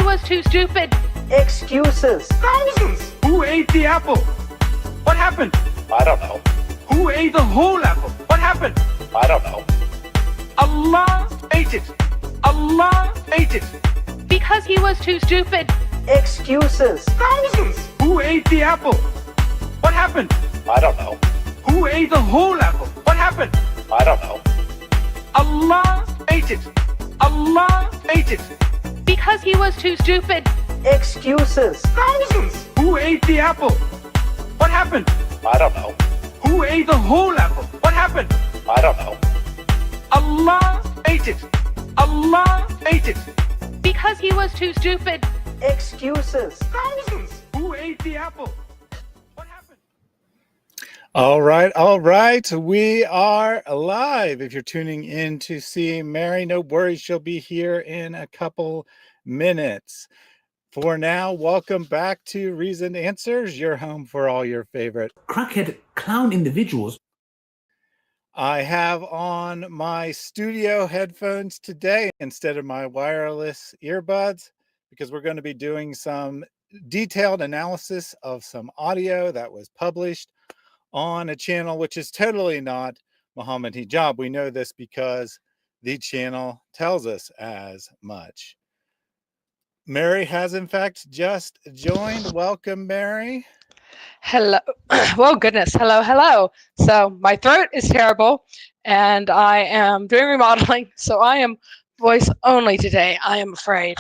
was too stupid. Excuses. Thousands! Who ate the apple? What happened? I don't know. Who ate the whole apple? What happened? I don't know. Allah ate it. Allah ate it. Because he was too stupid. Excuses. Thousands! Who ate the apple? What happened? I don't know. Who ate the whole apple? What happened? I don't know. Allah ate it. Allah ate it. Because he was too stupid. Excuses. Thousands! Who ate the apple? What happened? I don't know. Who ate the whole apple? What happened? I don't know. Allah ate it. Allah ate it. Because he was too stupid. Excuses. Thousands! Who ate the apple? What happened? All right. We are live. If you're tuning in to see Mary, no worries. She'll be here in a couple minutes. For now, welcome back to Reasoned Answers, your home for all your favorite crackhead clown individuals. I have on my studio headphones today instead of my wireless earbuds because we're going to be doing some detailed analysis of some audio that was published on a channel which is totally not Muhammad Hijab. We know this because the channel tells us as much. Mary has in fact just joined. Welcome, Mary. Hello. Well, goodness. Hello. So my throat is terrible and I am doing remodeling. So I am voice only today, I am afraid.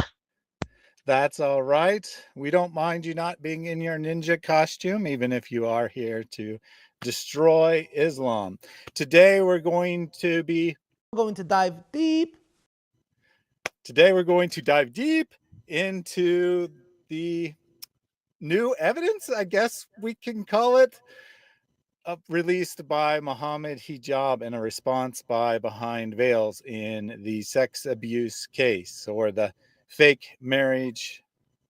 That's all right. We don't mind you not being in your ninja costume, even if you are here to destroy Islam. Today we're going to dive deep into the new evidence, I guess we can call it, released by Muhammad Hijab in a response by Behind Veils in the sex abuse case, or the fake marriage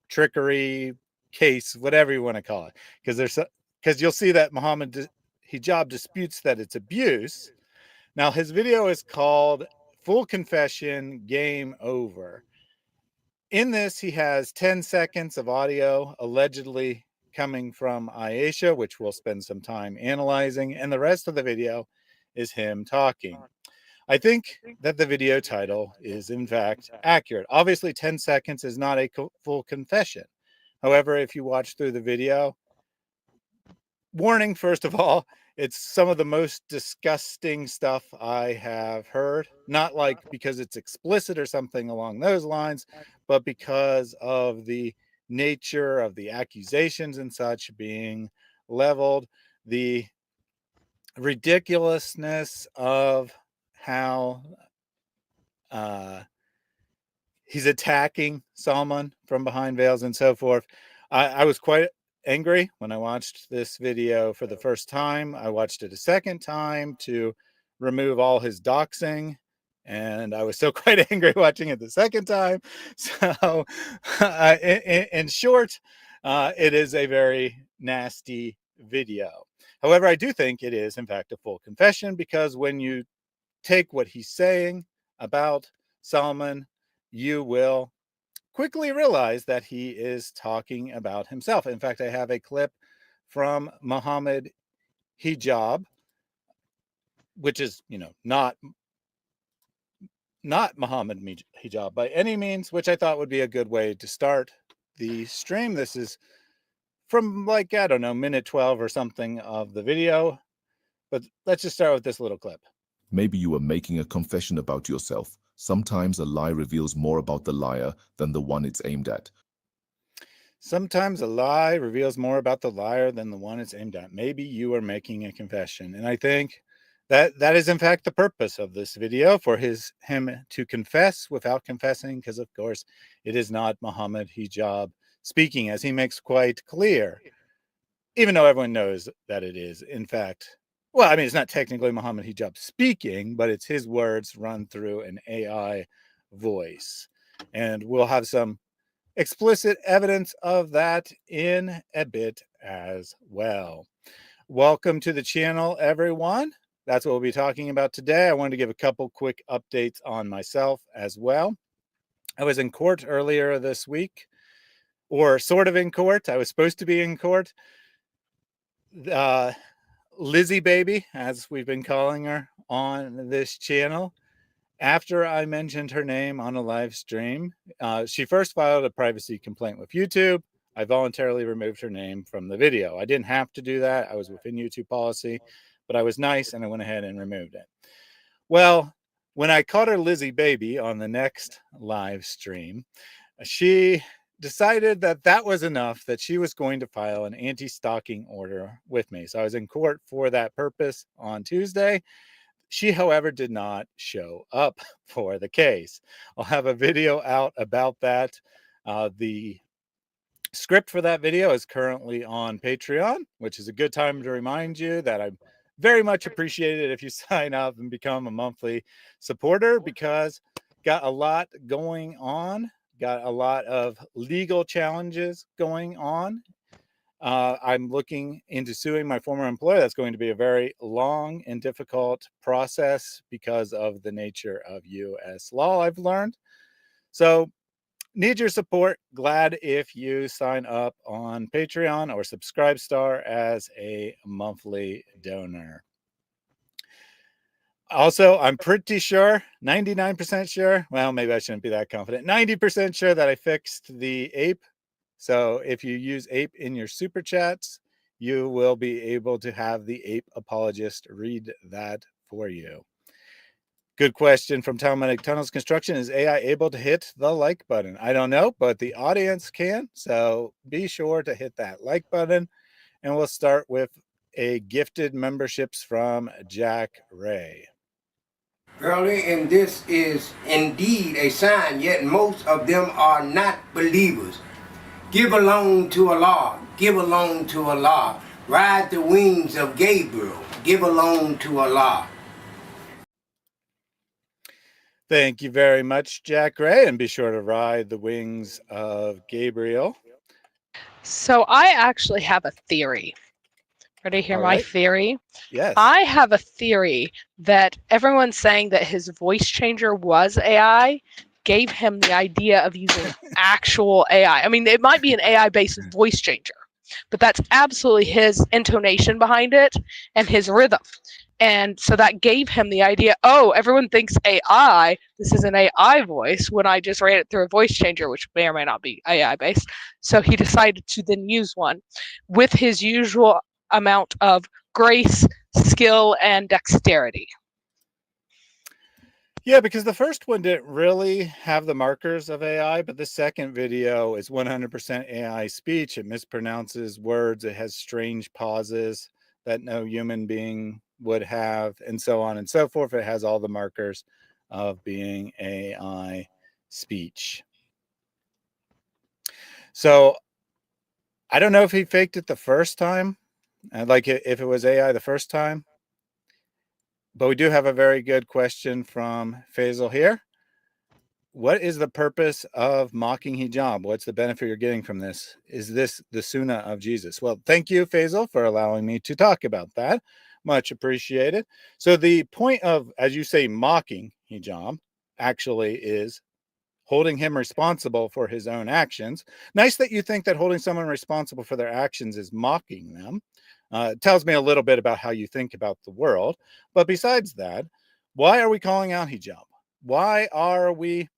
trickery case, whatever you want to call it, because you'll see that Muhammad Hijab disputes that it's abuse. Now his video is called Full Confession, Game Over. In this, he has 10 seconds of audio allegedly coming from Aisha, which we'll spend some time analyzing, and the rest of the video is him talking. I think that the video title is in fact accurate. Obviously, 10 seconds is not a full confession. However, if you watch through the video, warning, first of all, it's some of the most disgusting stuff I have heard. Not like because it's explicit or something along those lines, but because of the nature of the accusations and such being leveled, the ridiculousness of how he's attacking Salman from behind veils and so forth. I was quite angry when I watched this video for the first time. I watched it a second time to remove all his doxing, and I was still quite angry watching it the second time. So in short, it is a very nasty video. However, I do think it is in fact a full confession, because when you take what he's saying about Salman, you will quickly realize that he is talking about himself. In fact, I have a clip from Muhammad Hijab, which is, not Muhammad Hijab by any means, which I thought would be a good way to start the stream. This is from minute 12 or something of the video, but let's just start with this little clip. Maybe you are making a confession about yourself. Sometimes a lie reveals more about the liar than the one it's aimed at. Sometimes a lie reveals more about the liar than the one it's aimed at. Maybe you are making a confession. And I think that is in fact the purpose of this video, for him to confess without confessing, because of course it is not Muhammad Hijab speaking, as he makes quite clear, even though everyone knows that it is in fact. Well, I mean, it's not technically Muhammad Hijab speaking, but it's his words run through an AI voice. And we'll have some explicit evidence of that in a bit as well. Welcome to the channel, everyone. That's what we'll be talking about today. I wanted to give a couple quick updates on myself as well. I was in court earlier this week, or sort of in court. I was supposed to be in court. Lizzie Baby, as we've been calling her on this channel, after I mentioned her name on a live stream, she first filed a privacy complaint with YouTube. I voluntarily removed her name from the video. I didn't have to do that. I was within YouTube policy, but I was nice and I went ahead and removed it. Well, when I caught her Lizzie Baby on the next live stream, she decided that that was enough, that she was going to file an anti-stalking order with me. So I was in court for that purpose on Tuesday. She, however, did not show up for the case. I'll have a video out about that. The script for that video is currently on Patreon, which is a good time to remind you that I very much appreciate it if you sign up and become a monthly supporter, because got a lot going on. Got a lot of legal challenges going on. I'm looking into suing my former employer. That's going to be a very long and difficult process because of the nature of U.S. law, I've learned. So need your support. Glad if you sign up on Patreon or Subscribestar as a monthly donor. Also, I'm pretty sure, 99% sure, well, maybe I shouldn't be that confident, 90% sure that I fixed the ape. So if you use ape in your super chats, you will be able to have the ape apologist read that for you. Good question from Talmudic Tunnels Construction. Is AI able to hit the like button? I don't know, but the audience can. So be sure to hit that like button. And we'll start with a gifted memberships from Jack Ray. Early, and this is indeed a sign, yet most of them are not believers. Give alone to Allah, give alone to Allah. Ride the wings of Gabriel, give alone to Allah. Thank you very much, Jack Ray, and be sure to ride the wings of Gabriel. So I actually have a theory. Ready to hear my theory? Yes. I have a theory that everyone's saying that his voice changer was AI gave him the idea of using actual AI. I mean, it might be an AI-based voice changer, but that's absolutely his intonation behind it and his rhythm. And so that gave him the idea, oh, everyone thinks AI, this is an AI voice, when I just ran it through a voice changer, which may or may not be AI-based. So he decided to then use one with his usual amount of grace, skill, and dexterity. Yeah, because the first one didn't really have the markers of AI, but the second video is 100% AI speech. It mispronounces words. It has strange pauses that no human being would have, and so on and so forth. It has all the markers of being AI speech. So I don't know if he faked it the first time, like if it was AI the first time. But we do have a very good question from Faisal here. What is the purpose of mocking hijab? What's the benefit you're getting from this? Is this the sunnah of Jesus? Well, thank you, Faisal, for allowing me to talk about that. Much appreciated. So the point of, as you say, mocking hijab actually is holding him responsible for his own actions. Nice that you think that holding someone responsible for their actions is mocking them. It tells me a little bit about how you think about the world. But besides that, why are we calling out hijab? Why are we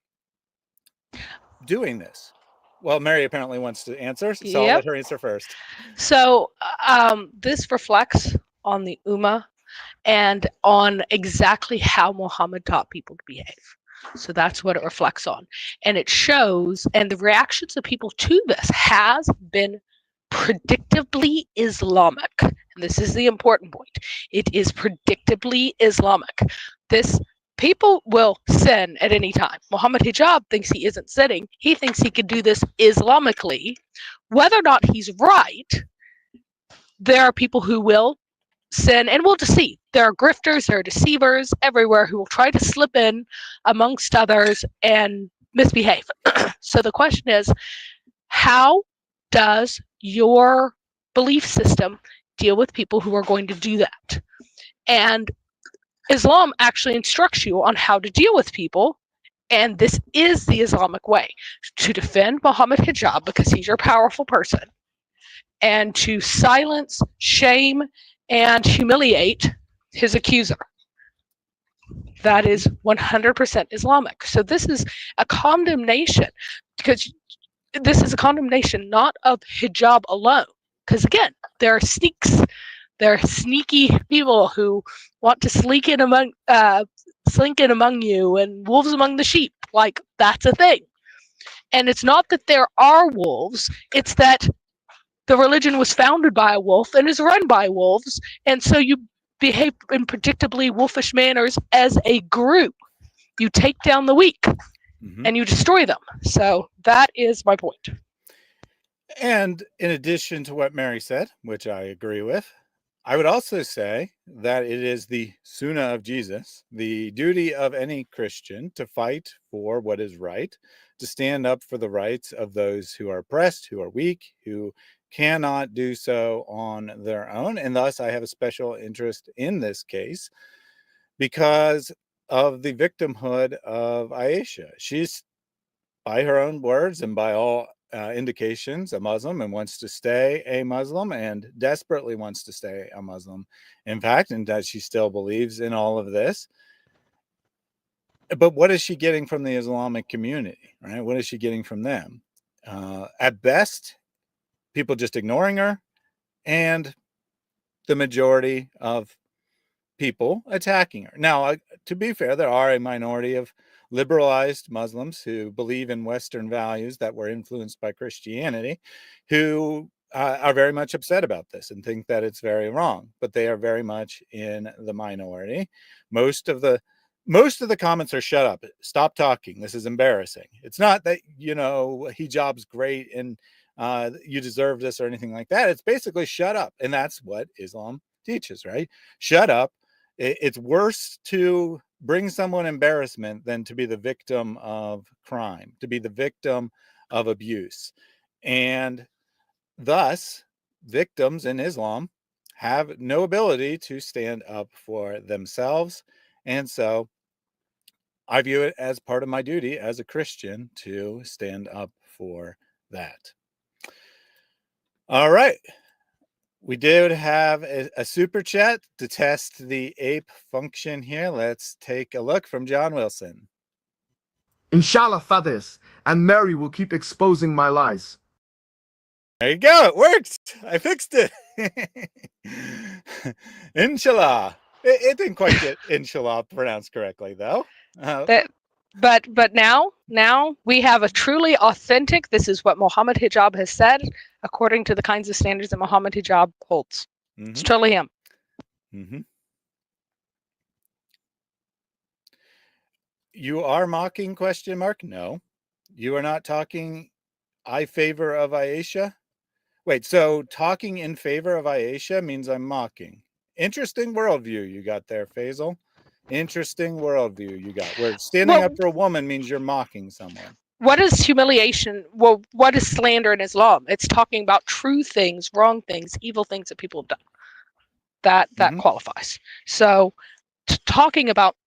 doing this? Well, Mary apparently wants to answer, so I'll let her answer first. So this reflects on the Ummah and on exactly how Muhammad taught people to behave. So that's what it reflects on. And it shows, and the reactions of people to this has been predictably Islamic. And this is the important point. It is predictably Islamic. People will sin at any time. Muhammad Hijab thinks he isn't sinning. He thinks he could do this Islamically. Whether or not he's right, there are people who will sin and will deceive. There are grifters, there are deceivers everywhere who will try to slip in amongst others and misbehave. So the question is, how does your belief system deal with people who are going to do that? And Islam actually instructs you on how to deal with people And this is the Islamic way to defend Muhammad Hijab because he's your powerful person, and to silence, shame, and humiliate his accuser. That is 100% Islamic. So this is a condemnation, because this is a condemnation not of hijab alone. Because again, there are sneaks, there are sneaky people who want to slink in among you, and wolves among the sheep. Like, that's a thing. And it's not that there are wolves, it's that the religion was founded by a wolf and is run by wolves, and so you behave in predictably wolfish manners as a group. You take down the weak and you destroy them. So that is my point. And in addition to what Mary said, which I agree with, I would also say that it is the sunnah of Jesus, the duty of any Christian, to fight for what is right, to stand up for the rights of those who are oppressed, who are weak, who cannot do so on their own. And thus I have a special interest in this case because of the victimhood of Aisha. She's, by her own words and by all indications, a Muslim and wants to stay a Muslim and desperately wants to stay a Muslim. In fact, and that she still believes in all of this. But what is she getting from the Islamic community, right? What is she getting from them? At best, people just ignoring her, and the majority of people attacking her. Now, to be fair, there are a minority of liberalized Muslims who believe in Western values that were influenced by Christianity, who are very much upset about this and think that it's very wrong, but they are very much in the minority. Most of the comments are shut up, stop talking, this is embarrassing. It's not that, hijab's great and you deserve this or anything like that. It's basically shut up. And that's what Islam teaches, right? Shut up. It's worse to bring someone embarrassment than to be the victim of crime, to be the victim of abuse. And thus, victims in Islam have no ability to stand up for themselves. And so I view it as part of my duty as a Christian to stand up for that. All right. We did have a super chat to test the ape function here. Let's take a look from John Wilson. Inshallah, fathers, and Mary will keep exposing my lies. There you go. It worked. I fixed it. Inshallah. It didn't quite get inshallah pronounced correctly, though. But now we have a truly authentic, this is what Muhammad Hijab has said, according to the kinds of standards that Muhammad Hijab holds. It's totally him. You are mocking, question mark? No. You are not talking I favor of Aisha? Wait, so talking in favor of Aisha means I'm mocking. Interesting worldview you got there, Faisal. Interesting worldview you got. Where standing up for a woman means you're mocking someone. What is humiliation? Well, what is slander in Islam? It's talking about true things, wrong things, evil things that people have done. That qualifies. So talking about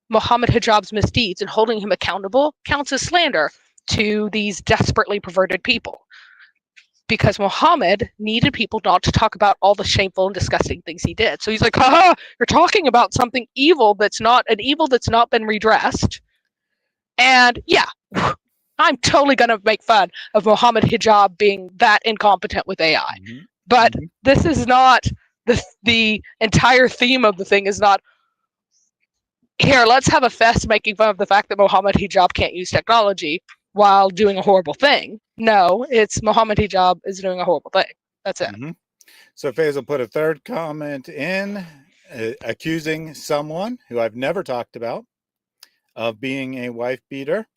Muhammad Hijab's misdeeds and holding him accountable counts as slander to these desperately perverted people. Because Muhammad needed people not to talk about all the shameful and disgusting things he did. So he's like, haha, you're talking about something evil that's not been redressed. And yeah, I'm totally going to make fun of Muhammad Hijab being that incompetent with AI. But this is not, the entire theme of the thing is not, here, let's have a fest making fun of the fact that Muhammad Hijab can't use technology while doing a horrible thing. No, it's Muhammad Hijab is doing a horrible thing. That's it. So Faisal put a third comment in, accusing someone who I've never talked about of being a wife beater.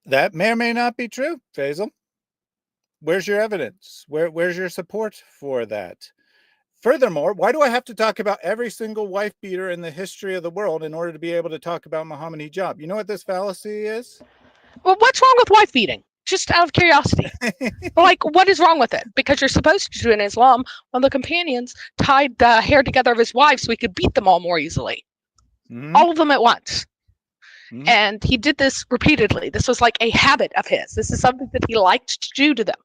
That may or may not be true, Faisal. Where's your evidence? Where's your support for that? Furthermore, why do I have to talk about every single wife beater in the history of the world in order to be able to talk about Muhammad Hijab? You know what this fallacy is? Well, what's wrong with wife beating? Just out of curiosity. Like, what is wrong with it? Because you're supposed to do in Islam, one of the companions tied the hair together of his wife so he could beat them all more easily. All of them at once. Mhm. And he did this repeatedly. This was like a habit of his. This is something that he liked to do to them.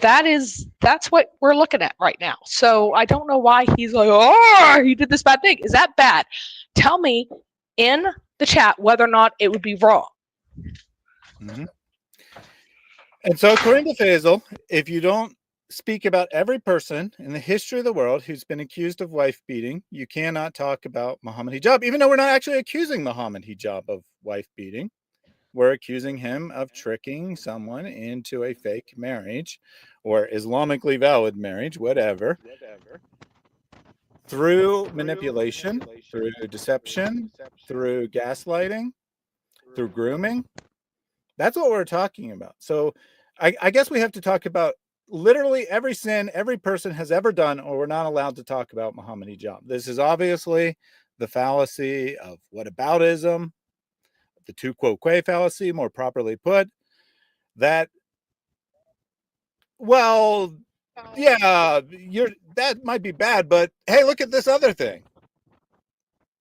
That's what we're looking at right now. So I don't know why he's like, oh, he did this bad thing. Is that bad? Tell me in the chat whether or not it would be wrong. Mhm. And so, according to Faisal, if you don't speak about every person in the history of the world who's been accused of wife beating, you cannot talk about Muhammad Hijab, even though we're not actually accusing Muhammad Hijab of wife beating. We're accusing him of tricking someone into a fake marriage or Islamically valid marriage, whatever, through manipulation, through deception, through gaslighting, through grooming. That's what we're talking about. So I guess we have to talk about literally every sin every person has ever done, or we're not allowed to talk about Muhammad Hijab. This is obviously the fallacy of whataboutism, the tu quoque fallacy, more properly put, that, well, yeah, that might be bad, but hey, look at this other thing.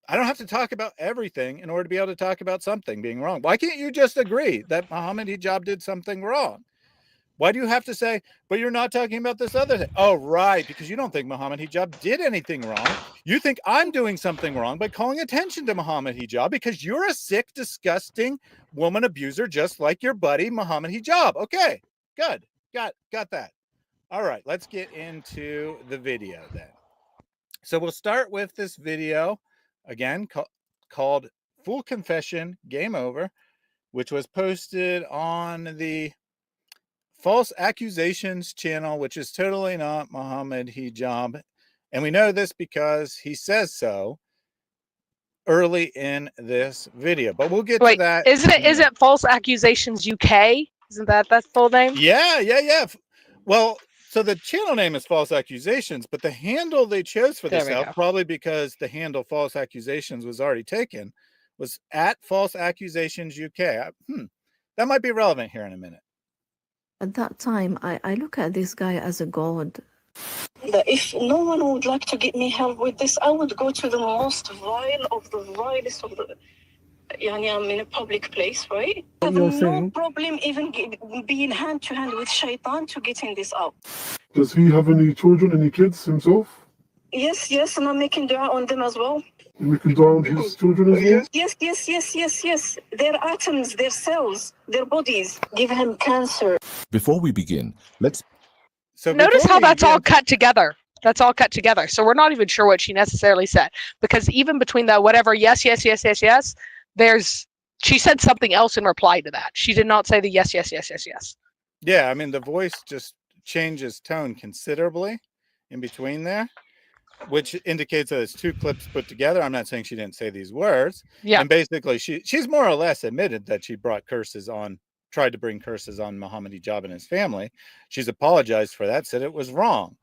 I don't have to talk about everything in order to be able to talk about something being wrong. Why can't you just agree that Muhammad Hijab did something wrong? Why do you have to say, but you're not talking about this other thing? Oh, right, because you don't think Muhammad Hijab did anything wrong. You think I'm doing something wrong by calling attention to Muhammad Hijab because you're a sick, disgusting woman abuser just like your buddy Muhammad Hijab. Okay, good. Got that. All right, let's get into the video then. So we'll start with this video, again, called Full Confession, Game Over, which was posted on the False Accusations channel, which is totally not Muhammad Hijab. And we know this because he says so early in this video. But we'll get to that. Is it False Accusations UK? Isn't that full name? Yeah. Well, so the channel name is False Accusations, but the handle they chose for this out, probably because the handle False Accusations was already taken, was at False Accusations UK. That might be relevant here in a minute. At that time, I look at this guy as a god. If no one would like to get me help with this, I would go to the most vile of the vilest of the... I'm in a public place, right? I have no problem even being hand to hand with shaitan to getting this out. Does he have any children, any kids himself? Yes, and I'm making dua on them as well. You're making dua on his children as well? Yes. Their atoms, their cells, their bodies give him cancer. Before we begin, let's... So notice how that's all cut together. That's all cut together. So we're not even sure what she necessarily said, because even between the whatever, yes, she said something else in reply to that. She did not say the yes. Yeah, I mean, the voice just changes tone considerably in between there, which indicates that it's two clips put together. I'm not saying she didn't say these words. Yeah. And basically, she's more or less admitted that she tried to bring curses on Muhammad Hijab and his family. She's apologized for that, said it was wrong.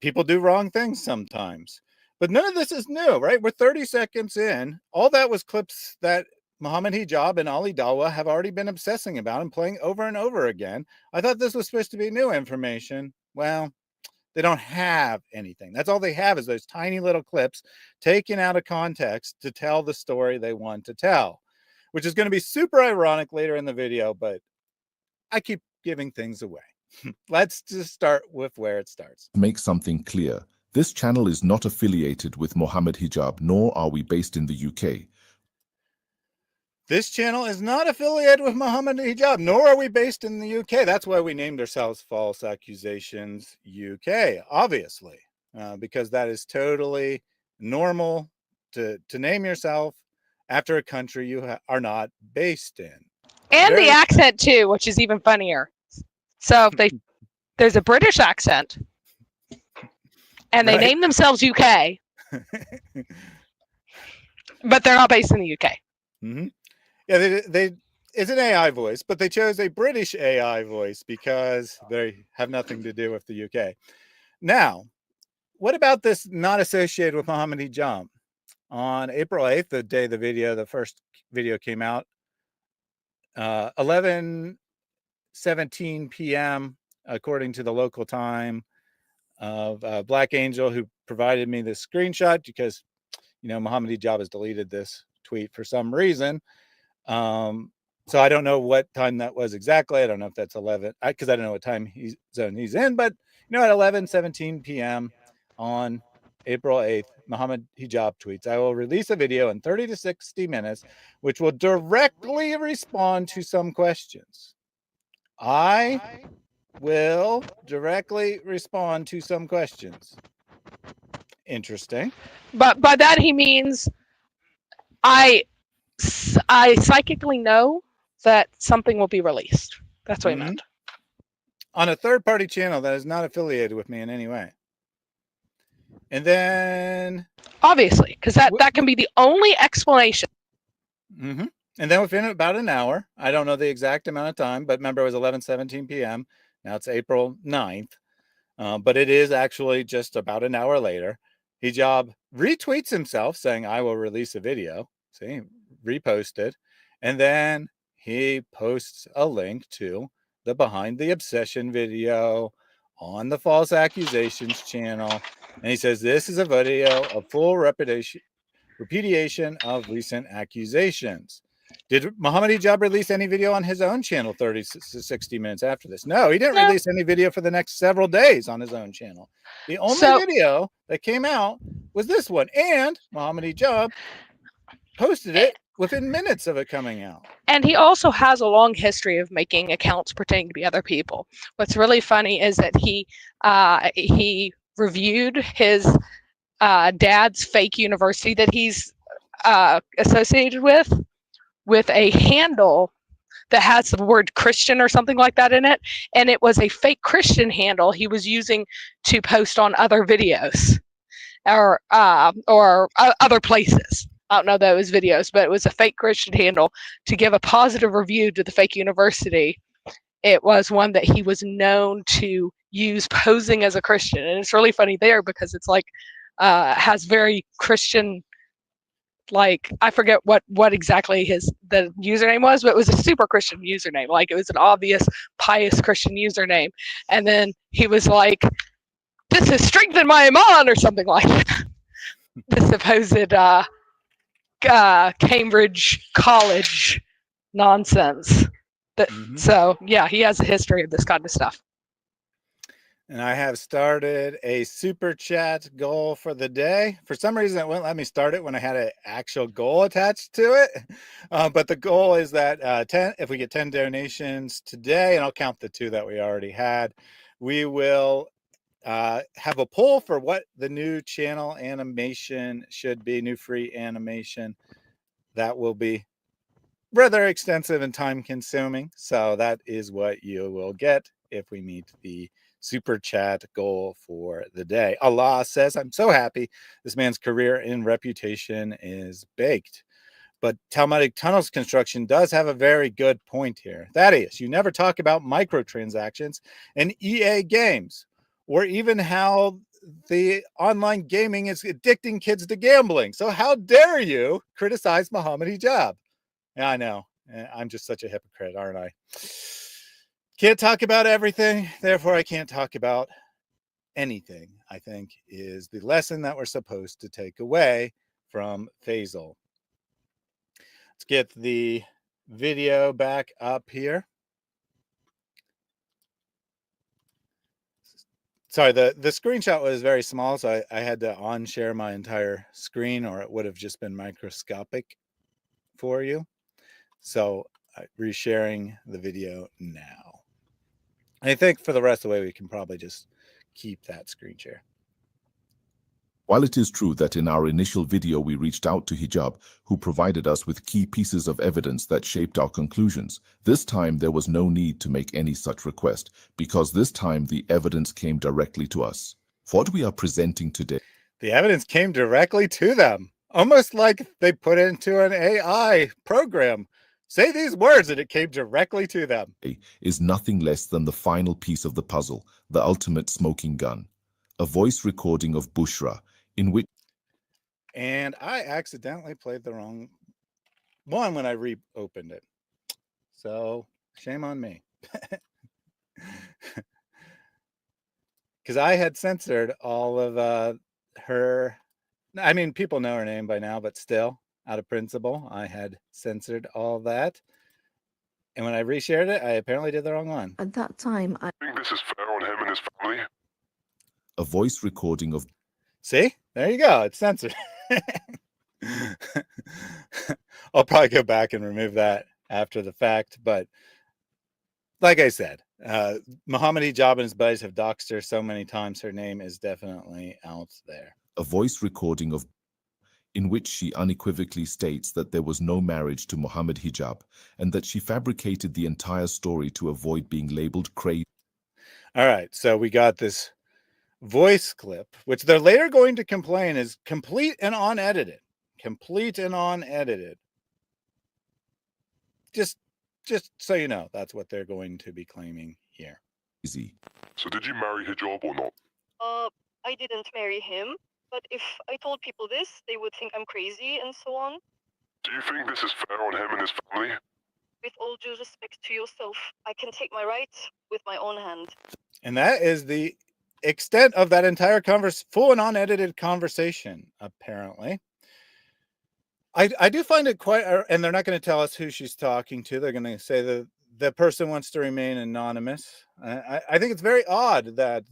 People do wrong things sometimes. But none of this is new, right? We're 30 seconds in. All that was clips that Muhammad Hijab and Ali Dawah have already been obsessing about and playing over and over again. I thought this was supposed to be new information. Well, they don't have anything. That's all they have is those tiny little clips taken out of context to tell the story they want to tell, which is going to be super ironic later in the video, but I keep giving things away. Let's just start with where it starts. Make something clear. This channel is not affiliated with Muhammad Hijab, nor are we based in the UK. This channel is not affiliated with Muhammad Hijab, nor are we based in the UK. That's why we named ourselves False Accusations UK, obviously, because that is totally normal to name yourself after a country you are not based in. And the accent too, which is even funnier. So if there's a British accent, and they name themselves UK, but they're not based in the UK. Mm-hmm. Yeah, it's an AI voice, but they chose a British AI voice because they have nothing to do with the UK. Now, what about this not associated with Muhammad Hijab? On April 8th, the day the first video came out, 11:17 p.m., according to the local time of Black Angel, who provided me this screenshot because, Muhammad Hijab has deleted this tweet for some reason. So I don't know what time that was exactly. I don't know if that's 11, because I don't know what time zone he's in, but at 11:17 p.m. on April 8th, Muhammad Hijab tweets, "I will release a video in 30 to 60 minutes, which will directly respond to some questions. I will directly respond to some questions." Interesting. But by that he means I psychically know that something will be released. That's what he meant. On a third-party channel that is not affiliated with me in any way. And then... Obviously, because that can be the only explanation. And then within about an hour, I don't know the exact amount of time, but remember it was 11:17 p.m. Now it's April 9th. But it is actually just about an hour later. Hijab retweets himself saying, "I will release a video." See, reposted. And then he posts a link to the Behind the Obsession video on the False Accusations channel. And he says, "This is a video of full repudiation of recent accusations." Did Muhammad Hijab release any video on his own channel 30 to 60 minutes after this? No, he didn't release any video for the next several days on his own channel. The only video that came out was this one. And Muhammad Hijab posted it within minutes of it coming out. And he also has a long history of making accounts pretending to be other people. What's really funny is that he reviewed his dad's fake university that he's associated with a handle that has the word Christian or something like that in it, and it was a fake Christian handle he was using to post on other videos or other places. I don't know those videos, but it was a fake Christian handle to give a positive review to the fake university. It was one that he was known to use posing as a Christian, and it's really funny there because it's like has very Christian, like I forget what exactly the username was, but it was a super Christian username. Like it was an obvious pious Christian username. And then he was like, "This has strengthened my iman," or something like that. The supposed Cambridge College nonsense. So yeah, he has a history of this kind of stuff. And I have started a super chat goal for the day. For some reason, it wouldn't let me start it when I had an actual goal attached to it. But the goal is that if we get 10 donations today, and I'll count the 2 that we already had, we will have a poll for what the new channel animation should be, new free animation. That will be rather extensive and time consuming. So that is what you will get if we meet the super chat goal for the day. Allah says, "I'm so happy this man's career and reputation is baked." But Talmudic Tunnels Construction does have a very good point here. That is, you never talk about microtransactions and EA games, or even how the online gaming is addicting kids to gambling. So how dare you criticize Muhammad Hijab? Yeah, I know. I'm just such a hypocrite, aren't I? Can't talk about everything, therefore I can't talk about anything, I think, is the lesson that we're supposed to take away from Faisal. Let's get the video back up here. Sorry, the screenshot was very small, so I had to on-share my entire screen, or it would have just been microscopic for you. So resharing the video now. I think for the rest of the way, we can probably just keep that screen share. While it is true that in our initial video we reached out to Hijab, who provided us with key pieces of evidence that shaped our conclusions, this time there was no need to make any such request, because this time the evidence came directly to us. For what we are presenting today, the evidence came directly to them, almost like they put it into an AI program. Say these words and it came directly to them. Is nothing less than the final piece of the puzzle, the ultimate smoking gun. A voice recording of Bushra, in which... And I accidentally played the wrong one when I reopened it. So shame on me. Because I had censored all of her... I mean, people know her name by now, but still. out of principle. I had censored all that. And when I reshared it, I apparently did the wrong one. At that time, I think this is fair on him and his family. A voice recording of... See? There you go. It's censored. I'll probably go back and remove that after the fact. But like I said, Muhammad Hijab and his buddies have doxed her so many times. Her name is definitely out there. A voice recording of... in which she unequivocally states that there was no marriage to Muhammad Hijab and that she fabricated the entire story to avoid being labeled crazy. All right, so we got this voice clip, which they're later going to complain is complete and unedited. Complete and unedited. Just so you know, that's what they're going to be claiming here. Easy. So did you marry Hijab or not? I didn't marry him. But if I told people this, they would think I'm crazy and so on. Do you think this is fair on him and his family? With all due respect to yourself, I can take my rights with my own hand. And that is the extent of that entire full and unedited conversation, apparently. I do find it quite, and they're not going to tell us who she's talking to. They're going to say that the person wants to remain anonymous. I think it's very odd that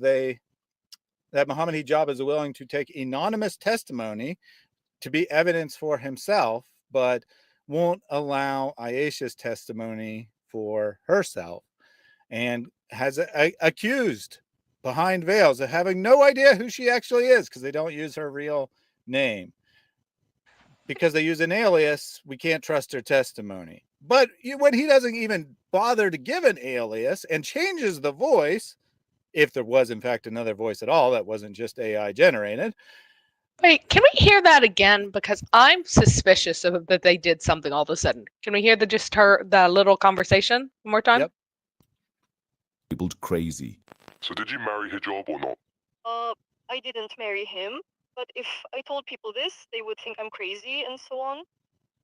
Muhammad Hijab is willing to take anonymous testimony to be evidence for himself, but won't allow Aisha's testimony for herself, and has accused behind veils of having no idea who she actually is because they don't use her real name. Because they use an alias, we can't trust her testimony. But when he doesn't even bother to give an alias and changes the voice, if there was in fact another voice at all that wasn't just AI generated. Wait, can we hear that again? Because I'm suspicious of that they did something all of a sudden. Can we hear the little conversation one more time? Yep. Labeled crazy. So did you marry Hijab or not? I didn't marry him. But if I told people this, they would think I'm crazy and so on.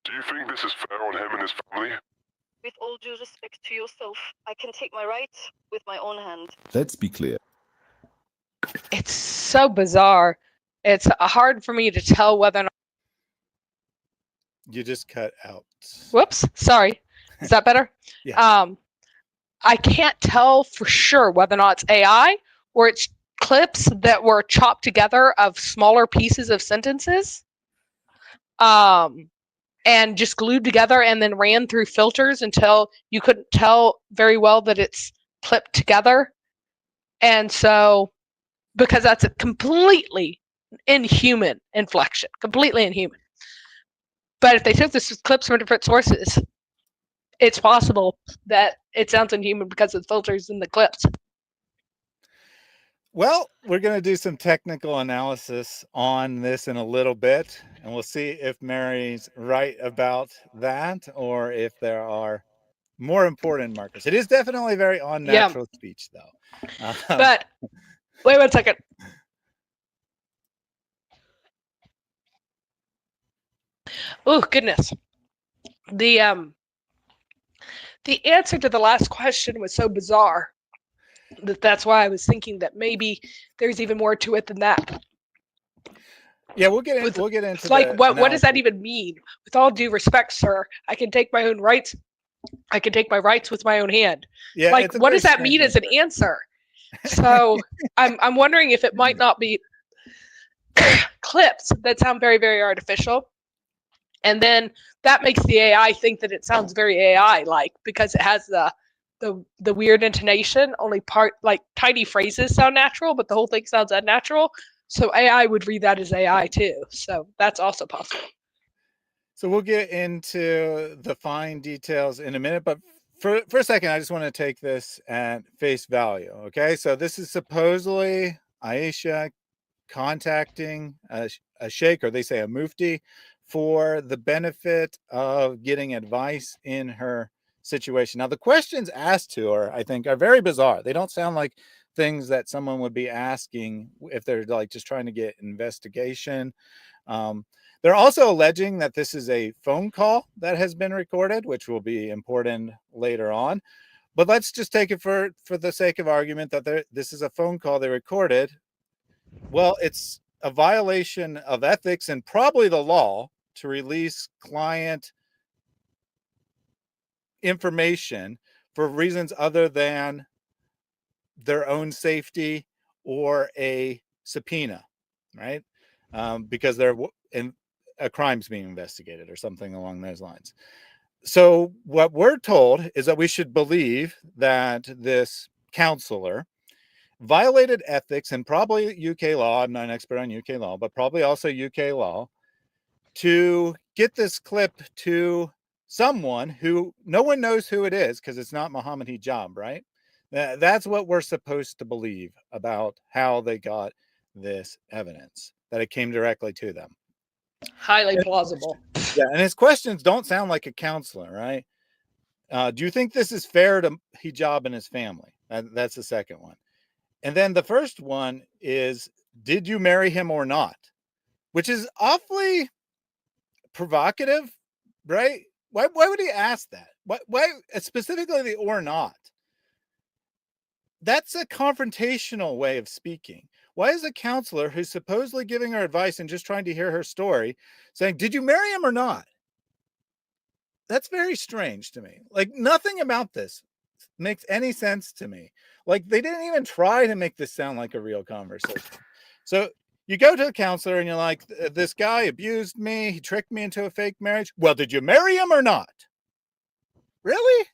Do you think this is fair on him and his family? With all due respect to yourself, I can take my rights with my own hand. Let's be clear. It's so bizarre. It's hard for me to tell whether or not... You just cut out. Whoops, sorry. Is that better? Yeah. I can't tell for sure whether or not it's AI or it's clips that were chopped together of smaller pieces of sentences. And just glued together and then ran through filters until you couldn't tell very well that it's clipped together. And so, because that's a completely inhuman inflection, completely inhuman. But if they took this clips from different sources, it's possible that it sounds inhuman because of the filters in the clips. Well, we're going to do some technical analysis on this in a little bit, and we'll see if Mary's right about that or if there are more important markers. It is definitely very unnatural speech, though. But wait 1 second. Oh, goodness. The answer to the last question was so bizarre. That's why I was thinking that maybe there's even more to it than that. Yeah, we'll get into like what does that even mean? With all due respect, sir, I can take my own rights. I can take my rights with my own hand. Yeah, like what does that mean as an answer? So I'm wondering if it might not be clips that sound very, very artificial. And then that makes the AI think that it sounds very AI-like because it has the weird intonation. Only part, like tiny phrases sound natural, but the whole thing sounds unnatural. So AI would read that as AI too. So that's also possible. So we'll get into the fine details in a minute, but for a second, I just want to take this at face value. Okay, so this is supposedly Aisha contacting a sheikh, or they say a mufti, for the benefit of getting advice in her situation. Now, the questions asked to her, I think, are very bizarre. They don't sound like things that someone would be asking if they're like just trying to get investigation. They're also alleging that this is a phone call that has been recorded, which will be important later on. But let's just take it for the sake of argument that this is a phone call they recorded. Well, it's a violation of ethics and probably the law to release client information for reasons other than their own safety or a subpoena, right? Because a crime's being investigated or something along those lines. So what we're told is that we should believe that this counselor violated ethics and probably UK law. I'm not an expert on UK law, but probably also UK law, to get this clip to someone who no one knows who it is because it's not Muhammad Hijab, right? That's what we're supposed to believe about how they got this evidence, that it came directly to them. Highly plausible. Yeah, and his questions don't sound like a counselor, right? Do you think this is fair to Hijab and his family? That's the second one. And then the first one is, did you marry him or not? Which is awfully provocative, right? Why would he ask that? Why specifically the or not? That's a confrontational way of speaking. Why is a counselor who's supposedly giving her advice and just trying to hear her story saying, did you marry him or not? That's very strange to me. Like, nothing about this makes any sense to me. Like, they didn't even try to make this sound like a real conversation. So you go to a counselor and you're like, this guy abused me. He tricked me into a fake marriage. Well, did you marry him or not? Really?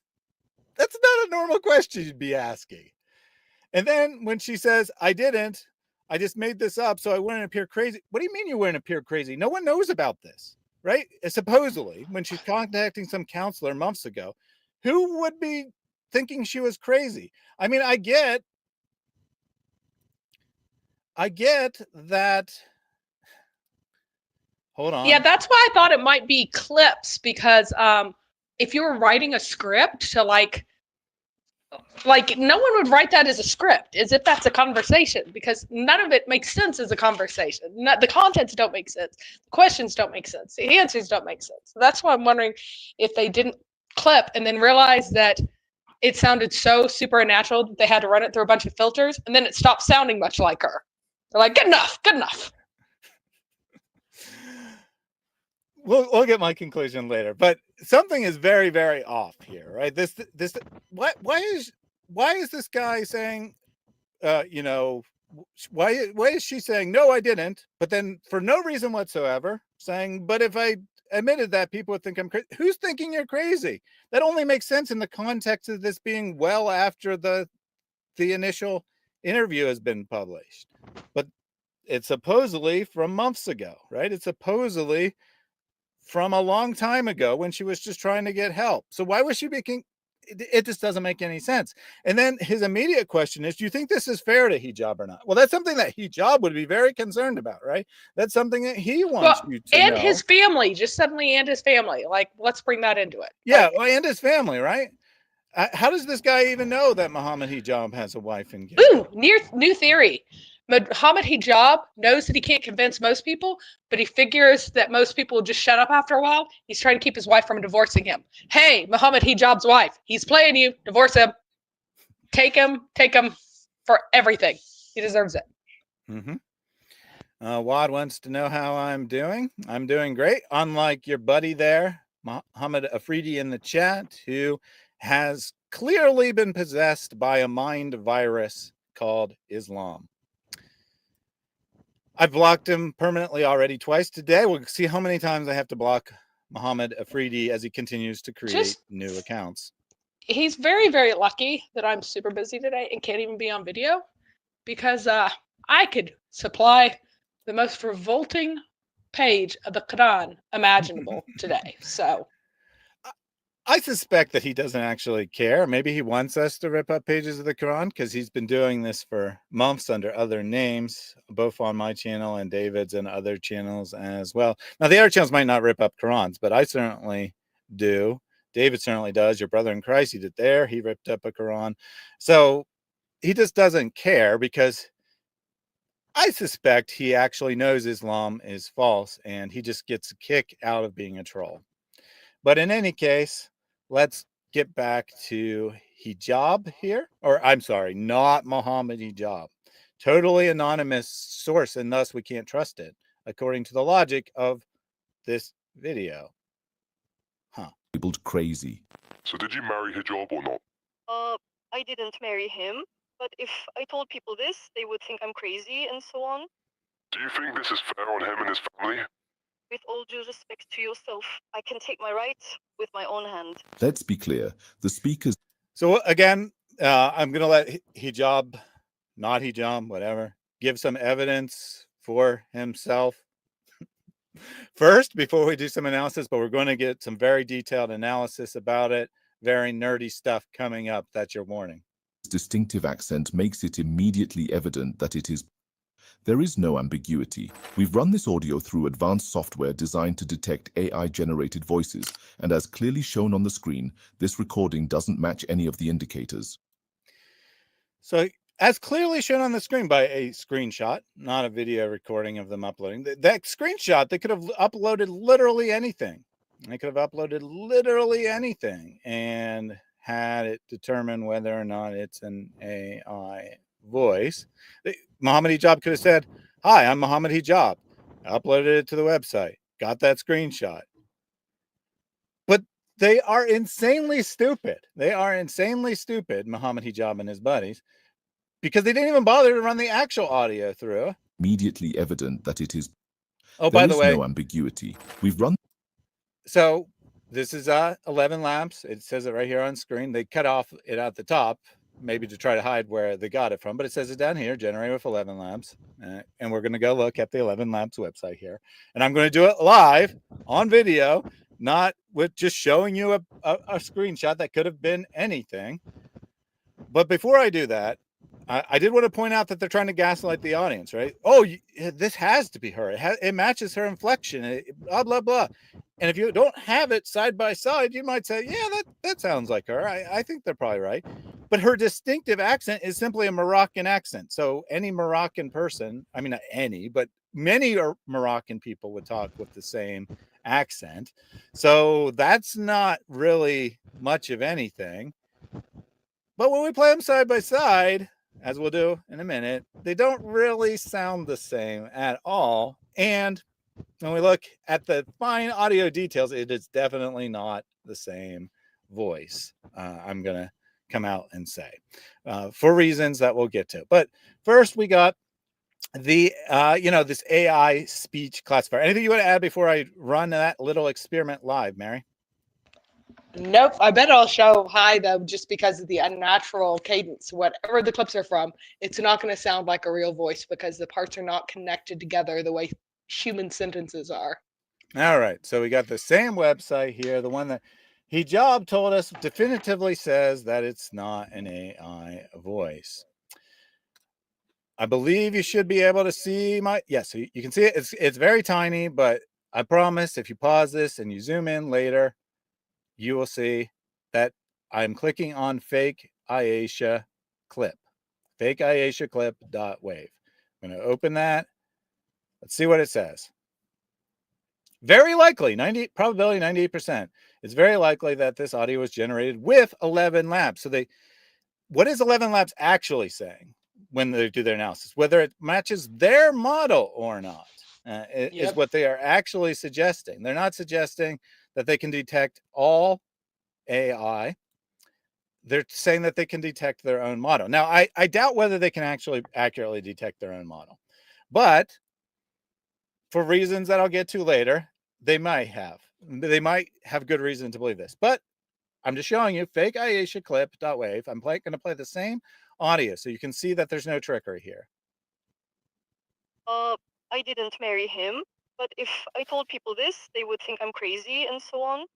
That's not a normal question you'd be asking. And then when she says, I didn't, I just made this up so I wouldn't appear crazy. What do you mean you wouldn't appear crazy? No one knows about this, right? Supposedly, when she's contacting some counselor months ago, who would be thinking she was crazy? I mean, I get that. Hold on. Yeah, that's why I thought it might be clips, because if you were writing a script to like no one would write that as a script, as if that's a conversation, because none of it makes sense as a conversation. The contents don't make sense. The questions don't make sense. The answers don't make sense. That's why I'm wondering if they didn't clip and then realize that it sounded so supernatural that they had to run it through a bunch of filters, and then it stopped sounding much like her. They're like, good enough, good enough. We'll get my conclusion later, but something is very, very off here, right? Why is this guy saying, why is she saying, no, I didn't, but then for no reason whatsoever saying, but if I admitted that, people would think I'm crazy. Who's thinking you're crazy? That only makes sense in the context of this being well after the initial interview has been published, but it's supposedly from months ago, right? It's supposedly from a long time ago when she was just trying to get help. So why was she making it? Just doesn't make any sense. And then his immediate question is, do you think this is fair to Hijab or not? Well, that's something that Hijab would be very concerned about, right? That's something that he wants you to and know. His family, just suddenly, and his family. Like, let's bring that into it. Yeah, and his family, right? How does this guy even know that Muhammad Hijab has a wife and kids? Ooh, new theory. Muhammad Hijab knows that he can't convince most people, but he figures that most people will just shut up after a while. He's trying to keep his wife from divorcing him. Hey, Muhammad Hijab's wife, he's playing you. Divorce him. Take him for everything. He deserves it. Mm-hmm. Wad wants to know how I'm doing. I'm doing great. Unlike your buddy there, Muhammad Afridi in the chat, who has clearly been possessed by a mind virus called Islam. I've blocked him permanently already twice today. We'll see how many times I have to block Muhammad Afridi as he continues to create new accounts. He's very, very lucky that I'm super busy today and can't even be on video, because I could supply the most revolting page of the Quran imaginable today. So I suspect that he doesn't actually care. Maybe he wants us to rip up pages of the Quran because he's been doing this for months under other names, both on my channel and David's and other channels as well. Now, the other channels might not rip up Qurans, but I certainly do. David certainly does. Your brother in Christ, he did there. He ripped up a Quran. So he just doesn't care, because I suspect he actually knows Islam is false and he just gets a kick out of being a troll. But in any case, let's get back to Hijab here. Or I'm sorry, not Muhammad Hijab. Totally anonymous source, and thus we can't trust it, according to the logic of this video. Huh. Labeled crazy. So did you marry Hijab or not? I didn't marry him, but if I told people this, they would think I'm crazy and so on. Do you think this is fair on him and his family? With all due respect to yourself, I can take my rights with my own hand. Let's be clear. The speakers. So again, I'm going to let Hijab, not Hijab, whatever, give some evidence for himself first before we do some analysis, but we're going to get some very detailed analysis about it. Very nerdy stuff coming up. That's your warning. Distinctive accent makes it immediately evident that it is. There is no ambiguity. We've run this audio through advanced software designed to detect AI-generated voices, and as clearly shown on the screen, this recording doesn't match any of the indicators. So, as clearly shown on the screen by a screenshot, not a video recording of them uploading, that screenshot, they could have uploaded literally anything. They could have uploaded literally anything and had it determine whether or not it's an AI voice. Muhammad Hijab could have said, "Hi, I'm Muhammad Hijab." Uploaded it to the website, got that screenshot. But they are insanely stupid. They are insanely stupid, Muhammad Hijab and his buddies, because they didn't even bother to run the actual audio through. Immediately evident that it is. Oh, by the way, no ambiguity. We've run. So this is 11 lamps. It says it right here on screen. They cut off it at the top, maybe to try to hide where they got it from, but it says it down here, generated with 11 lamps. And we're going to go look at the 11 lamps website here. And I'm going to do it live on video, not with just showing you a screenshot that could have been anything. But before I do that, I did want to point out that they're trying to gaslight the audience, right? Oh, this has to be her. It matches her inflection, blah, blah, blah. And if you don't have it side by side, you might say, yeah, that sounds like her. I think they're probably right. But her distinctive accent is simply a Moroccan accent. So any Moroccan person, I mean, not any, but many Moroccan people would talk with the same accent. So that's not really much of anything. But when we play them side by side, as we'll do in a minute, they don't really sound the same at all. And when we look at the fine audio details, it is definitely not the same voice. I'm going to come out and say for reasons that we'll get to. But first, we got the, this AI speech classifier. Anything you want to add before I run that little experiment live, Mary? Nope. I bet I'll show high though, just because of the unnatural cadence. Whatever the clips are from, it's not going to sound like a real voice because the parts are not connected together the way human sentences are. All right. So we got the same website here. The one that Hijab told us definitively says that it's not an AI voice. I believe you should be able to see yes, you can see it. It's very tiny, but I promise if you pause this and you zoom in later, you will see that I'm clicking on fake Aisha clip, fake Aisha clip.wave. I'm going to open that. Let's see what it says. Very likely, probability 98%. It's very likely that this audio was generated with 11 labs. So what is 11 labs actually saying when they do their analysis? Whether it matches their model or not is what they are actually suggesting. They're not suggesting that they can detect all AI. They're saying that they can detect their own model. Now, I doubt whether they can actually accurately detect their own model, but for reasons that I'll get to later, they might have good reason to believe this. But I'm just showing you fake Aisha clip.wave. I'm going to play the same audio so you can see that there's no trickery here. I didn't marry him, but if I told people this, they would think I'm crazy and so on.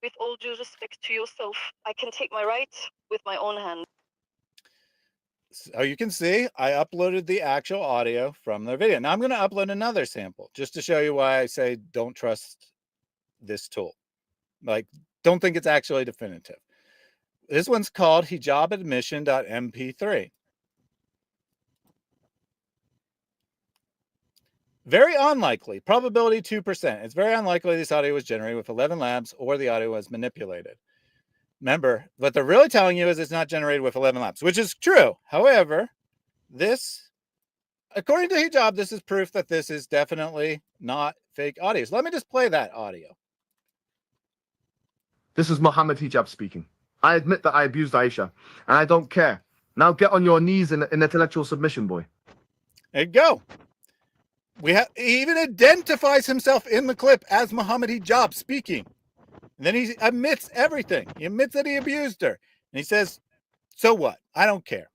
With all due respect to yourself, I can take my rights with my own hand. So you can see I uploaded the actual audio from their video. Now I'm going to upload another sample just to show you why I say don't trust this tool. Like, don't think it's actually definitive. This one's called hijabadmission.mp3. Very unlikely, probability 2%. It's very unlikely this audio was generated with 11 labs or the audio was manipulated. Remember, what they're really telling you is it's not generated with 11 labs, which is true. However, this, according to Hijab, this is proof that this is definitely not fake audios. Let me just play that audio. This is Mohammed Hijab speaking. I admit that I abused Aisha, and I don't care. Now get on your knees in intellectual submission, boy. There you go. He even identifies himself in the clip as Muhammad Hijab speaking. And then he admits everything. He admits that he abused her. And he says, so what? I don't care.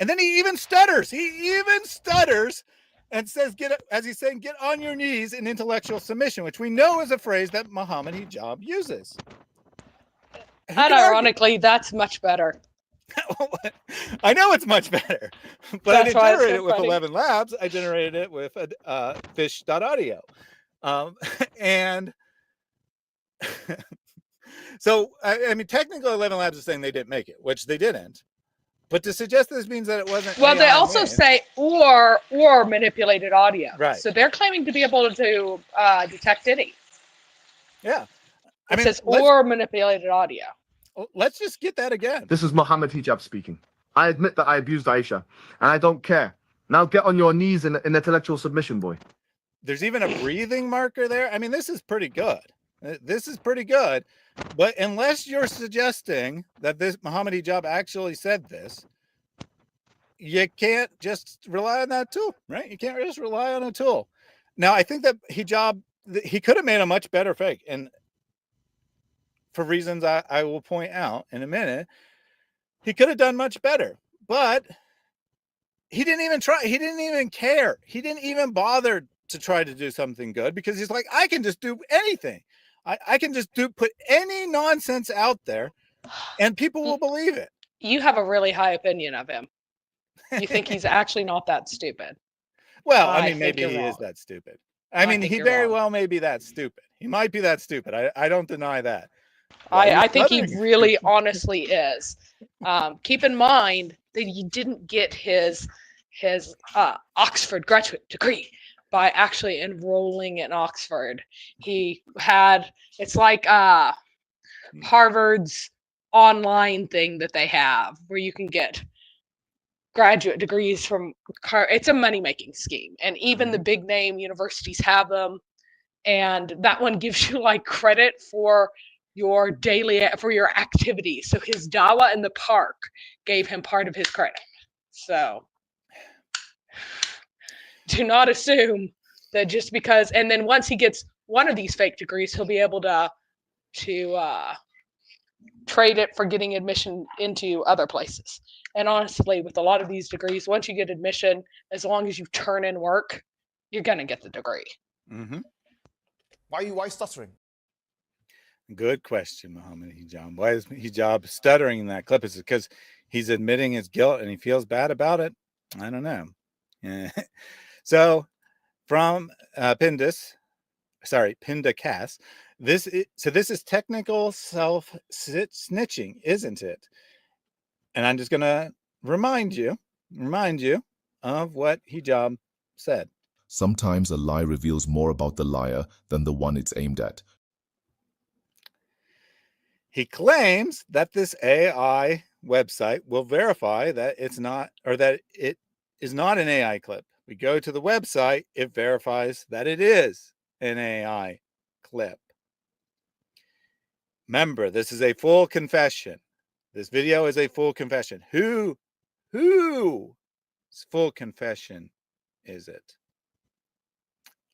And then he even stutters. He even stutters and says, as he's saying, get on your knees in intellectual submission, which we know is a phrase that Muhammad Hijab uses. And ironically, that's much better. I know it's much better, but That's I didn't generate it with funny. 11 Labs. I generated it with fish.audio. And so, I mean, technically 11 Labs is saying they didn't make it, which they didn't. But to suggest this means that it wasn't. Well, they also say or manipulated audio. Right. So they're claiming to be able to detect any. Yeah. It says or manipulated audio. Let's just get that again. This is Mohammed Hijab speaking. I admit that I abused Aisha, and I don't care. Now get on your knees in intellectual submission, boy. There's even a breathing marker there. I mean, this is pretty good. This is pretty good. But unless you're suggesting that this Muhammad Hijab actually said this, you can't just rely on that tool, right? You can't just rely on a tool. Now, I think that Hijab, he could have made a much better fake. And for reasons I will point out in a minute, he could have done much better. But he didn't even try. He didn't even care. He didn't even bother to try to do something good because he's like, I can just do anything. I can just put any nonsense out there and people will believe it. You have a really high opinion of him. You think he's actually not that stupid. Well, I mean, maybe he is that stupid. I mean, he very wrong. well may be that stupid. He might be that stupid. I don't deny that. I think he really honestly is. Keep in mind that he didn't get his Oxford graduate degree by actually enrolling in Oxford. He had, it's like Harvard's online thing that they have where you can get graduate degrees from, it's a money-making scheme. And even the big name universities have them. And that one gives you like credit for your your activities. So his dawa in the park gave him part of his credit. So do not assume that just because, and then once he gets one of these fake degrees, he'll be able to trade it for getting admission into other places. And honestly, with a lot of these degrees, once you get admission, as long as you turn in work, you're gonna get the degree. Mm-hmm. Why stuttering? Good question, Muhammad Hijab. Why is Hijab stuttering in that clip? Is it because he's admitting his guilt and he feels bad about it? I don't know. So from Pindacast, this is technical self-snitching, isn't it? And I'm just gonna remind you of what Hijab said. Sometimes a lie reveals more about the liar than the one it's aimed at. He claims that this AI website will verify that it's not, or that it is not an AI clip. We go to the website, it verifies that it is an AI clip. Remember, this is a full confession. This video is a full confession. Whose full confession is it?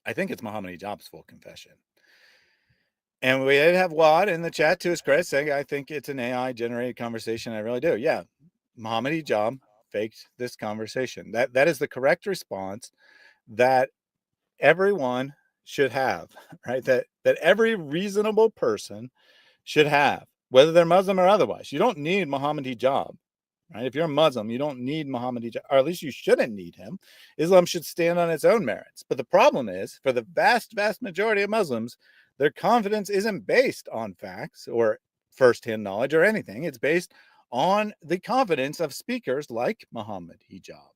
I think it's Muhammad Hijab's full confession. And we have Wad in the chat to his credit saying, I think it's an AI generated conversation. I really do. Yeah. Muhammad Hijab faked this conversation. That is the correct response that everyone should have, right? That every reasonable person should have, whether they're Muslim or otherwise. You don't need Muhammad Hijab, right? If you're a Muslim, you don't need Muhammad Hijab, or at least you shouldn't need him. Islam should stand on its own merits. But the problem is, for the vast majority of Muslims, their confidence isn't based on facts or firsthand knowledge or anything. It's based on the confidence of speakers like Muhammad Hijab.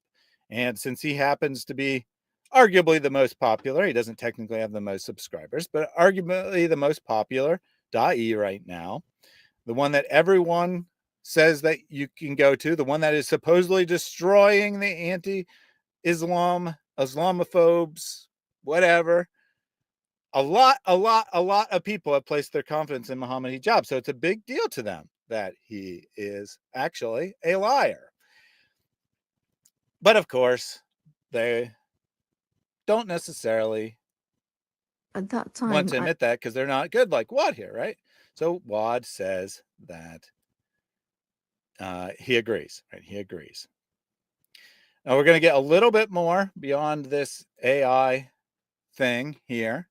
And since he happens to be arguably the most popular, he doesn't technically have the most subscribers, but arguably the most popular da'i right now, the one that everyone says that you can go to, the one that is supposedly destroying the anti-Islam, Islamophobes, whatever, a lot of people have placed their confidence in Muhammad Hijab. So it's a big deal to them that he is actually a liar. But of course, they don't necessarily At that time, want to admit that because they're not good like Wad here, right? So Wad says that he agrees, right? He agrees. Now we're going to get a little bit more beyond this AI thing here,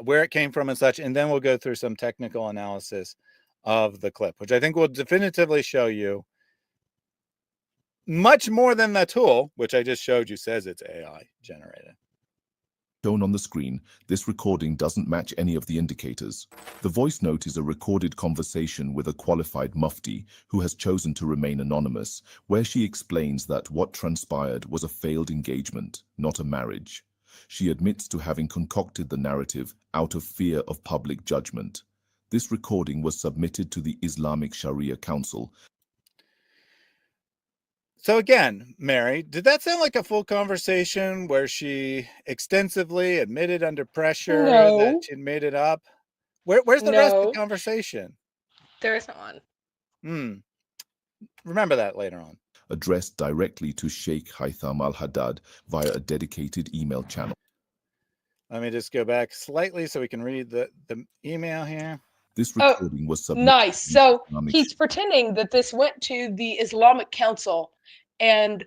where it came from and such, and then we'll go through some technical analysis of the clip, which I think will definitively show you much more than the tool, which I just showed you says it's AI generated. Shown on the screen, this recording doesn't match any of the indicators. The voice note is a recorded conversation with a qualified Mufti who has chosen to remain anonymous, where she explains that what transpired was a failed engagement, not a marriage. She admits to having concocted the narrative out of fear of public judgment. This recording was submitted to the Islamic Sharia Council. So again, Mary, did that sound like a full conversation where she extensively admitted under pressure that she'd made it up? Where's the rest of the conversation? There isn't one. Remember that later on. Addressed directly to Sheikh Haitham al-Haddad via a dedicated email channel. Let me just go back slightly so we can read the email here. This recording was submitted. Nice. So he's pretending that this went to the Islamic Council and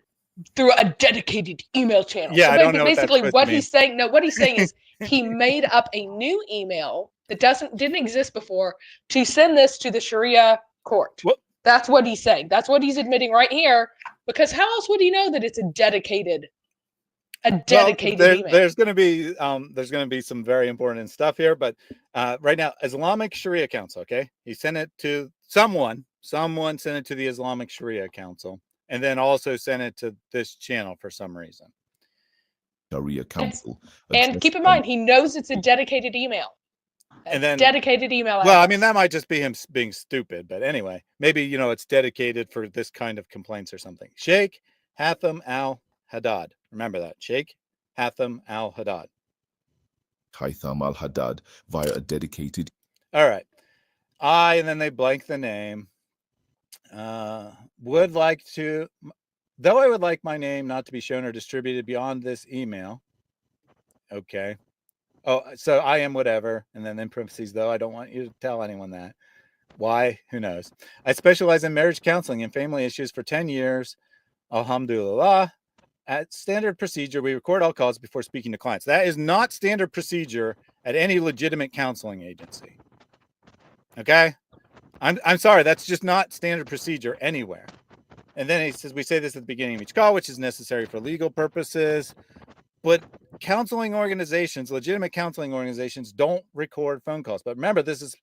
through a dedicated email channel. Yeah, so I don't know basically what he's saying. No, what he's saying is he made up a new email that didn't exist before to send this to the Sharia court. What? That's what he's saying. That's what he's admitting right here. Because how else would he know that it's a dedicated email? There's going to be some very important stuff here, but right now, Islamic Sharia Council. Okay, he sent it to someone. Someone sent it to the Islamic Sharia Council, and then also sent it to this channel for some reason. Sharia Council. And keep in mind, he knows it's a dedicated email. And then dedicated email. Well, I mean, that might just be him being stupid, but anyway, maybe it's dedicated for this kind of complaints or something. Sheikh Haitham al-Haddad. Remember that. Sheikh Haitham al-Haddad. Haitham al-Haddad via a dedicated. All right. And then they blank the name. Would like to, though I would like my name not to be shown or distributed beyond this email. Okay. Oh, so I am whatever. And then in parentheses, though, I don't want you to tell anyone that. Why? Who knows? I specialize in marriage counseling and family issues for 10 years. Alhamdulillah. At standard procedure, we record all calls before speaking to clients. That is not standard procedure at any legitimate counseling agency. Okay? I'm sorry, that's just not standard procedure anywhere. And then he says, we say this at the beginning of each call, which is necessary for legal purposes. But counseling organizations, legitimate counseling organizations, don't record phone calls. But remember, this is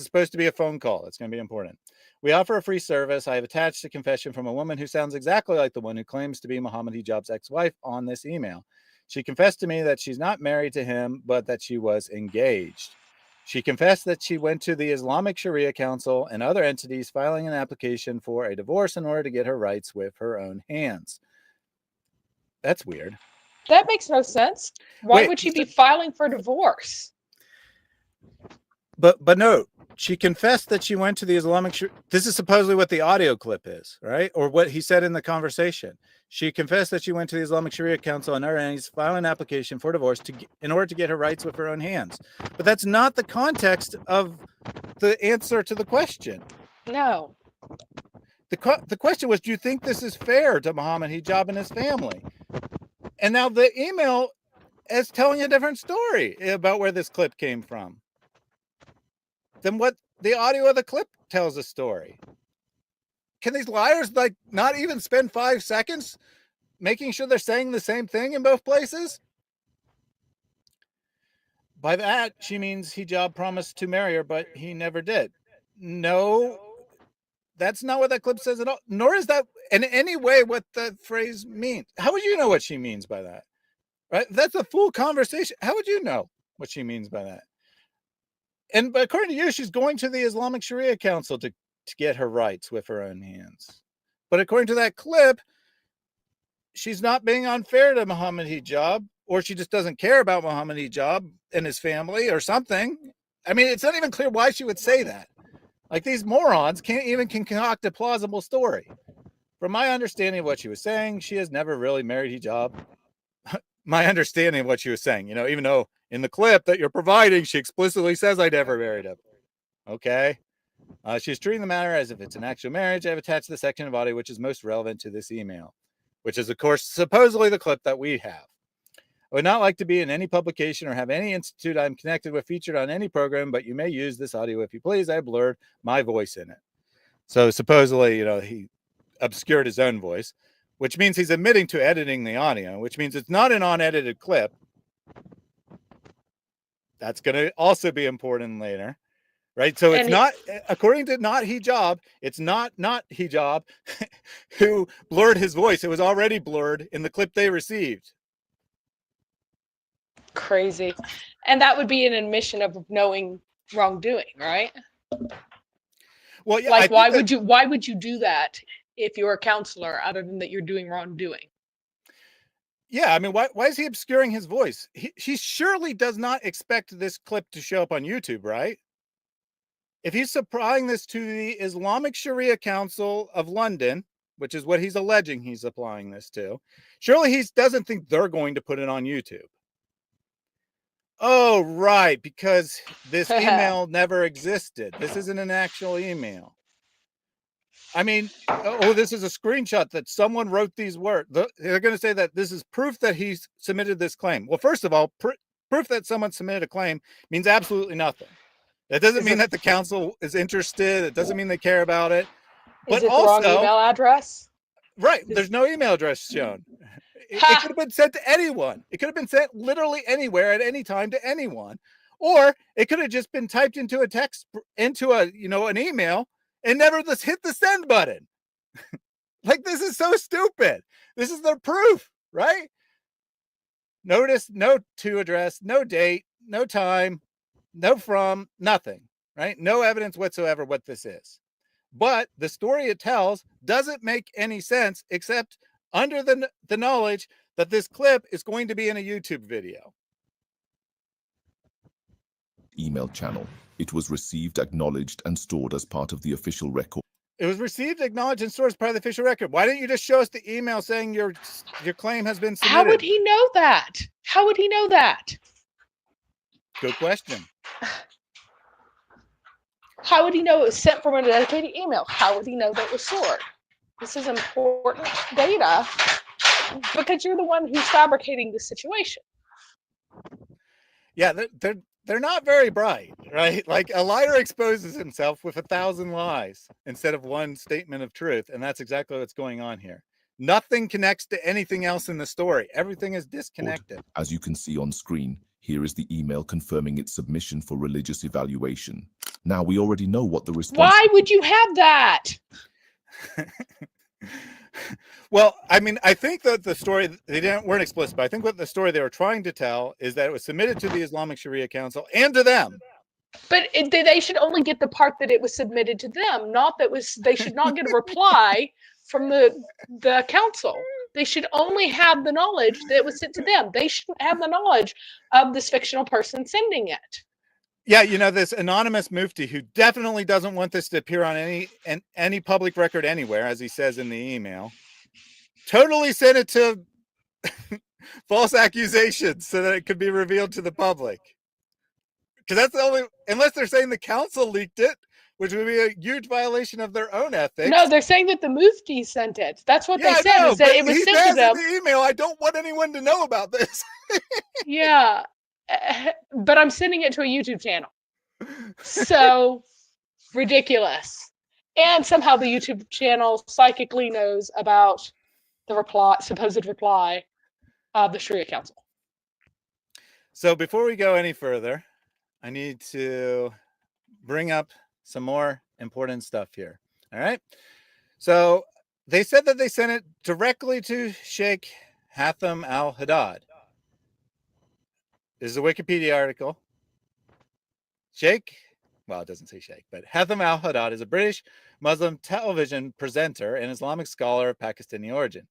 supposed to be a phone call. It's going to be important. We offer a free service. I have attached a confession from a woman who sounds exactly like the one who claims to be Muhammad Hijab's ex-wife on this email. She confessed to me that she's not married to him, but that she was engaged. She confessed that she went to the Islamic Sharia Council and other entities filing an application for a divorce in order to get her rights with her own hands. That's weird. That makes no sense. Why would she be filing for divorce? But no, she confessed that she went to the Islamic. This is supposedly what the audio clip is, right? Or what he said in the conversation. She confessed that she went to the Islamic Sharia Council and other entities file an application for divorce in order to get her rights with her own hands. But that's not the context of the answer to the question. No. The question was, do you think this is fair to Muhammad Hijab and his family? And now the email is telling a different story about where this clip came from than what the audio of the clip tells a story. Can these liars not even spend 5 seconds making sure they're saying the same thing in both places? By that, she means Hijab promised to marry her, but he never did. No, that's not what that clip says at all. Nor is that in any way what the phrase means. How would you know what she means by that? Right? That's a full conversation. How would you know what she means by that? And according to you, she's going to the Islamic Sharia Council to get her rights with her own hands. But according to that clip, she's not being unfair to Muhammad Hijab or she just doesn't care about Muhammad Hijab and his family or something. I mean, it's not even clear why she would say that. Like, these morons can't even concoct a plausible story. From my understanding of what she was saying, she has never really married Hijab. My understanding of what she was saying, you know, even though in the clip that you're providing, she explicitly says, I never married him. Okay. She's treating the matter as if it's an actual marriage. I've attached the section of audio which is most relevant to this email, which is, of course, supposedly the clip that we have. I would not like to be in any publication or have any institute I'm connected with featured on any program, but you may use this audio if you please. I blurred my voice in it. So supposedly, you know, he obscured his own voice, which means he's admitting to editing the audio, which means it's not an unedited clip. That's going to also be important later, right? So it's not, according to Not Hijab, it's not Hijab who blurred his voice. It was already blurred in the clip they received. Crazy. And that would be an admission of knowing wrongdoing, right? Well, yeah, like, why would you do that if you're a counselor, other than that you're doing wrongdoing? Yeah, I mean, why is he obscuring his voice? He surely does not expect this clip to show up on YouTube, right? If he's supplying this to the Islamic Sharia Council of London, which is what he's alleging he's applying this to, surely he doesn't think they're going to put it on YouTube. Oh, right, because this email never existed. This isn't an actual email. I mean, oh, this is a screenshot that someone wrote these words. They're going to say that this is proof that he submitted this claim. Well, first of all, proof that someone submitted a claim means absolutely nothing. That doesn't mean that the council is interested. It doesn't mean they care about it. But is it also, the wrong email address? Right. There's no email address shown. It could have been sent to anyone. It could have been sent literally anywhere at any time to anyone. Or it could have just been typed into a text, into a, you know, an email, and never just hit the send button. Like, this is so stupid. This is their proof, right? Notice, no to address, no date, no time, no from, nothing, right? No evidence whatsoever what this is. But the story it tells doesn't make any sense except under the knowledge that this clip is going to be in a YouTube video. Email channel. It was received, acknowledged, and stored as part of the official record. It was received, acknowledged, and stored as part of the official record. Why didn't you just show us the email saying your claim has been submitted? How would he know that? How would he know that? Good question. How would he know it was sent from a dedicated email? How would he know that it was stored? This is important data because you're the one who's fabricating this situation. Yeah, they're not very bright, right? Like, a liar exposes himself with 1,000 lies instead of one statement of truth, and that's exactly what's going on here. Nothing connects to anything else in the story. Everything is disconnected. As you can see on screen, here is the email confirming its submission for religious evaluation. Now, we already know what the response... Why would you have that? Well, I mean, I think that the story, weren't explicit, but I think what the story they were trying to tell is that it was submitted to the Islamic Sharia Council and to them. But they should only get the part that it was submitted to them, not that they should not get a reply from the council. They should only have the knowledge that it was sent to them. They shouldn't have the knowledge of this fictional person sending it. Yeah, you know, this anonymous Mufti who definitely doesn't want this to appear on any public record anywhere, as he says in the email, totally sent it to false accusations so that it could be revealed to the public. Because that's the only, unless they're saying the council leaked it, which would be a huge violation of their own ethics. No, they're saying that the Mufti sent it. That's what they said. No, is that it was sent to them. In the email, I don't want anyone to know about this. Yeah. But I'm sending it to a YouTube channel. So ridiculous. And somehow the YouTube channel psychically knows about the supposed reply of the Sharia Council. So before we go any further, I need to bring up some more important stuff here. All right. So they said that they sent it directly to Sheikh Hatham al-Haddad. This is a Wikipedia article. Sheikh, well, it doesn't say Sheikh, but Hatham al-Haddad is a British Muslim television presenter and Islamic scholar of Pakistani origin.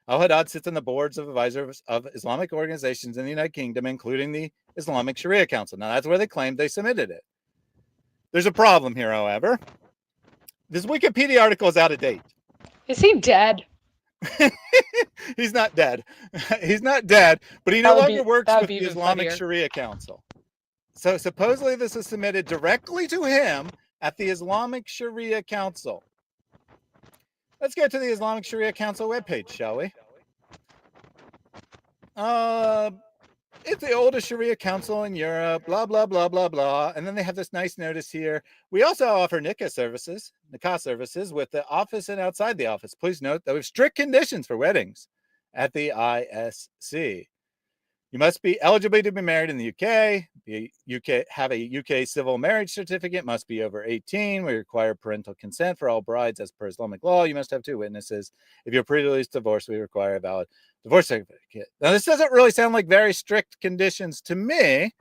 Al-Haddad sits on the boards of advisors of Islamic organizations in the United Kingdom, including the Islamic Sharia Council. Now, that's where they claimed they submitted it. There's a problem here, however. This Wikipedia article is out of date. Is he dead? He's not dead. He's not dead, but he no longer works with the Islamic Sharia Council. So supposedly this is submitted directly to him at the Islamic Sharia Council. Let's go to the Islamic Sharia Council webpage, shall we? It's the oldest Sharia council in Europe, blah, blah, blah, blah, blah. And then they have this nice notice here. We also offer nikah services with the office and outside the office. Please note that we have strict conditions for weddings at the ISC. You must be eligible to be married in the UK, have a UK civil marriage certificate, must be over 18. We require parental consent for all brides as per Islamic law. You must have 2 witnesses. If you're previously divorced, we require a valid divorce certificate. Now, this doesn't really sound like very strict conditions to me,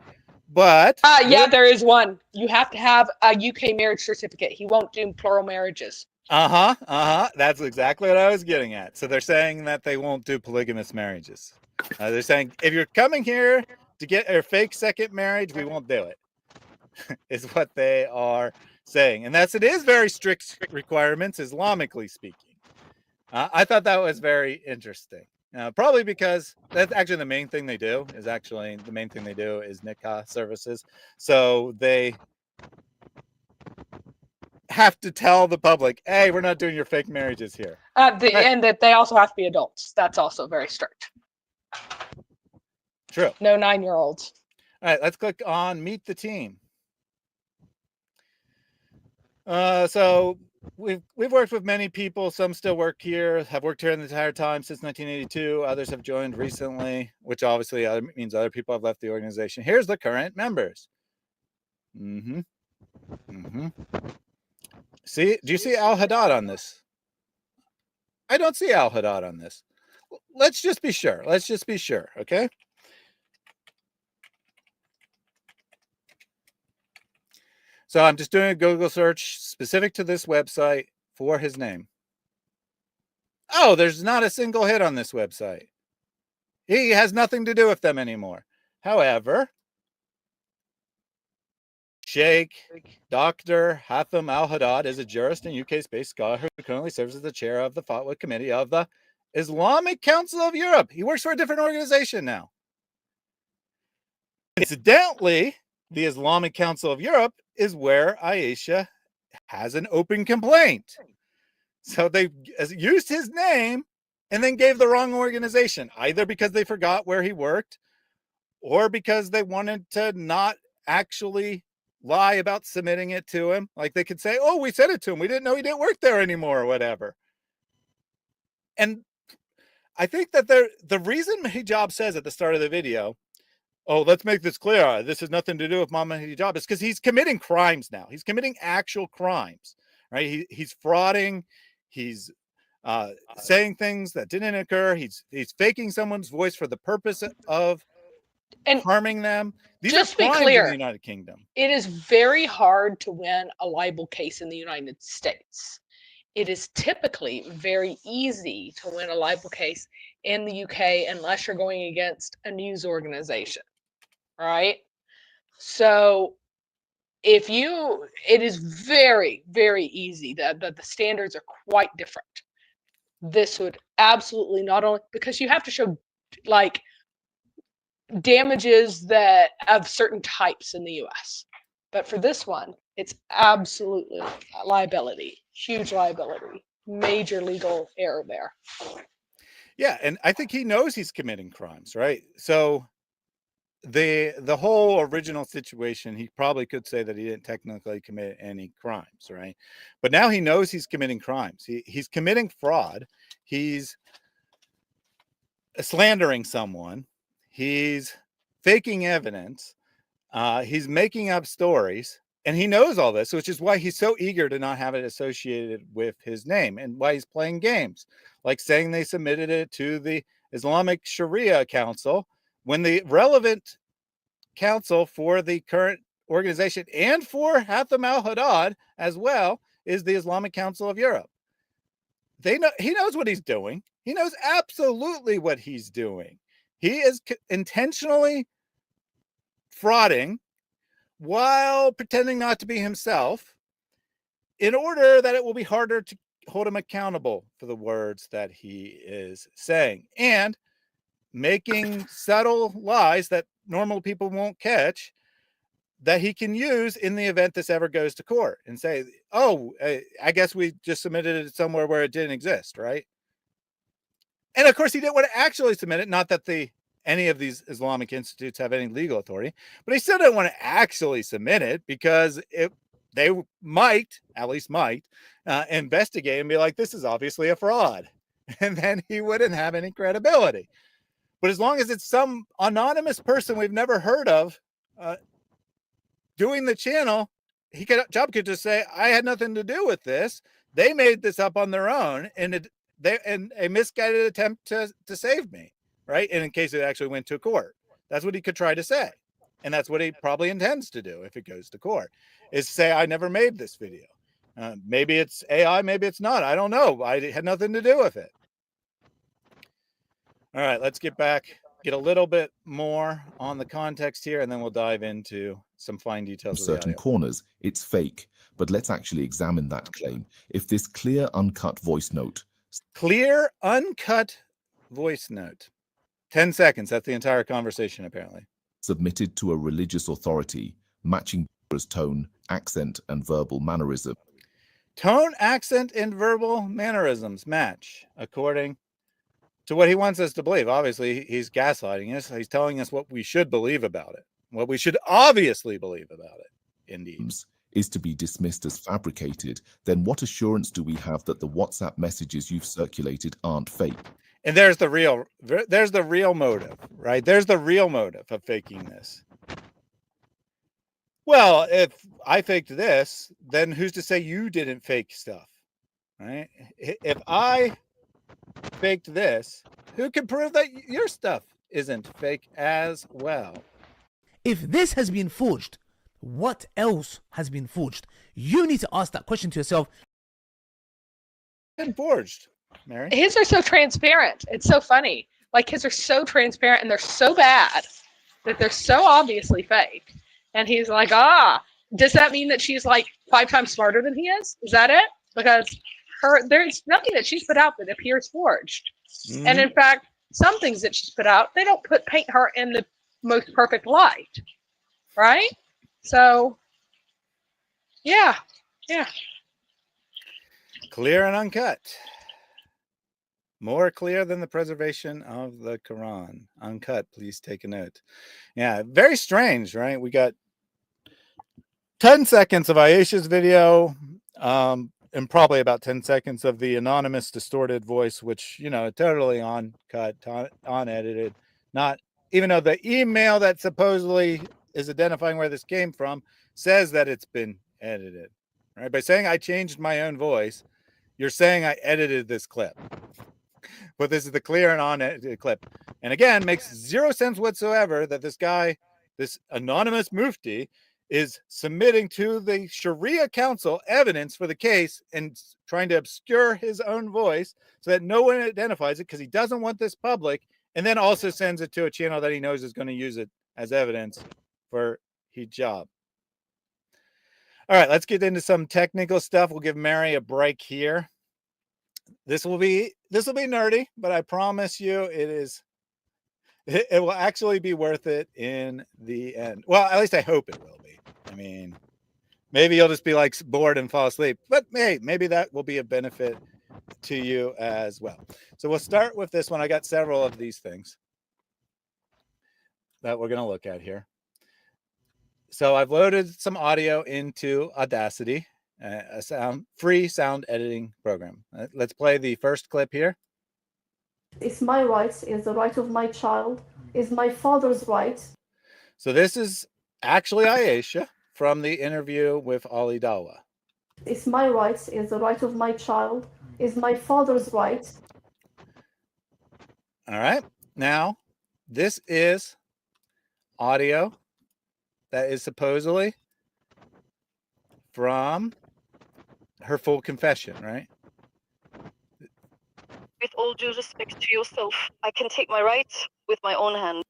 but... yeah, there is one. You have to have a UK marriage certificate. He won't do plural marriages. That's exactly what I was getting at. So they're saying that they won't do polygamous marriages. They're saying, if you're coming here to get a fake second marriage, we won't do it, is what they are saying. And it is very strict requirements, Islamically speaking. I thought that was very interesting. Probably because that's actually the main thing they do is nikah services. So they have to tell the public, hey, we're not doing your fake marriages here. And that they also have to be adults. That's also very strict. True. No 9-year-olds. All right, let's click on Meet the Team. So we've worked with many people. Some still work here, have worked here the entire time since 1982. Others have joined recently, which obviously means other people have left the organization. Here's the current members. See, do you see Al-Haddad on this? I don't see Al-Haddad on this. Let's just be sure. Okay? So I'm just doing a Google search specific to this website for his name. Oh, there's not a single hit on this website. He has nothing to do with them anymore. However, Sheikh Dr. Hatham Al-Haddad is a jurist and UK-based scholar who currently serves as the chair of the Fatwa Committee of the Islamic Council of Europe. He works for a different organization now. Incidentally, the Islamic Council of Europe is where Aisha has an open complaint. So they used his name and then gave the wrong organization, either because they forgot where he worked or because they wanted to not actually lie about submitting it to him. Like they could say, oh, we sent it to him. We didn't know he didn't work there anymore or whatever. And I think that the reason Hijab says at the start of the video, oh, let's make this clear, this has nothing to do with Muhammad Hijab, is because he's committing crimes now. He's committing actual crimes, right? He's frauding. He's saying things that didn't occur. He's faking someone's voice for the purpose of harming them. These just are be crimes clear, in the United Kingdom. It is very hard to win a libel case in the United States. It is typically very easy to win a libel case in the UK unless you're going against a news organization, right? So it is very, very easy that the standards are quite different. This would absolutely not only, because you have to show like damages that of certain types in the US. But for this one, it's absolutely liability, huge liability, major legal error there. Yeah, and I think he knows he's committing crimes, right? So the whole original situation, he probably could say that he didn't technically commit any crimes, right? But now he knows he's committing crimes. He's committing fraud. He's slandering someone. He's faking evidence. He's making up stories. And he knows all this, which is why he's so eager to not have it associated with his name and why he's playing games, like saying they submitted it to the Islamic Sharia Council when the relevant council for the current organization and for Hatham al-Haddad as well is the Islamic Council of Europe. He knows what he's doing. He knows absolutely what he's doing. He is intentionally frauding while pretending not to be himself in order that it will be harder to hold him accountable for the words that he is saying, and making subtle lies that normal people won't catch that he can use in the event this ever goes to court and say, oh, I guess we just submitted it somewhere where it didn't exist, right? And of course, he didn't want to actually submit it. Not that any of these Islamic institutes have any legal authority, but he still didn't want to actually submit it because they might, at least might, investigate and be like, this is obviously a fraud. And then he wouldn't have any credibility. But as long as it's some anonymous person we've never heard of doing the channel, Job could just say, I had nothing to do with this. They made this up on their own, and a misguided attempt to save me, right? And in case it actually went to court, that's what he could try to say. And that's what he probably intends to do if it goes to court, is say, I never made this video. Maybe it's AI, maybe it's not. I don't know. I had nothing to do with it. All right, let's get a little bit more on the context here, and then we'll dive into some fine details of certain corners, it's fake. But let's actually examine that claim. If this clear, uncut voice note. Clear, uncut voice note. 10 seconds. That's the entire conversation, apparently. Submitted to a religious authority, matching tone, accent, and verbal mannerism. Tone, accent, and verbal mannerisms match, according to what he wants us to believe. Obviously, he's gaslighting us. He's telling us what we should believe about it, what we should obviously believe about it. Indeed. Is to be dismissed as fabricated, then what assurance do we have that the WhatsApp messages you've circulated aren't fake? And there's the real motive, right? There's the real motive of faking this. Well, if I faked this, then who's to say you didn't fake stuff, right? If I faked this, who can prove that your stuff isn't fake as well? If this has been forged, what else has been forged? You need to ask that question to yourself. Been forged, Mary. His are so transparent. It's so funny. Like, his are so transparent and they're so bad that they're so obviously fake. And he's like, does that mean that she's like 5 times smarter than he is? Is that it? Because there's nothing that she's put out that appears forged. Mm-hmm. And in fact, some things that she's put out, they don't paint her in the most perfect light, right? So, yeah. Clear and uncut. More clear than the preservation of the Quran. Uncut, please take a note. Yeah, very strange, right? We got 10 seconds of Aisha's video, and probably about 10 seconds of the anonymous distorted voice, which, totally uncut, unedited. Not, even though the email that supposedly is identifying where this came from says that it's been edited, right? By saying I changed my own voice, you're saying I edited this clip. But this is the clear and unedited clip. And again, makes zero sense whatsoever that this guy, this anonymous Mufti, is submitting to the Sharia Council evidence for the case and trying to obscure his own voice so that no one identifies it because he doesn't want this public, and then also sends it to a channel that he knows is going to use it as evidence for hijab. All right, let's get into some technical stuff. We'll give Mary a break here. This will be nerdy, but I promise you it will actually be worth it in the end. Well, at least I hope it will be. I mean, maybe you'll just be like bored and fall asleep, but hey, maybe that will be a benefit to you as well. So we'll start with this one. I got several of these things that we're going to look at here. So I've loaded some audio into Audacity, a free sound editing program. Let's play the first clip here. It's my rights, it's the right of my child, it's my father's right. So this is actually Aisha from the interview with Ali Dawa. It's my rights, it's the right of my child, it's my father's right. All right. Now, this is audio that is supposedly from her full confession, right? With all due respect to yourself, I can take my rights with my own hand.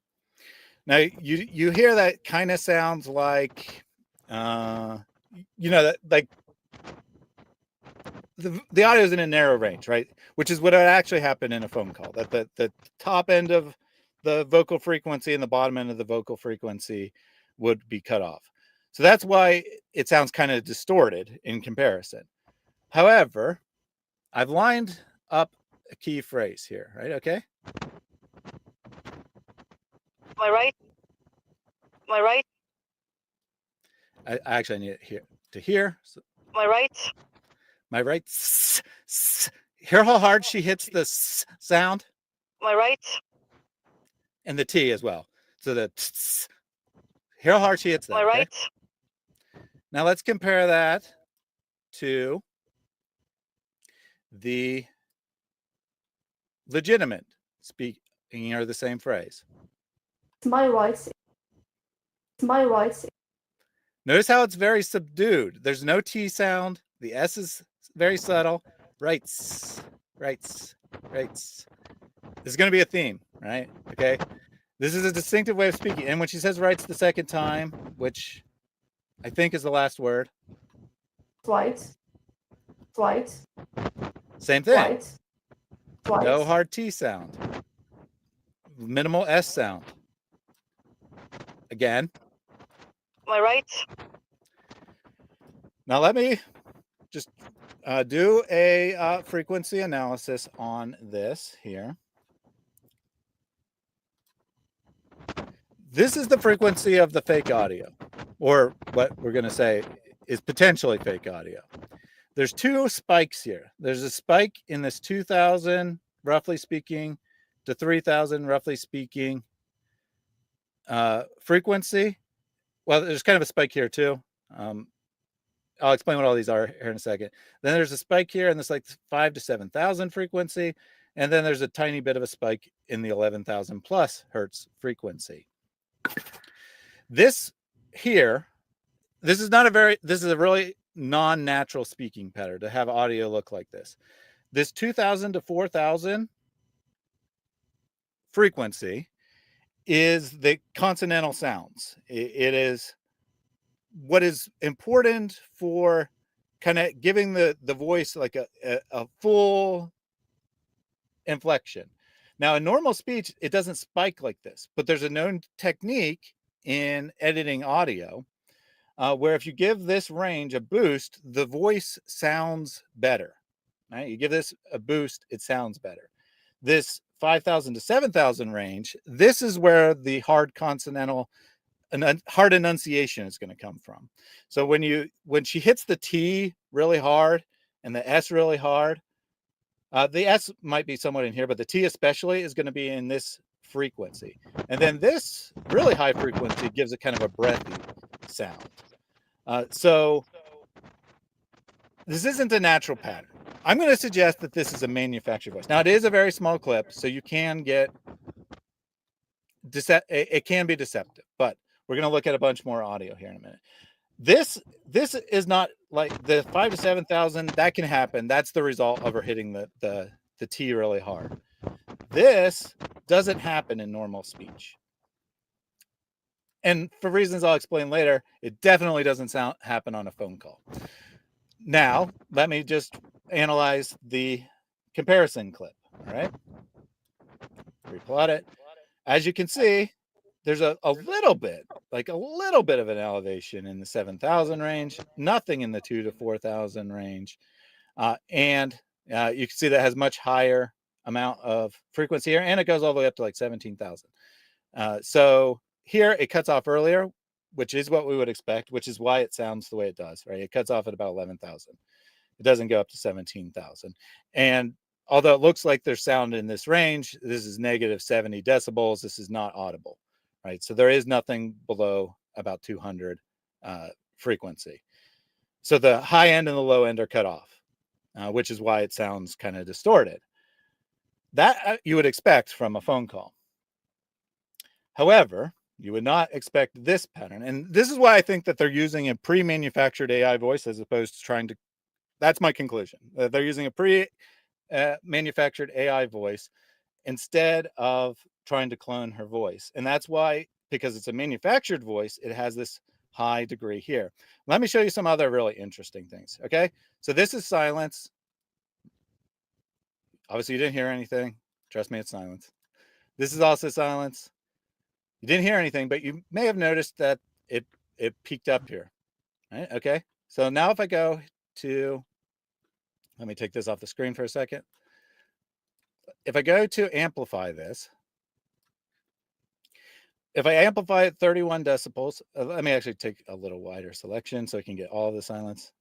Now you hear that kind of sounds like, that like the audio is in a narrow range, right? Which is what would actually happen in a phone call. That the top end of the vocal frequency and the bottom end of the vocal frequency would be cut off. So that's why it sounds kind of distorted in comparison. However, I've lined up a key phrase here, right? Okay. My right. My right. I actually need it to hear. So, my right. My right. Hear how hard she hits the sound? My right. And the T as well. So the hear how hard she hits that. My right. Okay? Now let's compare that to the legitimate speaking or the same phrase. My rights. My rights. Notice how it's very subdued. There's no T sound. The S is very subtle. Rights, rights, rights. This is going to be a theme, right? Okay. This is a distinctive way of speaking. And when she says rights the second time, which I think is the last word. Right. Right. Same thing. Right. Right. No hard T sound. Minimal S sound. Again. My right. Now let me just do a frequency analysis on this here. This is the frequency of the fake audio, or what we're going to say is potentially fake audio. There's two spikes here. There's a spike in this 2,000, roughly speaking, to 3,000, roughly speaking, frequency. Well, there's kind of a spike here too. I'll explain what all these are here in a second. Then there's a spike here in this like 5,000 to 7,000 frequency. And then there's a tiny bit of a spike in the 11,000 plus hertz frequency. This here, this is a really non-natural speaking pattern to have audio look like this. This 2,000 to 4,000 frequency is the consonantal sounds. It is what is important for kind of giving the voice like a full inflection. Now, in normal speech, it doesn't spike like this, but there's a known technique in editing audio where if you give this range a boost, the voice sounds better. Right? You give this a boost, it sounds better. This 5,000 to 7,000 range, this is where the hard consonantal and hard enunciation is going to come from. So when she hits the T really hard and the S really hard, the S might be somewhat in here, but the T especially is going to be in this frequency. And then this really high frequency gives it kind of a breathy sound. So this isn't a natural pattern. I'm going to suggest that this is a manufactured voice. Now, it is a very small clip, so you can get it can be deceptive, but we're going to look at a bunch more audio here in a minute. This is not like the 5,000 to 7,000. That can happen. That's the result of her hitting the T really hard. This doesn't happen in normal speech. And for reasons I'll explain later, it definitely doesn't happen on a phone call. Now, let me just analyze the comparison clip. All right. Replot it. As you can see, there's a little bit of an elevation in the 7,000 range, nothing in the 2,000 to 4,000 range. And you can see that has much higher amount of frequency here, and it goes all the way up to like 17,000. So here it cuts off earlier, which is what we would expect, which is why it sounds the way it does, right? It cuts off at about 11,000. It doesn't go up to 17,000. And although it looks like there's sound in this range, this is negative 70 decibels. This is not audible, right? So there is nothing below about 200 frequency. So the high end and the low end are cut off, which is why it sounds kind of distorted. That you would expect from a phone call. However, you would not expect this pattern. And this is why I think that they're using a pre-manufactured AI voice as opposed to trying to, that's my conclusion. They're using a manufactured AI voice instead of trying to clone her voice. And that's why, because it's a manufactured voice, it has this high degree here. Let me show you some other really interesting things. Okay. So this is silence. Obviously you didn't hear anything. Trust me, it's silence. This is also silence. You didn't hear anything, but you may have noticed that it peaked up here. Right? Okay. So now if I go to, let me take this off the screen for a second. If I go to amplify this, if I amplify it 31 decibels, let me actually take a little wider selection so I can get all the silence.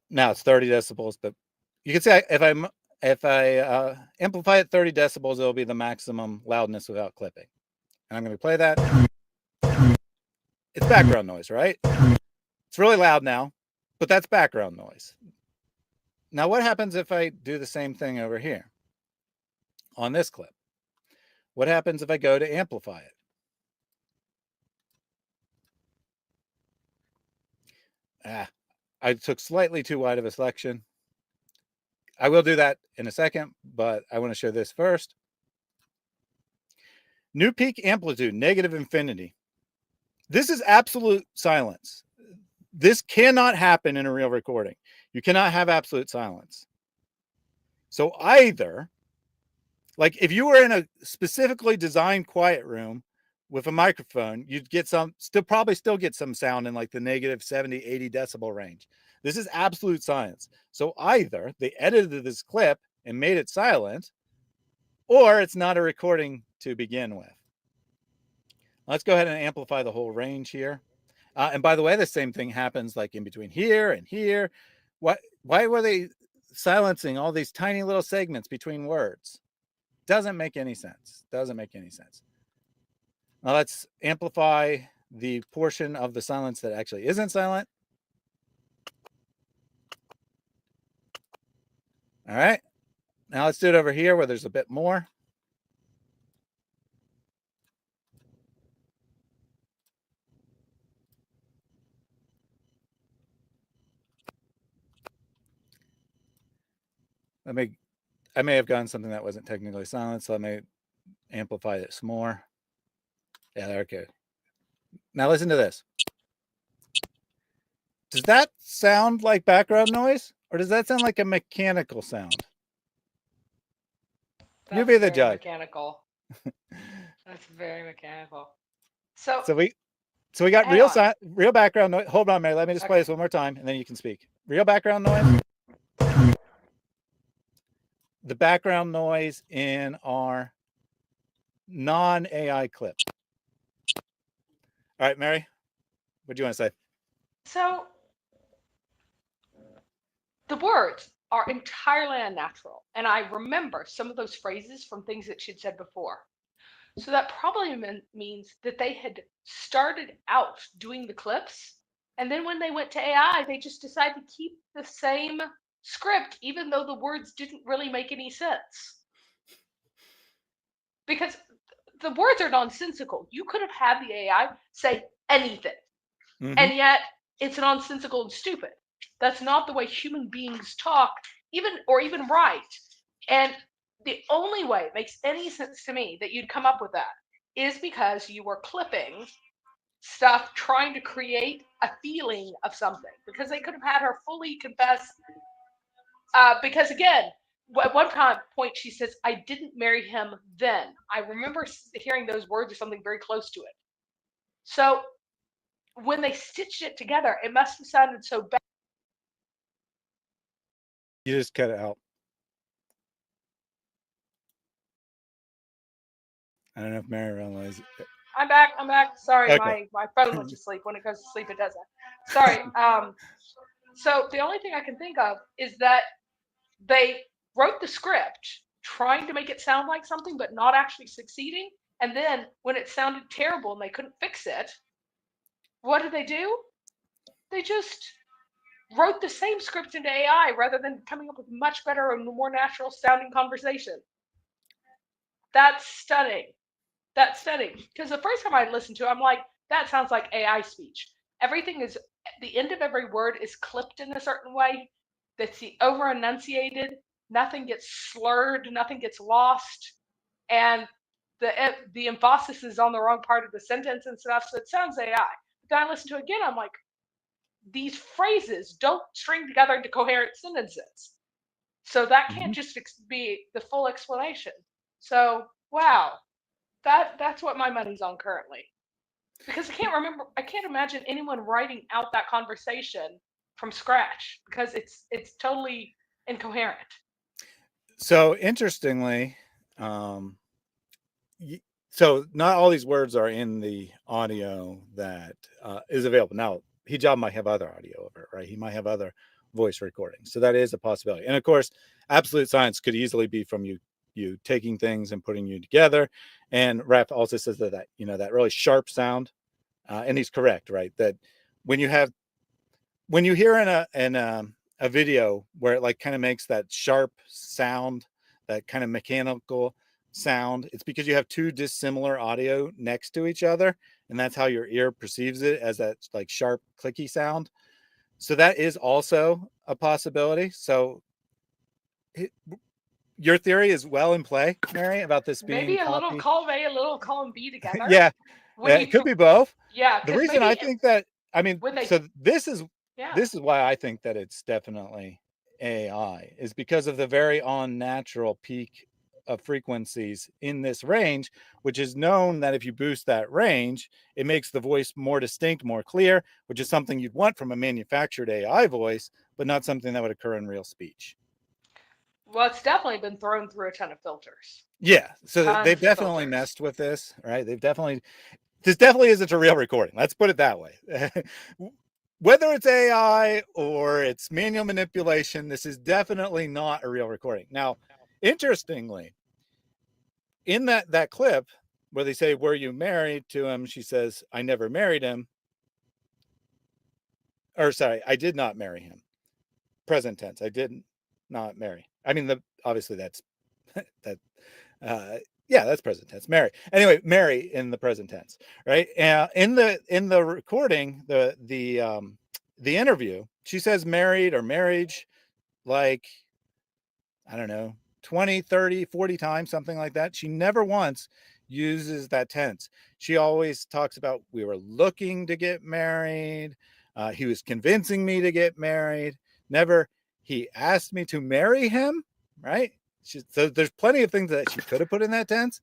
Now it's 30 decibels, but you can see if I amplify it 30 decibels, it'll be the maximum loudness without clipping. And I'm going to play that. It's background noise, right? It's really loud now, but that's background noise. Now, what happens if I do the same thing over here on this clip? What happens if I go to amplify it? I took slightly too wide of a selection. I will do that in a second, but I want to show this first. New peak amplitude, negative infinity. This is absolute silence. This cannot happen in a real recording. You cannot have absolute silence. So either, like if you were in a specifically designed quiet room with a microphone, you'd get probably still get some sound in like the negative 70, 80 decibel range. This is absolute silence. So either they edited this clip and made it silent, or it's not a recording to begin with. Let's go ahead and amplify the whole range here. And by the way, the same thing happens like in between here and here. Why were they silencing all these tiny little segments between words? Doesn't make any sense. Doesn't make any sense. Now let's amplify the portion of the silence that actually isn't silent. All right. Now let's do it over here where there's a bit more. I may have gotten something that wasn't technically silent, so I may amplify it some more. Yeah, okay. Now listen to this. Does that sound like background noise, or does that sound like a mechanical sound? That's you be the very judge. Mechanical. That's very mechanical. So we got real background noise. Hold on, Mary. Let me just play this one more time, and then you can speak. Real background noise. The background noise in our non-AI clip. All right, Mary, what do you want to say? So the words are entirely unnatural, and I remember some of those phrases from things that she'd said before. So that probably means that they had started out doing the clips, and then when they went to AI, they just decided to keep the same script, even though the words didn't really make any sense. Because the words are nonsensical. You could have had the AI say anything, and yet it's nonsensical and stupid. That's not the way human beings talk, even write. And the only way it makes any sense to me that you'd come up with that is because you were clipping stuff trying to create a feeling of something. Because they could have had her fully confess. Because again, at one point she says, "I didn't marry him then." I remember hearing those words or something very close to it. So when they stitched it together, it must have sounded so bad. You just cut it out. I don't know if Mary realized it. I'm back. Sorry, Okay. my phone went to sleep. When it goes to sleep, it doesn't. Sorry. So the only thing I can think of is that they wrote the script trying to make it sound like something, but not actually succeeding. And then when it sounded terrible and they couldn't fix it, what did they do? They just wrote the same script into AI rather than coming up with much better and more natural sounding conversation. That's stunning. That's stunning. Because the first time I listened to it, I'm like, that sounds like AI speech. Everything is the end of every word is clipped in a certain way that's over enunciated. Nothing gets slurred, nothing gets lost, and the emphasis is on the wrong part of the sentence and stuff. So it sounds AI. But then I listen to it again, I'm like, these phrases don't string together into coherent sentences. So that can't just be the full explanation. So wow, that's what my money's on currently. Because I can't imagine anyone writing out that conversation from scratch because it's totally incoherent. So interestingly, so not all these words are in the audio that is available. Now, Hijab might have other audio of it, right? He might have other voice recordings. So that is a possibility. And of course, absolute science could easily be from you taking things and putting you together. And Raph also says that that really sharp sound, and he's correct, right? That when you hear in a video where it like kind of makes that sharp sound, that kind of mechanical sound, it's because you have two dissimilar audio next to each other, and that's how your ear perceives it, as that like sharp clicky sound. So that is also a possibility. So your theory is well in play, Mary, about this being maybe a copy. little column A, a little column B together. Yeah, it could be both. Yeah, the reason I think that, so this is why I think that it's definitely AI, is because of the very unnatural peak of frequencies in this range, which is known that if you boost that range, it makes the voice more distinct, more clear, which is something you'd want from a manufactured AI voice, but not something that would occur in real speech. Well, it's definitely been thrown through a ton of filters. Yeah, so they've definitely messed with this, right? This definitely isn't a real recording. Let's put it that way. Whether it's AI or it's manual manipulation, this is definitely not a real recording. Now, interestingly, in that clip where they say, "Were you married to him?" she says, "I never married him." Or sorry, "I did not marry him." Present tense. I did not marry. I mean, obviously that's that. That's present tense. Marry. Anyway, marry in the present tense, right? In the recording, the interview, she says married or marriage, like, I don't know, 20, 30, 40 times, something like that. She never once uses that tense. She always talks about, we were looking to get married. He was convincing me to get married. Never, he asked me to marry him, right? So there's plenty of things that she could have put in that tense.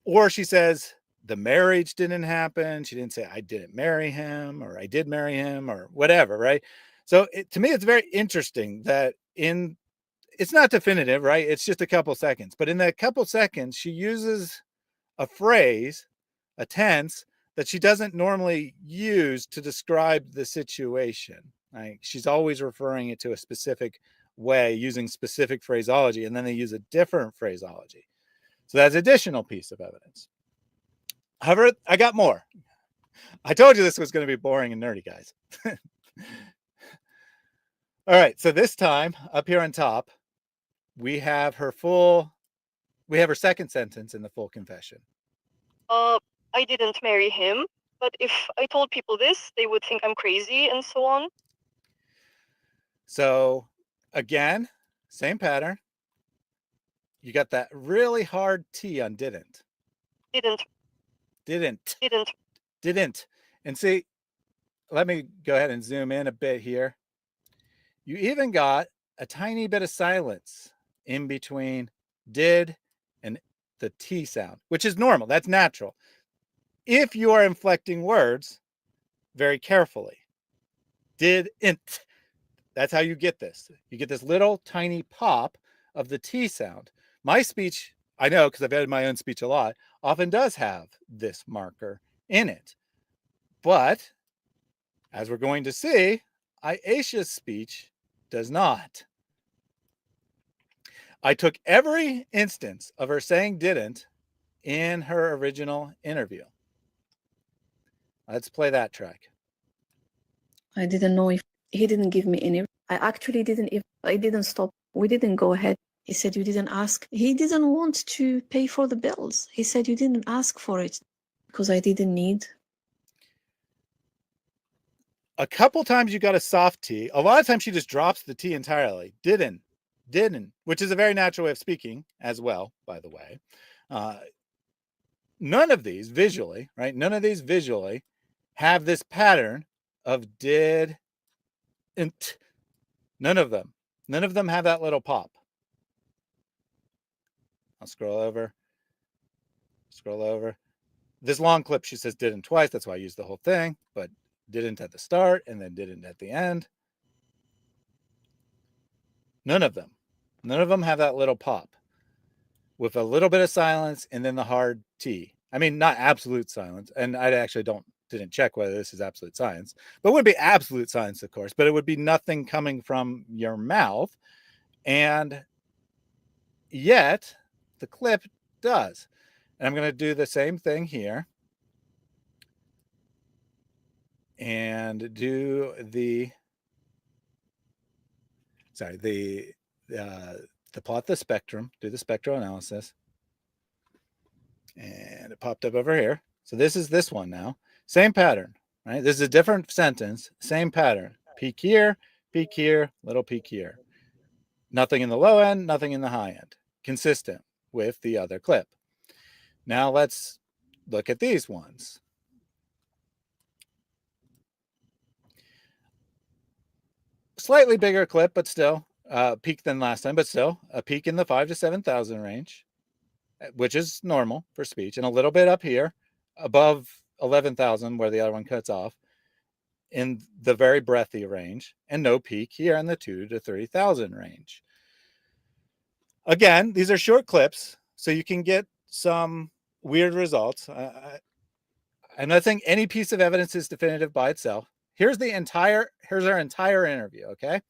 Or she says the marriage didn't happen. She didn't say I didn't marry him, or I did marry him, or whatever, right? So to me, it's very interesting that it's not definitive, right? It's just a couple seconds. But in that couple seconds, she uses a phrase, a tense, that she doesn't normally use to describe the situation. Right? She's always referring it to a specific way, using specific phraseology, and then they use a different phraseology. So that's an additional piece of evidence. However, I got more. I told you this was going to be boring and nerdy, guys. All right, so this time up here on top, we have her second sentence in the full confession. I didn't marry him, but if I told people this, they would think I'm crazy and so on. So again, same pattern. You got that really hard T on didn't. Didn't. And see, let me go ahead and zoom in a bit here. You even got a tiny bit of silence in between did and the T sound, which is normal. That's natural. If you are inflecting words very carefully. Didn't. That's how you get this. You get this little tiny pop of the T sound. My speech, I know because I've edited my own speech a lot, often does have this marker in it. But as we're going to see, Aisha's speech does not. I took every instance of her saying didn't in her original interview. Let's play that track. I didn't know if he didn't give me any. I actually I didn't stop. We didn't go ahead. He said you didn't ask. He didn't want to pay for the bills. He said you didn't ask for it because I didn't need. A couple times you got a soft T. A lot of times she just drops the T entirely. Didn't, which is a very natural way of speaking as well, by the way. None of these visually, right? None of these visually have this pattern of did and none of them. None of them have that little pop. I'll scroll over. This long clip, she says didn't twice. That's why I used the whole thing, but didn't at the start and then didn't at the end. None of them have that little pop with a little bit of silence and then the hard T. I mean, not absolute silence. And I actually didn't check whether this is absolute silence, but it would be absolute silence, of course, but it would be nothing coming from your mouth. And yet the clip does. And I'm going to do the same thing here and do the plot the spectrum, do the spectral analysis. And it popped up over here. So this is this one now. Same pattern, right? This is a different sentence, same pattern. Peak here, little peak here. Nothing in the low end, nothing in the high end. Consistent with the other clip. Now let's look at these ones. Slightly bigger clip, but still peak than last time, but still a peak in the 5,000 to 7,000 range, which is normal for speech, and a little bit up here above 11,000 where the other one cuts off in the very breathy range, and no peak here in the 2,000 to 3,000 range. Again, these are short clips, so you can get some weird results. I'm not saying any piece of evidence is definitive by itself. Here's our entire interview, okay?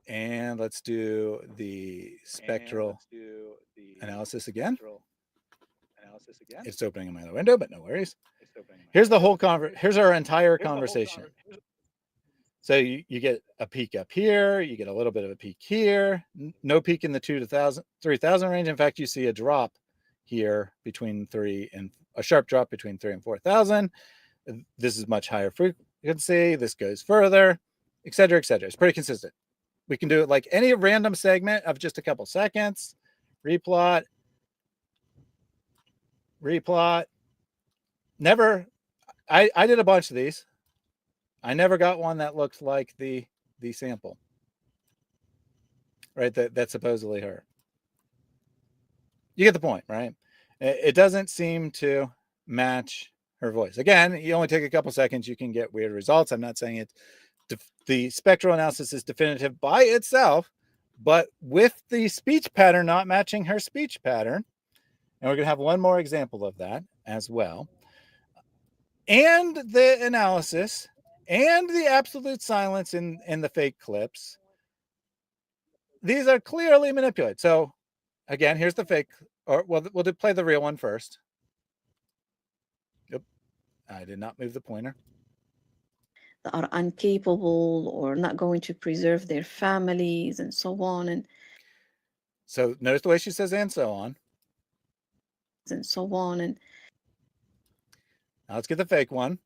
And let's do the spectral analysis again. It's opening in my other window, but no worries. Here's the whole here's our entire conversation. So you get a peak up here, you get a little bit of a peak here, no peak in the 2,000 to 3,000 range. In fact, you see a drop here between a sharp drop between 3,000 and 4,000. This is much higher frequency. This goes further, et cetera, et cetera. It's pretty consistent. We can do it like any random segment of just a couple seconds. Replot. Never, I did a bunch of these. I never got one that looked like the sample, right? That's supposedly her. You get the point, right? It doesn't seem to match her voice. Again, you only take a couple seconds, you can get weird results. I'm not saying the spectral analysis is definitive by itself, but with the speech pattern not matching her speech pattern, and we're going to have one more example of that as well, and the analysis and the absolute silence in the fake clips, these are clearly manipulated. So again, here's the fake, or we'll play the real one first. Yep, I did not move the pointer. That are incapable or not going to preserve their families and so on. And so notice the way she says and so on. And so on. And now let's get the fake one.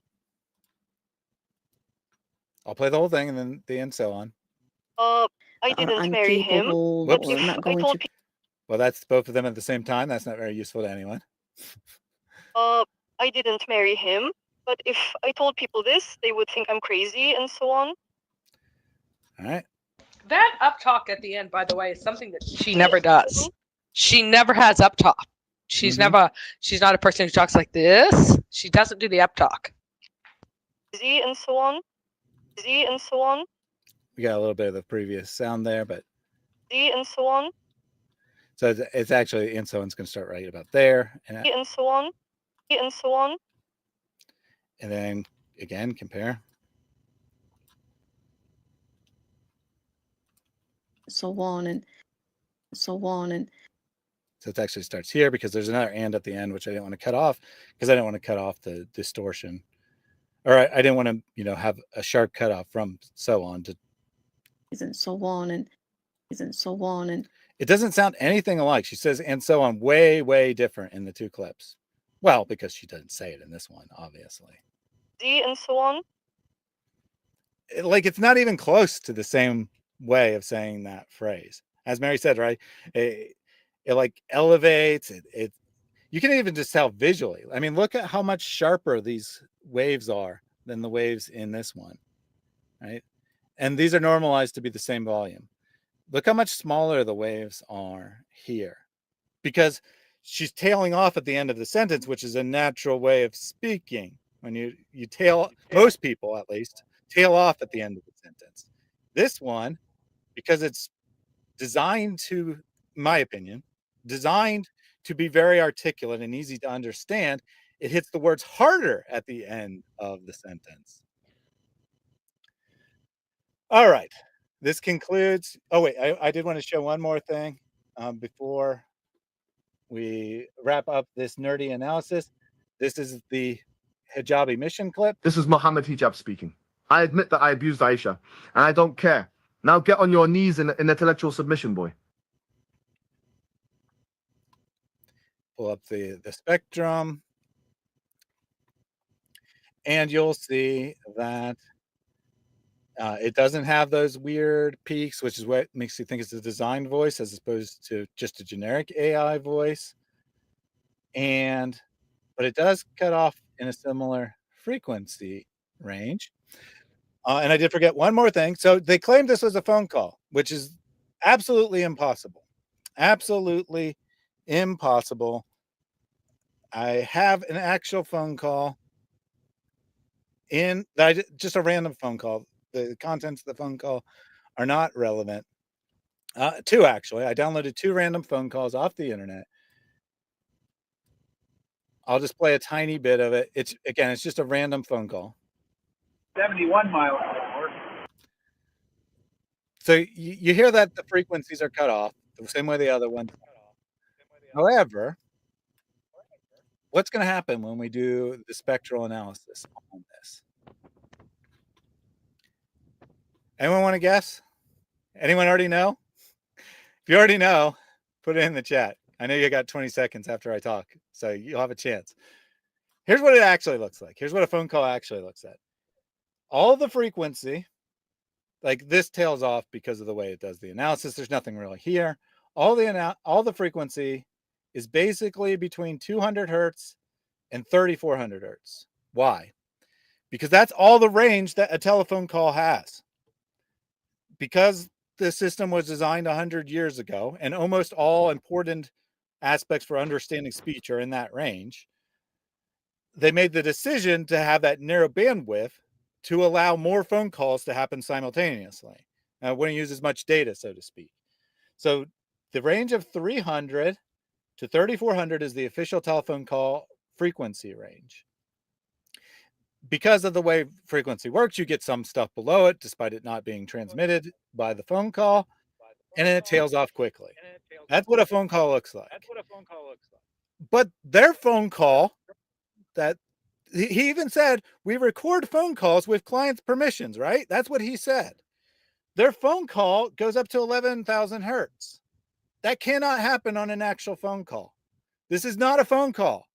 I'll play the whole thing and then the and so on. I didn't marry him. Whoops. Or not going to. Well, that's both of them at the same time. That's not very useful to anyone. I didn't marry him, but if I told people this, they would think I'm crazy and so on. All right. That up talk at the end, by the way, is something that she never does. She never has up talk. She's she's not a person who talks like this. She doesn't do the up talk. Z and so on. Z and so on. We got a little bit of the previous sound there, but Z and so on. So it's actually and so on's going to start right about there, and so on, and so on. And then again, compare. So on and so on. And so it actually starts here because there's another and at the end, which I didn't want to cut off because I didn't want to cut off the distortion. Or I didn't want to, have a sharp cutoff from so on to. And so on and so on. And it doesn't sound anything alike. She says and so on way, way different in the two clips. Well, because she doesn't say it in this one, obviously. D and so on. Like, it's not even close to the same way of saying that phrase. As Mary said, right? It like elevates it. You can even just tell visually. I mean, look at how much sharper these waves are than the waves in this one, right? And these are normalized to be the same volume. Look how much smaller the waves are here, because she's tailing off at the end of the sentence, which is a natural way of speaking. When you tail, most people at least tail off at the end of the sentence. This one, because it's designed to, in my opinion, designed to be very articulate and easy to understand, it hits the words harder at the end of the sentence. All right, this concludes. Oh wait, I did want to show one more thing before we wrap up this nerdy analysis. This is the hijab emission clip. This is Mohammed Hijab speaking. I admit that I abused Aisha, and I don't care. Now get on your knees in intellectual submission, boy. Pull up the spectrum, and you'll see that it doesn't have those weird peaks, which is what makes you think it's a designed voice as opposed to just a generic AI voice. But it does cut off in a similar frequency range. And I did forget one more thing. So they claimed this was a phone call, which is absolutely impossible. Absolutely impossible. I have an actual phone call just a random phone call. The contents of the phone call are not relevant. Two, actually. I downloaded 2 random phone calls off the internet. I'll just play a tiny bit of it. It's just a random phone call. 71 miles an hour. So you hear that the frequencies are cut off the same way the other ones. However, what's going to happen when we do the spectral analysis on this? Anyone want to guess? Anyone already know? If you already know, put it in the chat. I know you got 20 seconds after I talk, so you'll have a chance. Here's what it actually looks like. Here's what a phone call actually looks like. All the frequency, like this tails off because of the way it does the analysis. There's nothing really here. All the frequency is basically between 200 hertz and 3400 hertz. Why? Because that's all the range that a telephone call has. Because the system was designed 100 years ago, and almost all important aspects for understanding speech are in that range, they made the decision to have that narrow bandwidth to allow more phone calls to happen simultaneously. Now, it wouldn't use as much data, so to speak. So the range of 300 to 3400 is the official telephone call frequency range. Because of the way frequency works, you get some stuff below it, despite it not being transmitted by the phone call, and then it tails off quickly. That's what a phone call looks like. But their phone call, that he even said, we record phone calls with clients' permissions, right? That's what he said. Their phone call goes up to 11,000 hertz. That cannot happen on an actual phone call. This is not a phone call,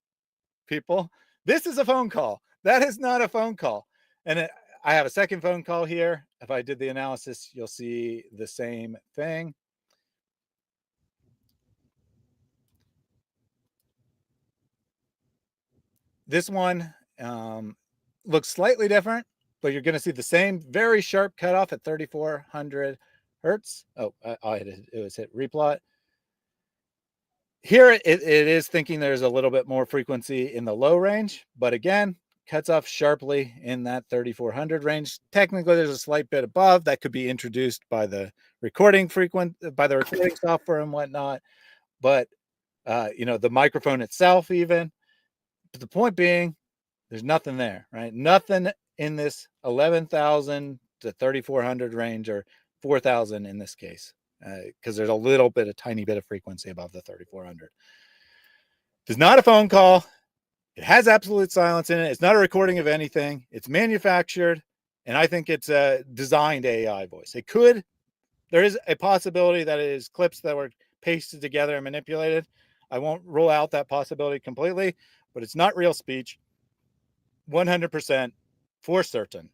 people. This is a phone call. That is not a phone call. And I have a second phone call here. If I did the analysis, you'll see the same thing. This one looks slightly different, but you're going to see the same very sharp cutoff at 3400 hertz. Oh, it was hit replot. Here it is thinking there's a little bit more frequency in the low range, but again, cuts off sharply in that 3400 range. Technically, there's a slight bit above that could be introduced by the recording software and whatnot. But the microphone itself, even. But the point being, there's nothing there, right? Nothing in this 11,000 to 3,400 range, or 4,000 in this case, because there's a tiny bit of frequency above the 3,400. It's not a phone call. It has absolute silence in it. It's not a recording of anything. It's manufactured, and I think it's a designed AI voice. There is a possibility that it is clips that were pasted together and manipulated. I won't rule out that possibility completely, but it's not real speech. 100% for certain.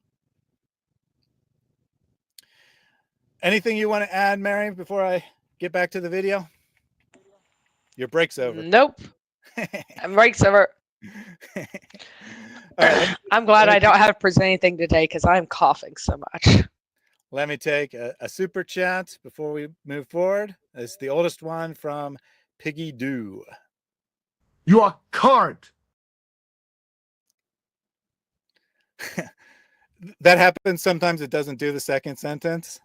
Anything you want to add, Mary, before I get back to the video? Your break's over. Nope. Break's over. All right, I'm glad I don't have to present anything today because I'm coughing so much. Let me take a super chat before we move forward. It's the oldest one from Piggy Doo. You are card. That happens sometimes. It doesn't do the second sentence.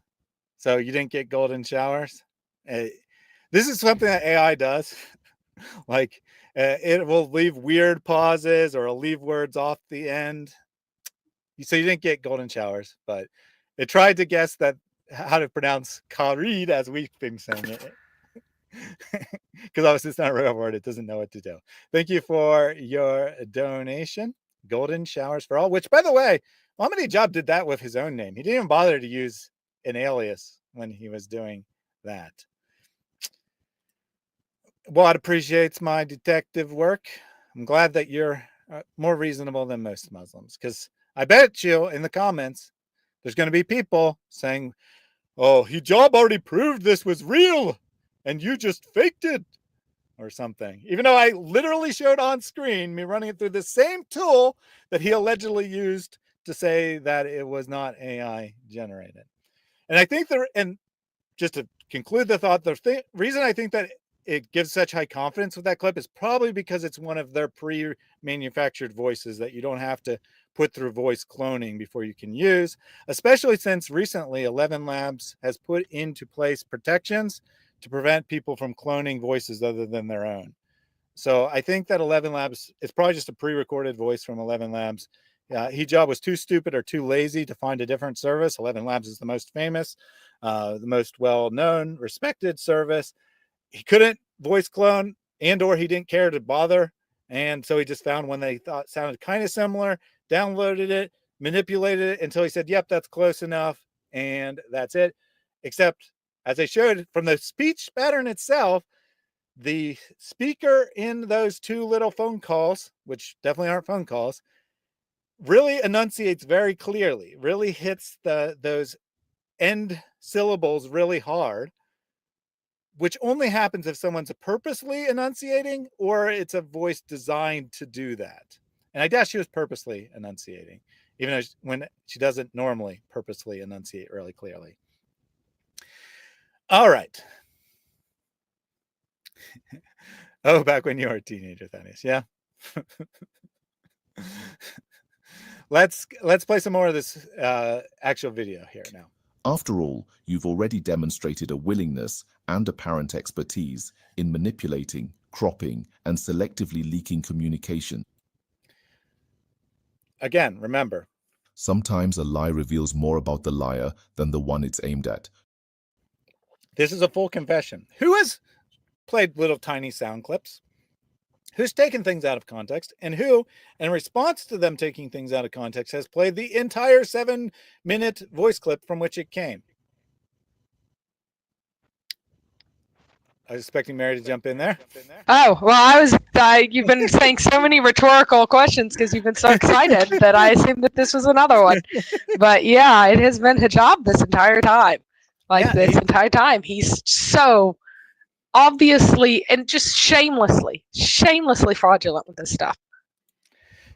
So you didn't get golden showers. This is something that AI does. Like it will leave weird pauses or it'll leave words off the end. So you didn't get golden showers, but it tried to guess that how to pronounce Khalid as we've been saying it. Because obviously it's not a real word. It doesn't know what to do. Thank you for your donation. Golden showers for all, which, by the way, Muhammad Hijab did that with his own name. He didn't even bother to use an alias when he was doing that. Wad appreciates my detective work. I'm glad that you're more reasonable than most Muslims, because I bet you in the comments there's going to be people saying, oh, Hijab already proved this was real and you just faked it or something. Even though I literally showed on screen me running it through the same tool that he allegedly used to say that it was not AI generated. And I think and just to conclude the thought, the reason I think that it gives such high confidence with that clip is probably because it's one of their pre-manufactured voices that you don't have to put through voice cloning before you can use, especially since recently 11 Labs has put into place protections to prevent people from cloning voices other than their own. So I think that 11 Labs, it's probably just a pre-recorded voice from 11 Labs. Hijab was too stupid or too lazy to find a different service. 11 Labs is the most famous, the most well-known, respected service. He couldn't voice clone, and or he didn't care to bother. And so he just found one that he thought sounded kind of similar, downloaded it, manipulated it until he said, yep, that's close enough. And that's it. Except, as I showed from the speech pattern itself, the speaker in those two little phone calls, which definitely aren't phone calls, really enunciates very clearly, really hits those end syllables really hard, which only happens if someone's purposely enunciating or it's a voice designed to do that. And I guess she was purposely enunciating, even though when she doesn't normally purposely enunciate really clearly. All right. Oh, back when you were a teenager, that is. Yeah. Let's play some more of this actual video here now. After all, you've already demonstrated a willingness and apparent expertise in manipulating, cropping, and selectively leaking communication. Again, remember. Sometimes a lie reveals more about the liar than the one it's aimed at. This is a full confession. Who has played little tiny sound clips? Who's taken things out of context? And who, in response to them taking things out of context, has played the entire 7-minute voice clip from which it came? I was expecting Mary to jump in there. Oh, well, you've been saying so many rhetorical questions because you've been so excited that I assumed that this was another one. But yeah, it has been Hijab this entire time. This entire time. He's so obviously and just shamelessly fraudulent with this stuff.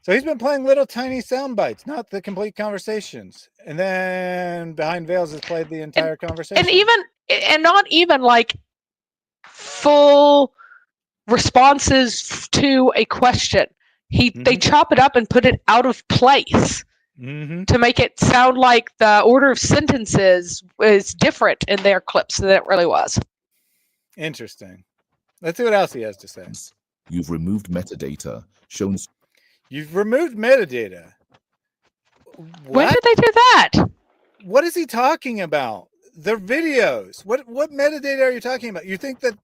So he's been playing little tiny sound bites, not the complete conversations. And then Behind Veils has played the entire conversation. And not even like full responses to a question. They chop it up and put it out of place to make it sound like the order of sentences is different in their clips than it really was. Interesting. Let's see what else he has to say. You've removed metadata, shown. You've removed metadata. What? When did they do that? What is he talking about? Their videos. What metadata are you talking about? You think that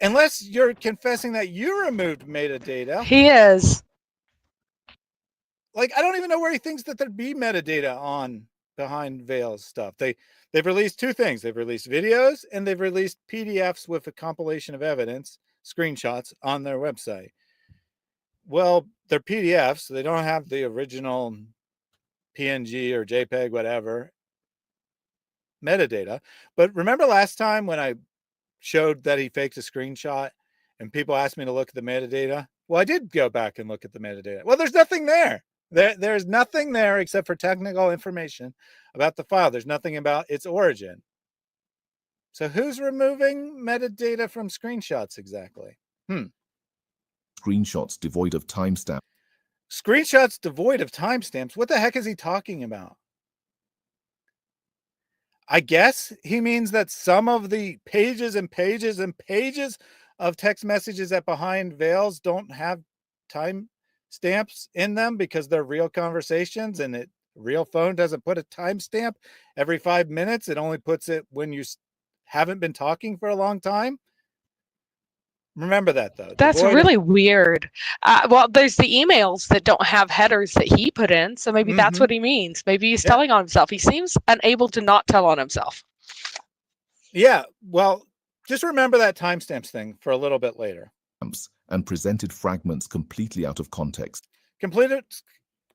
unless you're confessing that you removed metadata. He is. Like, I don't even know where he thinks that there'd be metadata on Behind Veils stuff. They've released two things. They've released videos and they've released PDFs with a compilation of evidence, screenshots on their website. Well, they're PDFs, so they don't have the original PNG or JPEG, whatever metadata. But remember last time when I showed that he faked a screenshot and people asked me to look at the metadata? Well, I did go back and look at the metadata. Well, there's nothing there. There's nothing there except for technical information about the file. There's nothing about its origin. So who's removing metadata from screenshots exactly? Screenshots devoid of timestamp. Screenshots devoid of timestamps? What the heck is he talking about? I guess he means that some of the pages and pages and pages of text messages that behind veils don't have time stamps in them because they're real conversations, and a real phone doesn't put a timestamp every 5 minutes. It only puts it when you haven't been talking for a long time. Remember that, though. That's really weird. Well, there's the emails that don't have headers that he put in, so maybe that's what he means. Maybe he's telling on himself. He seems unable to not tell on himself. Yeah, well, just remember that timestamps thing for a little bit later. And presented fragments completely out of context.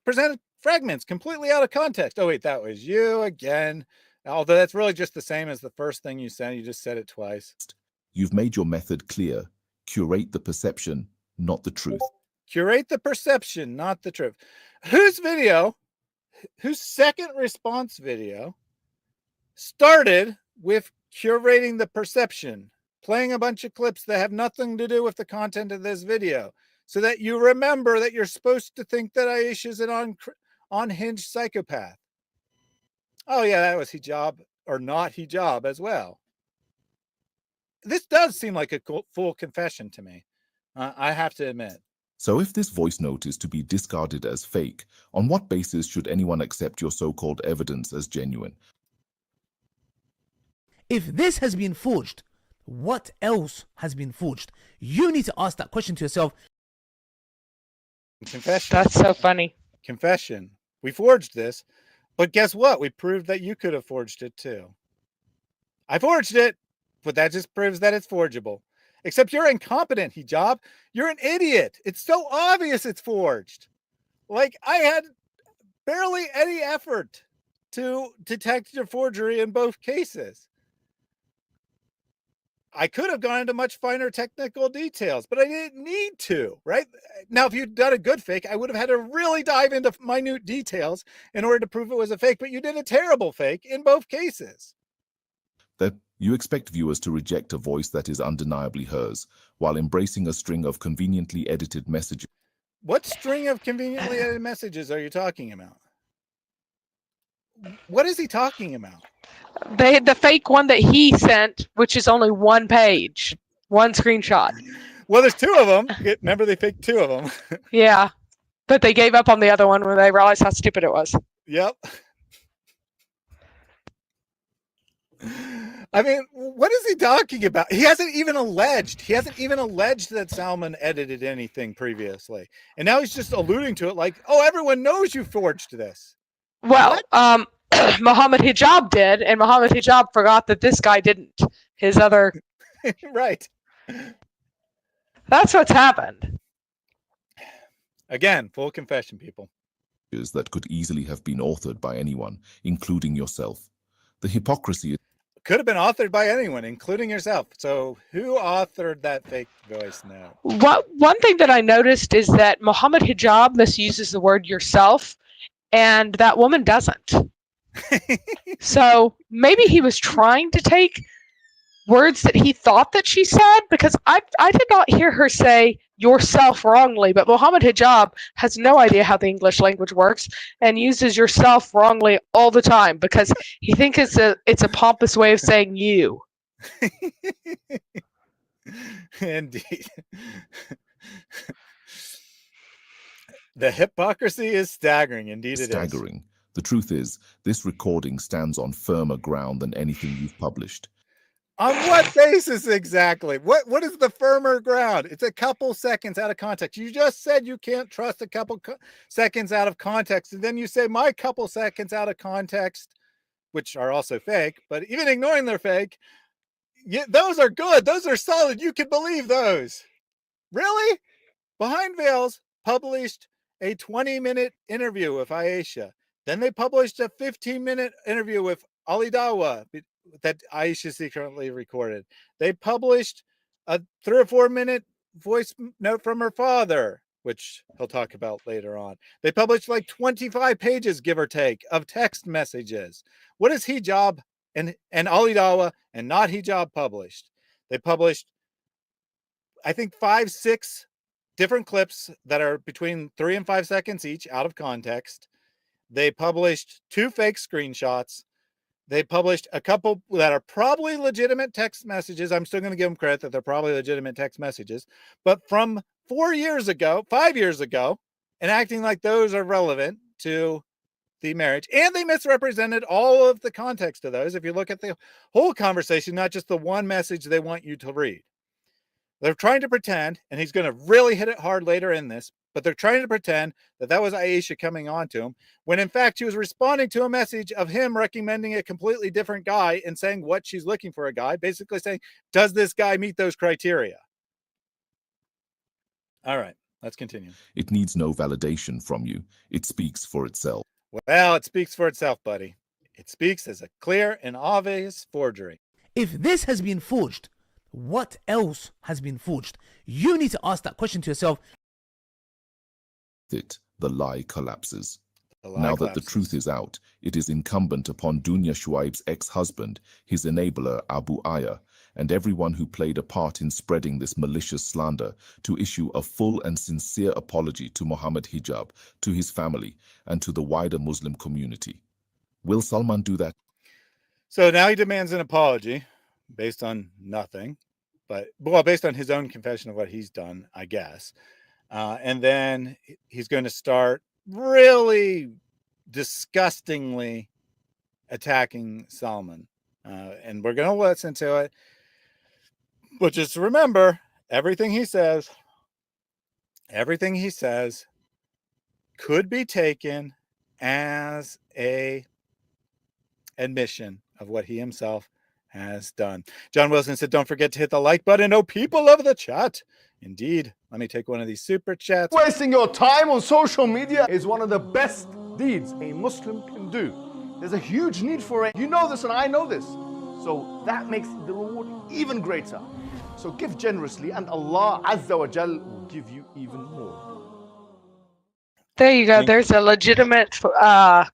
Presented fragments completely out of context. Oh, wait, that was you again. Although that's really just the same as the first thing you said. You just said it twice. You've made your method clear. Curate the perception, not the truth. Curate the perception, not the truth. Whose second response video started with curating the perception, playing a bunch of clips that have nothing to do with the content of this video, so that you remember that you're supposed to think that Aisha's an unhinged psychopath. Oh yeah, that was hijab or not hijab as well. This does seem like a full confession to me. I have to admit. So if this voice note is to be discarded as fake, on what basis should anyone accept your so-called evidence as genuine? If this has been forged, what else has been forged? You need to ask that question to yourself. Confession. That's so funny. Confession. We forged this, but guess what? We proved that you could have forged it too. I forged it, but that just proves that it's forgeable. Except you're incompetent, Hijab. You're an idiot. It's so obvious it's forged. Like, I had barely any effort to detect your forgery in both cases. I could have gone into much finer technical details, but I didn't need to, right? Now, if you'd done a good fake, I would have had to really dive into minute details in order to prove it was a fake, but you did a terrible fake in both cases. That you expect viewers to reject a voice that is undeniably hers, while embracing a string of conveniently edited messages. What string of conveniently edited messages are you talking about? What is he talking about? The fake one that he sent, which is only one page, one screenshot. Well, there's two of them. Remember, they faked two of them. Yeah, but they gave up on the other one when they realized how stupid it was. Yep. I mean, what is he talking about? He hasn't even alleged that Salman edited anything previously. And now he's just alluding to it like, oh, everyone knows you forged this. Well, Muhammad Hijab did, and Muhammad Hijab forgot that this guy didn't. His other... Right. That's what's happened. Again, full confession, people. That could easily have been authored by anyone, including yourself. The hypocrisy could have been authored by anyone, including yourself. So who authored that fake voice now? One thing that I noticed is that Muhammad Hijab misuses the word yourself, and that woman doesn't. So maybe he was trying to take words that he thought that she said, because I did not hear her say yourself wrongly, but Muhammad Hijab has no idea how the English language works and uses yourself wrongly all the time because he thinks it's a pompous way of saying you. Indeed. The hypocrisy is staggering. Indeed it is. Staggering. The truth is, this recording stands on firmer ground than anything you've published. On what basis exactly? What is the firmer ground? It's a couple seconds out of context. You just said you can't trust a couple seconds out of context. And then you say my couple seconds out of context, which are also fake, but even ignoring they're fake, those are good. Those are solid. You can believe those. Really? Behind Veils published a 20-minute interview with Aisha. Then they published a 15-minute interview with Ali Dawa that Aisha secretly recorded. They published a 3 or 4 minute voice note from her father, which he'll talk about later on. They published like 25 pages, give or take, of text messages. What is Hijab and Ali Dawa and not Hijab published? They published, I think, 5, 6 different clips that are between 3 and 5 seconds each out of context. They published 2 fake screenshots. They published a couple that are probably legitimate text messages. I'm still going to give them credit that they're probably legitimate text messages, but from 4 years ago, 5 years ago, and acting like those are relevant to the marriage. And they misrepresented all of the context of those. If you look at the whole conversation, not just the one message they want you to read. They're trying to pretend, and he's going to really hit it hard later in this, but they're trying to pretend that that was Aisha coming on to him, when in fact she was responding to a message of him recommending a completely different guy and saying what she's looking for a guy, basically saying, does this guy meet those criteria? All right, let's continue. It needs no validation from you. It speaks for itself. Well, it speaks for itself, buddy. It speaks as a clear and obvious forgery. If this has been forged, what else has been forged? You need to ask that question to yourself. The lie collapses. Now that the truth is out, it is incumbent upon Dunya Shuaib's ex-husband, his enabler Abu Aya, and everyone who played a part in spreading this malicious slander to issue a full and sincere apology to Muhammad Hijab, to his family, and to the wider Muslim community. Will Salman do that? So now he demands an apology based on nothing, but well, based on his own confession of what he's done, I guess. And then he's going to start really disgustingly attacking Salman. And we're going to listen to it. But just remember, everything he says could be taken as a admission of what he himself has done. John Wilson said, don't forget to hit the like button. Oh, people of the chat. Indeed. Let me take one of these super chats. Wasting your time on social media is one of the best deeds a Muslim can do. There's a huge need for it. You know this and I know this. So that makes the reward even greater. So give generously and Allah Azza wa Jal will give you even more. There you go. There's a legitimate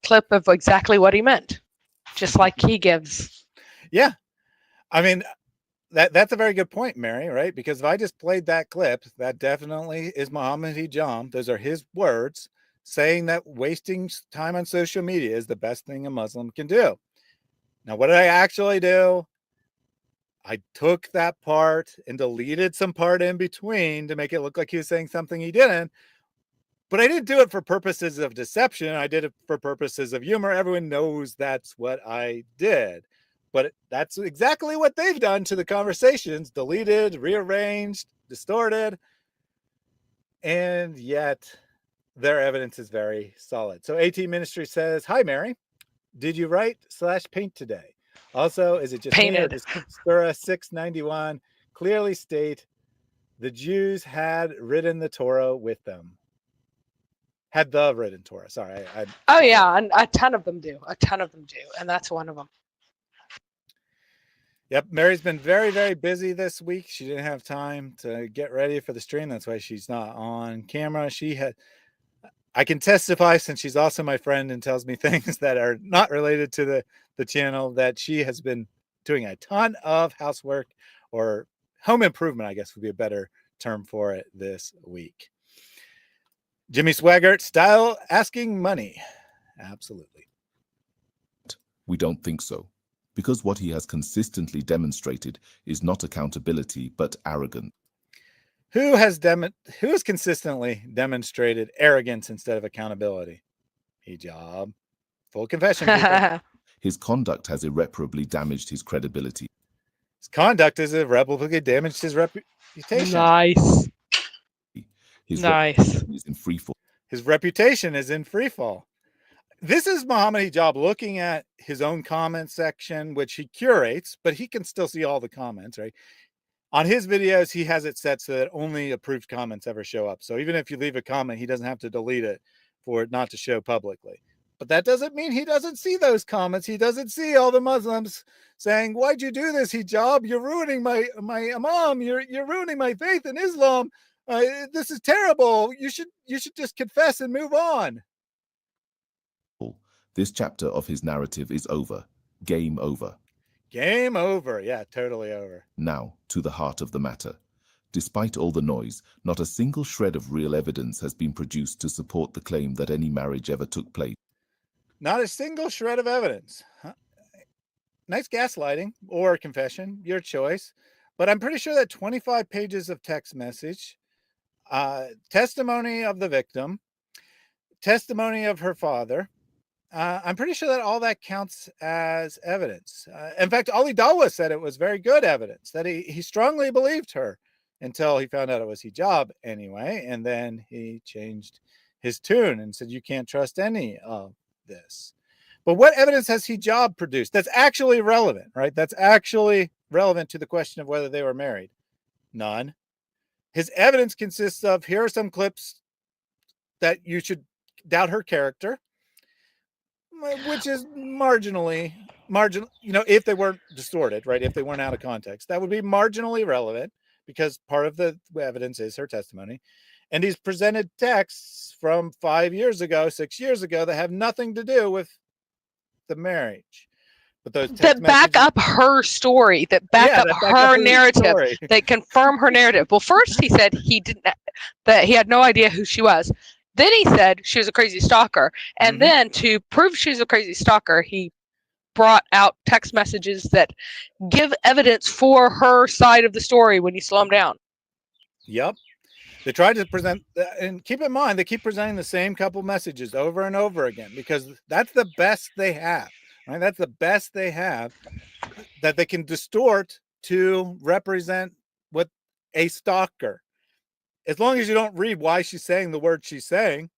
clip of exactly what he meant. Just like he gives. Yeah. I mean, that's a very good point, Mary, right? Because if I just played that clip, that definitely is Muhammad Hijab. Those are his words saying that wasting time on social media is the best thing a Muslim can do. Now, what did I actually do? I took that part and deleted some part in between to make it look like he was saying something he didn't. But I didn't do it for purposes of deception. I did it for purposes of humor. Everyone knows that's what I did. But that's exactly what they've done to the conversations. Deleted, rearranged, distorted. And yet their evidence is very solid. So AT Ministry says, hi, Mary. Did you write / paint today? Also, is it just painted? Does Surah 691 clearly state the Jews had written the Torah with them? Had the written Torah. Sorry. Oh, yeah. And a ton of them do. A ton of them do. And that's one of them. Yep. Mary's been very, very busy this week. She didn't have time to get ready for the stream. That's why she's not on camera. I can testify, since she's also my friend and tells me things that are not related to the channel, that she has been doing a ton of housework, or home improvement, I guess would be a better term for it, this week. Jimmy Swaggart style asking money. Absolutely. We don't think so, because what he has consistently demonstrated is not accountability, but arrogance. Who has consistently demonstrated arrogance instead of accountability? Hijab. Full confession. His conduct has irreparably damaged his credibility. His conduct has irreparably damaged his reputation. Nice. His nice. reputation is in free fall. His reputation is in free fall. This is Muhammad Hijab looking at his own comment section, which he curates, but he can still see all the comments, right? On his videos, he has it set so that only approved comments ever show up. So even if you leave a comment, he doesn't have to delete it for it not to show publicly. But that doesn't mean he doesn't see those comments. He doesn't see all the Muslims saying, "Why'd you do this, hijab? You're ruining my imam. You're ruining my faith in Islam. This is terrible. You should just confess and move on." This chapter of his narrative is over. Game over. Game over. Yeah, totally over. Now, to the heart of the matter. Despite all the noise, not a single shred of real evidence has been produced to support the claim that any marriage ever took place. Not a single shred of evidence. Huh? Nice gaslighting or confession, your choice. But I'm pretty sure that 25 pages of text message, testimony of the victim, testimony of her father, I'm pretty sure that all that counts as evidence. In fact, Ali Dawah said it was very good evidence, that he strongly believed her until he found out it was hijab anyway. And then he changed his tune and said, you can't trust any of this. But what evidence has hijab produced that's actually relevant, right? That's actually relevant to the question of whether they were married? None. His evidence consists of, here are some clips that you should doubt her character, which is marginal, if they weren't distorted, right? If they weren't out of context, that would be marginally relevant because part of the evidence is her testimony. And he's presented texts from 5 years ago, 6 years ago that have nothing to do with the marriage. But those that back up her story, that back up her narrative, that confirm her narrative. Well, first he said that he had no idea who she was. Then he said she was a crazy stalker. And then to prove she's a crazy stalker, he brought out text messages that give evidence for her side of the story when you slow them down. Yep. They tried to present, and keep in mind, they keep presenting the same couple messages over and over again because that's the best they have, right? That's the best they have that they can distort to represent what a stalker. As long as you don't read why she's saying the word she's saying,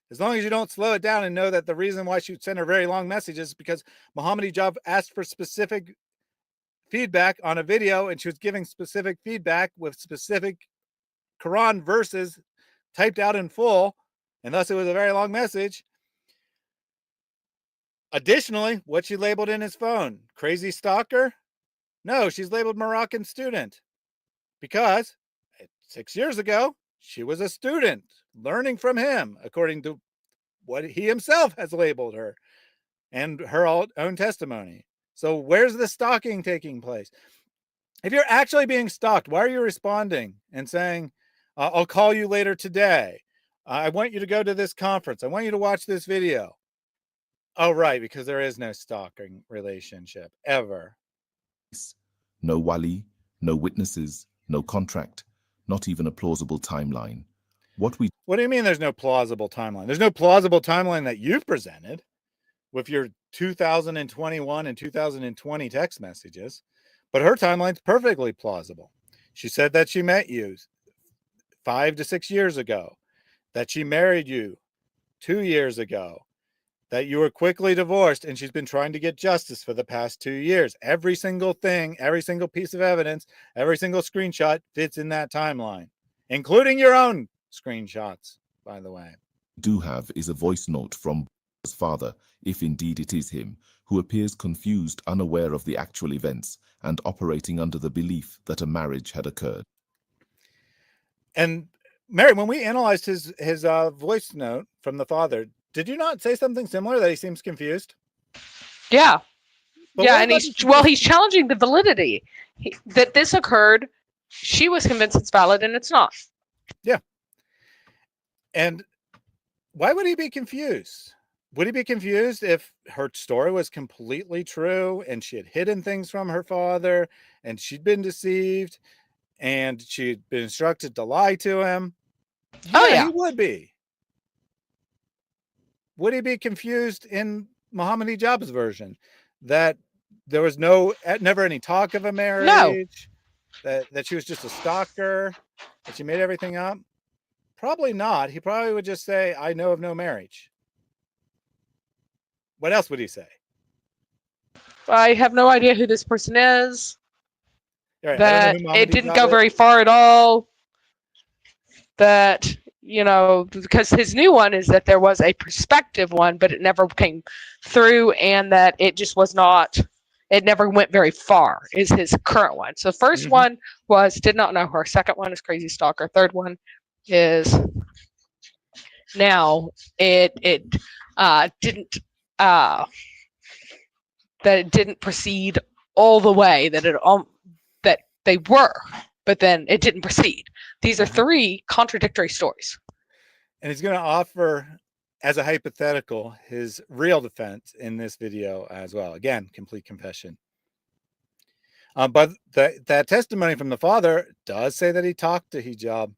as long as you don't slow it down and know that the reason why she would send her very long messages is because Muhammad Hijab asked for specific feedback on a video and she was giving specific feedback with specific Quran verses typed out in full, and thus it was a very long message. Additionally, what she labeled in his phone, crazy stalker? No, she's labeled Moroccan student because 6 years ago, she was a student learning from him, according to what he himself has labeled her and her own testimony. So where's the stalking taking place? If you're actually being stalked, why are you responding and saying, I'll call you later today. I want you to go to this conference. I want you to watch this video. Oh, right, because there is no stalking relationship ever. No wali, no witnesses, no contract, not even a plausible timeline. What do you mean there's no plausible timeline? There's no plausible timeline that you've presented with your 2021 and 2020 text messages, but her timeline's perfectly plausible. She said that she met you 5 to 6 years ago, that she married you 2 years ago, that you were quickly divorced, and she's been trying to get justice for the past 2 years. Every single thing, every single piece of evidence, every single screenshot fits in that timeline, including your own screenshots, by the way. Do have is a voice note from his father, if indeed it is him, who appears confused, unaware of the actual events, and operating under the belief that a marriage had occurred. And Mary, when we analyzed his voice note from the father, did you not say something similar, that he seems confused? Yeah. But yeah, and he's challenging the validity that this occurred. She was convinced it's valid and it's not. Yeah. And why would he be confused? Would he be confused if her story was completely true and she had hidden things from her father and she'd been deceived and she'd been instructed to lie to him? Yeah, he would be. Would he be confused in Muhammad Hijab's version that there was never any talk of a marriage, that she was just a stalker, that she made everything up? Probably not. He probably would just say, I know of no marriage. What else would he say? I have no idea who this person is. Right. that it didn't go very far at all. That, because his new one is that there was a prospective one, but it never came through, and that it just was not, it never went very far, is his current one. So first one was did not know her. Second one is crazy stalker. Third one is now it didn't that it didn't proceed all the way that that they were, but then it didn't proceed. These are three contradictory stories. And he's going to offer, as a hypothetical, his real defense in this video as well. Again, complete confession. But that testimony from the father does say that he talked to Hijab.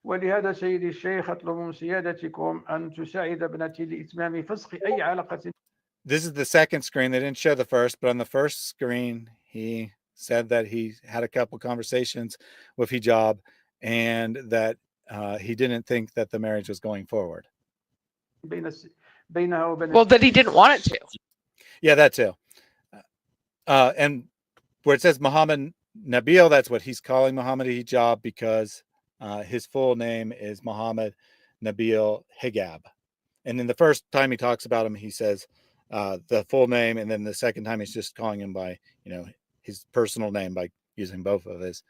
ولهذا سيدي الشيخ أطلب من سيادتكم أن تساعد ابنتي لإتمام فسخ أي علاقة. This is the second screen. They didn't show the first, but on the first screen, he said that he had a couple conversations with Hijab and that he didn't think that the marriage was going forward. Well, that he didn't want it to. Yeah, that too. And where it says Muhammad Nabil, that's what he's calling Muhammad Hijab, because his full name is Muhammad Nabil Hijab. And then the first time he talks about him, he says the full name, and then the second time he's just calling him by, his personal name, by using both of his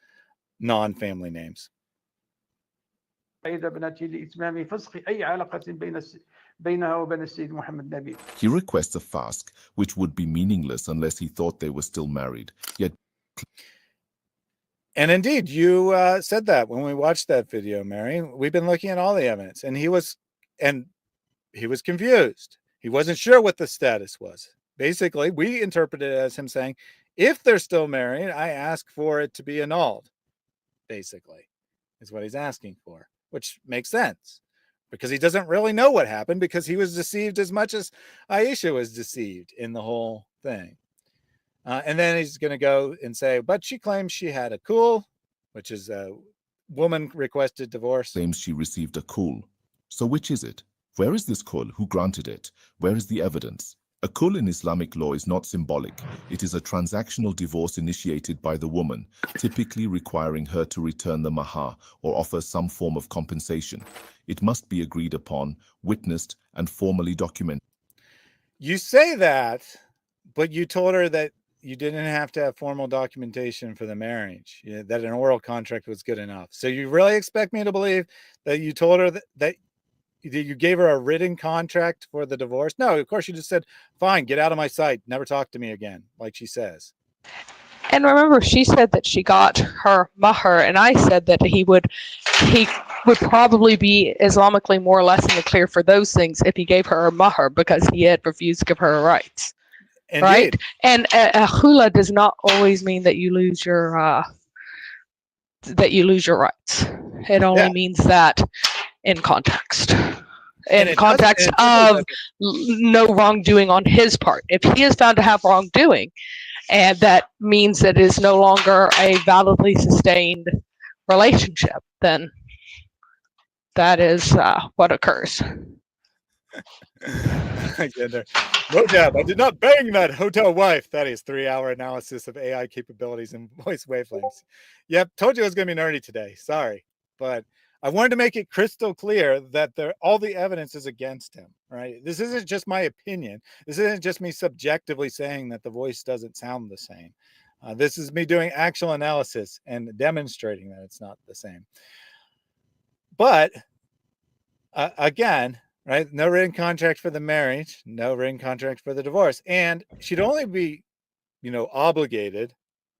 non-family names. He requests a fast, which would be meaningless unless he thought they were still married. Yet, and indeed, you said that when we watched that video, Mary. We've been looking at all the evidence, and he was confused. He wasn't sure what the status was. Basically, we interpreted it as him saying, if they're still married, I ask for it to be annulled. Basically, is what he's asking for, which makes sense because he doesn't really know what happened, because he was deceived as much as Aisha was deceived in the whole thing. And then he's going to go and say, but she claims she had a khul, which is a woman requested divorce. Claims she received a khul. So which is it? Where is this khul? Who granted it? Where is the evidence? A khul in Islamic law is not symbolic. It is a transactional divorce initiated by the woman, typically requiring her to return the mahar or offer some form of compensation. It must be agreed upon, witnessed, and formally documented. You say that, but you told her that you didn't have to have formal documentation for the marriage, that an oral contract was good enough. So you really expect me to believe that you told her that you gave her a written contract for the divorce? No, of course you just said, fine, get out of my sight, never talk to me again, like she says. And remember, she said that she got her mahar, and I said that he would probably be Islamically more or less in the clear for those things if he gave her a mahar, because he had refused to give her rights. Indeed. Right? And a khula does not always mean that you lose your rights. It only means that in context. In context of no wrongdoing on his part. If he is found to have wrongdoing, and that means that it is no longer a validly sustained relationship, then that is what occurs. Mojab, I did not bang that hotel wife. That is 3-hour analysis of AI capabilities and voice wavelengths. Yep, told you it was going to be nerdy today. Sorry, but I wanted to make it crystal clear that all the evidence is against him, right? This isn't just my opinion. This isn't just me subjectively saying that the voice doesn't sound the same. This is me doing actual analysis and demonstrating that it's not the same. But again, right? No written contract for the marriage, no written contract for the divorce. And she'd only be, obligated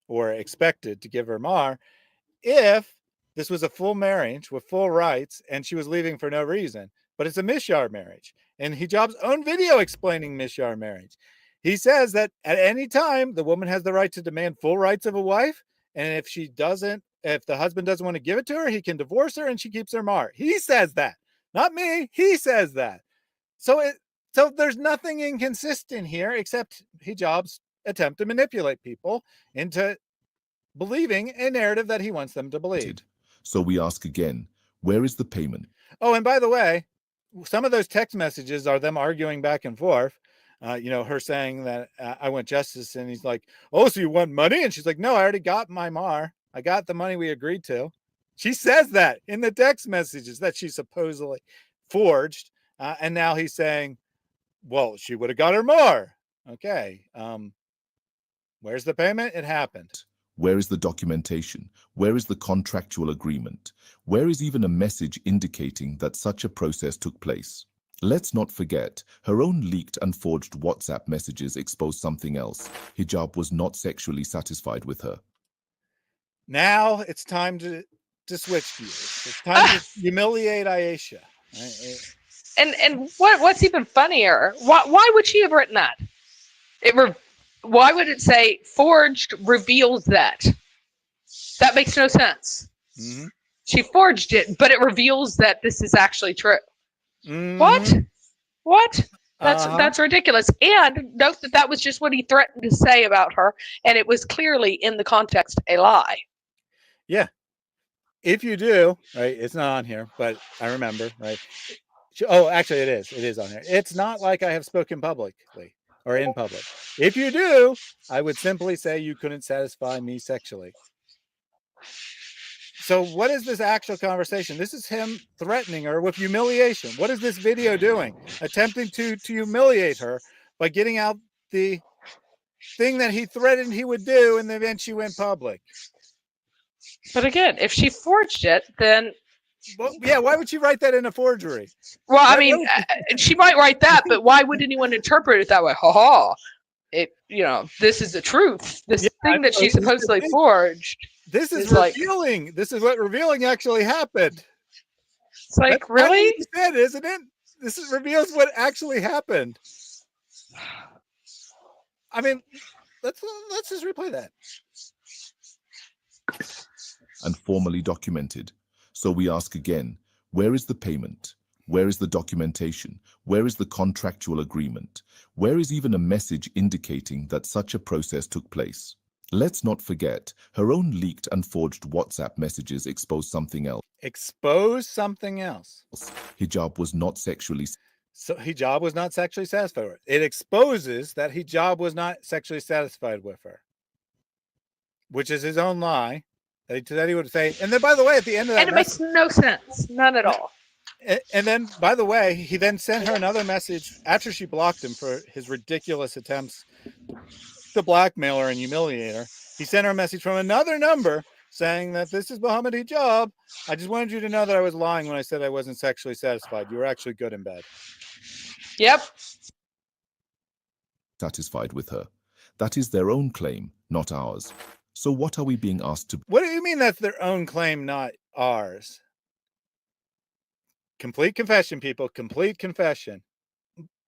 or expected to give her mahar if this was a full marriage with full rights and she was leaving for no reason. But it's a misyar marriage. And Hijab's own video explaining misyar marriage, he says that at any time the woman has the right to demand full rights of a wife. And if the husband doesn't want to give it to her, he can divorce her and she keeps her mahar. He says that, not me. He says that. So there's nothing inconsistent here except Hijab's attempt to manipulate people into believing a narrative that he wants them to believe. So we ask again, where is the payment? Oh, and by the way, some of those text messages are them arguing back and forth. Her saying that I want justice, and he's like, oh, so you want money? And she's like, no, I already got my mar. I got the money we agreed to. She says that in the text messages that she supposedly forged. And now he's saying, well, she would have got her mar. Okay. Where's the payment? It happened. Where is the documentation? Where is the contractual agreement? Where is even a message indicating that such a process took place? Let's not forget, her own leaked and forged WhatsApp messages exposed something else. Hijab was not sexually satisfied with her. Now it's time to switch gears. It's time to humiliate Aisha. Right? And what's even funnier? Why would she have written that? Why would it say forged reveals that? That makes no sense. Mm-hmm. She forged it, but it reveals that this is actually true. Mm-hmm. What? That's ridiculous. And note that was just what he threatened to say about her, and it was clearly in the context a lie. Yeah. If you do, right, it's not on here, but I remember, right? Oh, actually it is. It is on here. It's not like I have spoken publicly or in public. If you do, I would simply say you couldn't satisfy me sexually. So what is this actual conversation? This is him threatening her with humiliation. What is this video doing? Attempting to humiliate her by getting out the thing that he threatened he would do in the event she went public. But again, if she forged it, then... Well, yeah, why would she write that in a forgery? Well, I mean, she might write that, but why would anyone interpret it that way? Ha ha. This is the truth. This thing that she supposedly forged. This is revealing. Like, this is what revealing actually happened. It's like, really? That's what you said, isn't it? This reveals what actually happened. I mean, let's just replay that. And formally documented. So we ask again, where is the payment? Where is the documentation? Where is the contractual agreement? Where is even a message indicating that such a process took place? Let's not forget, her own leaked and forged WhatsApp messages exposed something else. Expose something else. Hijab was not sexually... So Hijab was not sexually satisfied with her. It exposes that Hijab was not sexually satisfied with her. Which is his own lie. That he would say, and then by the way, at the end of that, and it makes no sense, none at all. And then, by the way, he then sent her another message after she blocked him for his ridiculous attempts to blackmail her and humiliate her. He sent her a message from another number saying that this is Muhammad Hijab. I just wanted you to know that I was lying when I said I wasn't sexually satisfied. You were actually good in bed. Yep. Satisfied with her. That is their own claim, not ours. So what are we being asked to... What do you mean that's their own claim, not ours? Complete confession, people. Complete confession.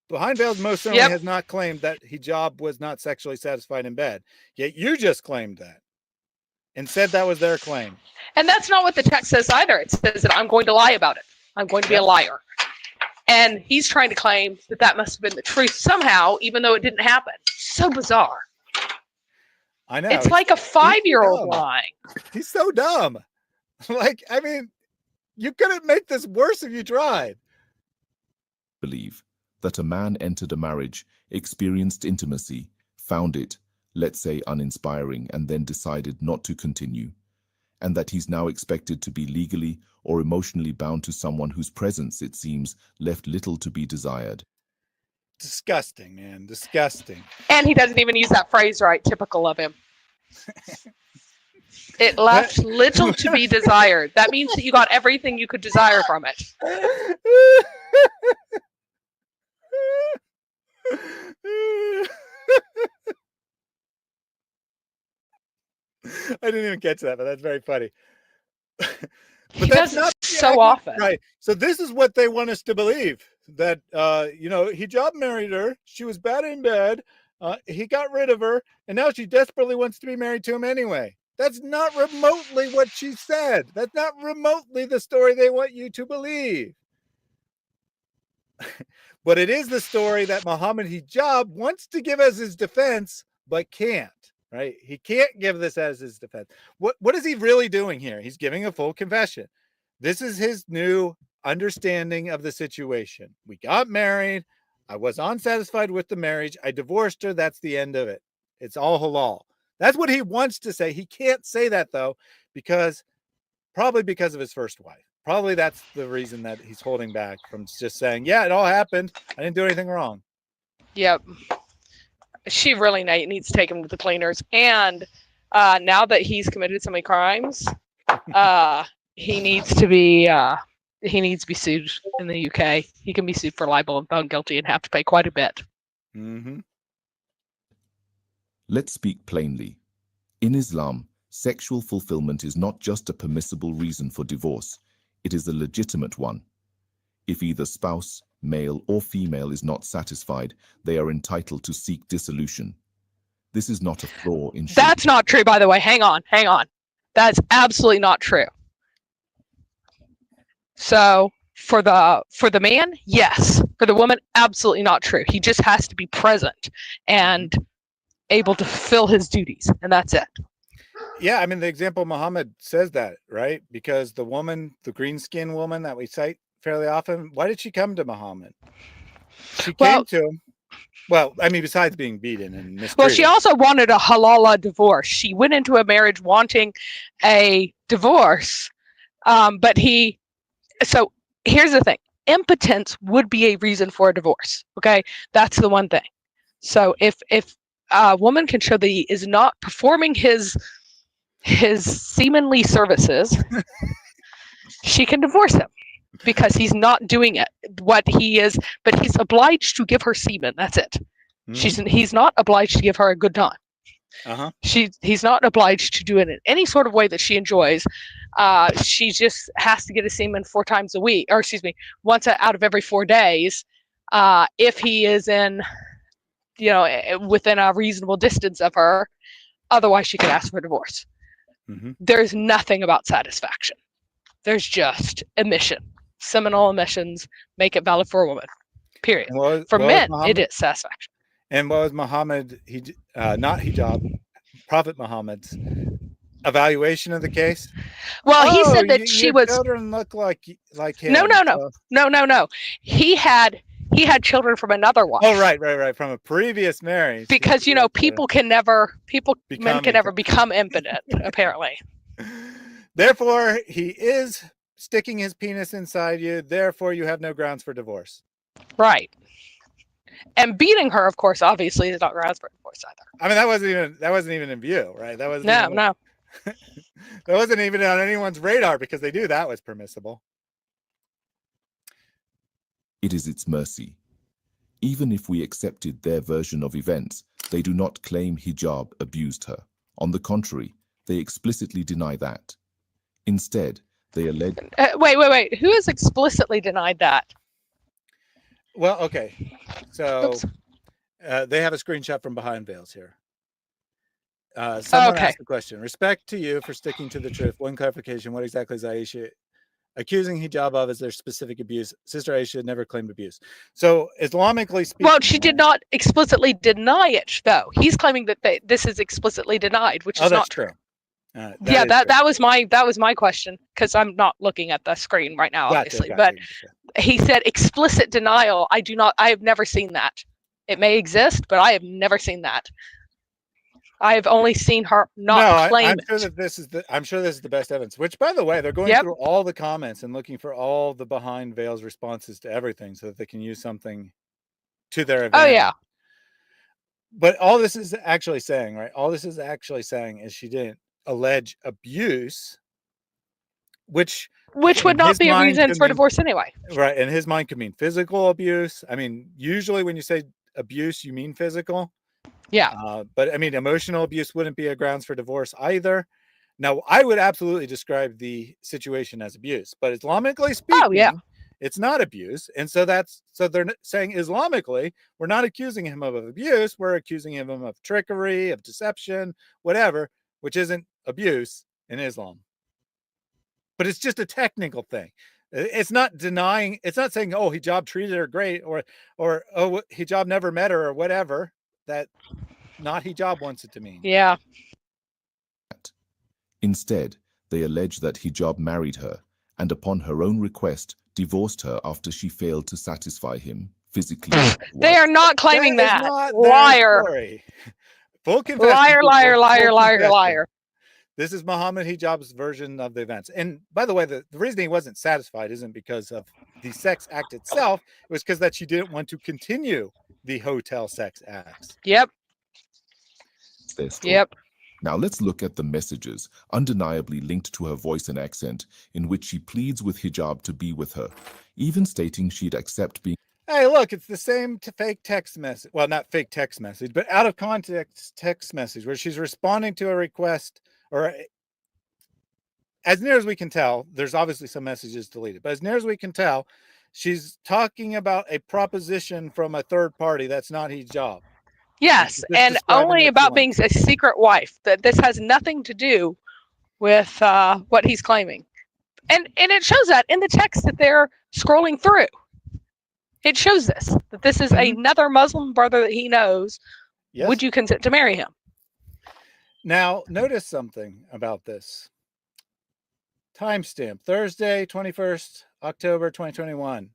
Behind Veils most certainly has not claimed that Hijab was not sexually satisfied in bed. Yet you just claimed that. And said that was their claim. And that's not what the text says either. It says that I'm going to lie about it. I'm going to be a liar. And he's trying to claim that that must have been the truth somehow, even though it didn't happen. So bizarre. I know. It's like a 5-year-old lying. He's so dumb. Like, I mean, you couldn't make this worse if you tried. Believe that a man entered a marriage, experienced intimacy, found it, let's say, uninspiring, and then decided not to continue, and that he's now expected to be legally or emotionally bound to someone whose presence, it seems, left little to be desired. Disgusting, man. Disgusting. And he doesn't even use that phrase right, typical of him. It left little to be desired. That means that you got everything you could desire from it. I didn't even catch that, but that's very funny. But that's not so often. Right. So this is what they want us to believe, that, Hijab married her. She was bad in bed. He got rid of her. And now she desperately wants to be married to him anyway. That's not remotely what she said. That's not remotely the story they want you to believe. But it is the story that Muhammad Hijab wants to give as his defense, but can't. Right? He can't give this as his defense. What is he really doing here? He's giving a full confession. This is his new understanding of the situation. We got married. I was unsatisfied with the marriage. I divorced her. That's the end of it. It's all halal. That's what he wants to say. He can't say that though, probably because of his first wife. Probably that's the reason that he's holding back from just saying, yeah, it all happened. I didn't do anything wrong. Yep. She really needs to take him to the cleaners. And now that he's committed so many crimes, he needs to be sued in the UK. He can be sued for libel and found guilty and have to pay quite a bit. Mm-hmm. Let's speak plainly. In Islam, sexual fulfillment is not just a permissible reason for divorce, it is a legitimate one. If either spouse, male or female, is not satisfied, they are entitled to seek dissolution. This is not a flaw in Sharia. That's not true, by the way. Hang on. That's absolutely not true. So for the man, yes. For the woman, absolutely not true. He just has to be present and able to fulfill his duties, and that's it. Yeah, I mean, the example Muhammad says that, right? Because the woman, the green-skinned woman that we cite fairly often, why did she come to Muhammad? She came to him. Well, I mean, besides being beaten and mistreated. Well, she also wanted a halal divorce. She went into a marriage wanting a divorce, but so here's the thing. Impotence would be a reason for a divorce, okay? That's the one thing. So if a woman can show that he is not performing his semenly services, she can divorce him because he's not doing it what he is, but he's obliged to give her semen. That's it. Mm-hmm. He's not obliged to give her a good time. Uh-huh. He's not obliged to do it in any sort of way that she enjoys. She just has to get a semen 4 times a week, or excuse me, once out of every 4 days, if he is in, within a reasonable distance of her. Otherwise, she could ask for a divorce. Mm-hmm. There's nothing about satisfaction. There's just emission. Seminal emissions make it valid for a woman. Period. For men, it is satisfaction. And what was Muhammad, not Hijab, Prophet Muhammad's evaluation of the case? Well, he said that she was. Children look like him. No. He had children from another wife. Oh, right. From a previous marriage. Because men can never become impotent, apparently. Therefore, he is sticking his penis inside you. Therefore, you have no grounds for divorce. Right. And beating her, of course, obviously is not grounds for divorce either. I mean, that wasn't even in view, right? That wasn't no. That wasn't even on anyone's radar because they knew that was permissible. It is its mercy. Even if we accepted their version of events, they do not claim hijab abused her. On the contrary, they explicitly deny that. Instead, they allege... Wait. Who has explicitly denied that? Well, okay. So they have a screenshot from Behind Veils here. Someone asked the question, respect to you for sticking to the truth. One clarification, what exactly is Aisha accusing hijab of? Is there specific abuse? Sister Aisha never claimed abuse. So Islamically speaking... Well, she did not explicitly deny it, though. He's claiming that this is explicitly denied, which is not true. That was my question, because I'm not looking at the screen right now, obviously. But he said explicit denial. I have never seen that. It may exist, but I have never seen that. I have only seen her not claim it. I'm sure this is the best evidence. Which, by the way, they're going through all the comments and looking for all the Behind Veils responses to everything, so that they can use something to their advantage. Oh yeah. But all this is actually saying, right? All this is actually saying is she didn't allege abuse, which would not be a reason for divorce anyway. Right. In his mind could mean physical abuse. I mean, usually when you say abuse, you mean physical. Yeah. But I mean, emotional abuse wouldn't be a grounds for divorce either. Now, I would absolutely describe the situation as abuse, but Islamically speaking, it's not abuse. And so they're saying Islamically, we're not accusing him of abuse. We're accusing him of trickery, of deception, whatever, which isn't abuse in Islam. But it's just a technical thing. It's not denying, it's not saying, oh, hijab treated her great, or oh, hijab never met her, or whatever that not hijab wants it to mean. Yeah. Instead, they allege that hijab married her and upon her own request divorced her after she failed to satisfy him physically. They are not claiming That that. is not their Liar. story. Full confession. Liar, people. liar, liar, Full liar, confession. liar. This is Muhammad Hijab's version of the events. And by the way, the reason he wasn't satisfied isn't because of the sex act itself. It was because that she didn't want to continue the hotel sex acts. Yep. Their story. Yep. Now let's look at the messages, undeniably linked to her voice and accent, in which she pleads with Hijab to be with her, even stating she'd accept being. Hey, look, it's the same fake text message. Well, not fake text message, but out of context text message where she's responding to a request, or as near as we can tell, there's obviously some messages deleted, but as near as we can tell, she's talking about a proposition from a third party that's not Hijab. Yes, and only about being a secret wife. That this has nothing to do with what he's claiming, and it shows that in the text that they're scrolling through. It shows that this is another Muslim brother that he knows. Yes. Would you consent to marry him? Now, notice something about this. Timestamp, Thursday, 21st, October, 2021.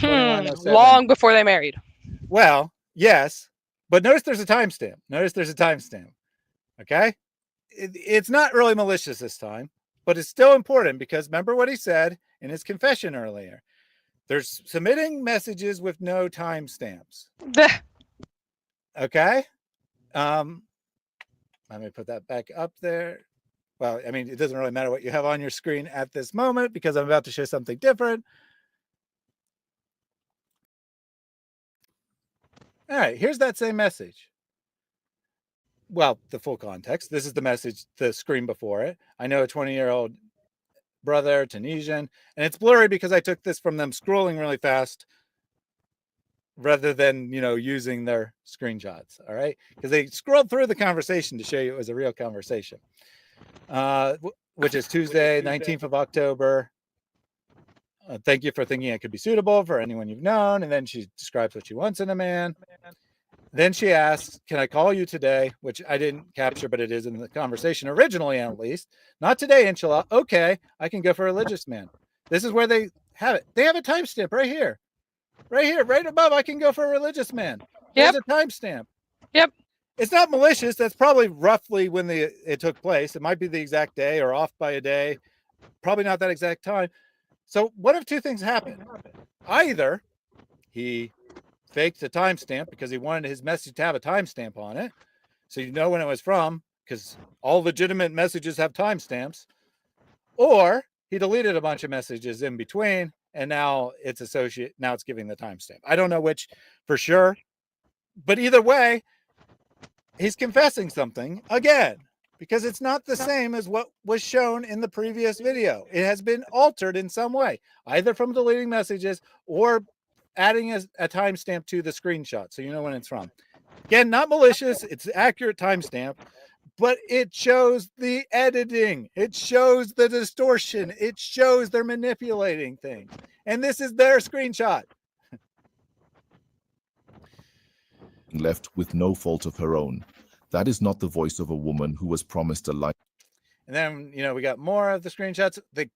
Long before they married. Well, yes, but notice there's a timestamp. Notice there's a timestamp. Okay? It's not really malicious this time, but it's still important because remember what he said in his confession earlier. There's submitting messages with no timestamps. Okay? Let me put that back up there. Well, I mean, it doesn't really matter what you have on your screen at this moment because I'm about to show something different. All right, here's that same message. Well, the full context. This is the message, the screen before it. I know a 20-year-old brother, Tunisian, and it's blurry because I took this from them scrolling really fast rather than, using their screenshots, all right? Because they scrolled through the conversation to show you it was a real conversation, which is Tuesday, 19th of October. Thank you for thinking I could be suitable for anyone you've known. And then she describes what she wants in a man. Then she asks, can I call you today? Which I didn't capture, but it is in the conversation originally, at least. Not today, inshallah. Okay, I can go for a religious man. This is where they have it. They have a timestamp right here. Right here, right above, I can go for a religious man. There's a timestamp. Yep. It's not malicious. That's probably roughly when it took place. It might be the exact day or off by a day. Probably not that exact time. So what if two things happen? Either he faked a timestamp because he wanted his message to have a timestamp on it, so you know when it was from, because all legitimate messages have timestamps, or he deleted a bunch of messages in between, and now it's giving the timestamp. I don't know which for sure, but either way, he's confessing something again, because it's not the same as what was shown in the previous video. It has been altered in some way, either from deleting messages or adding a timestamp to the screenshot so you know when it's from. Again, not malicious, it's accurate timestamp, but it shows the editing. It shows the distortion. It shows they're manipulating things. And this is their screenshot. Left with no fault of her own. That is not the voice of a woman who was promised a life. And then, we got more of the screenshots. They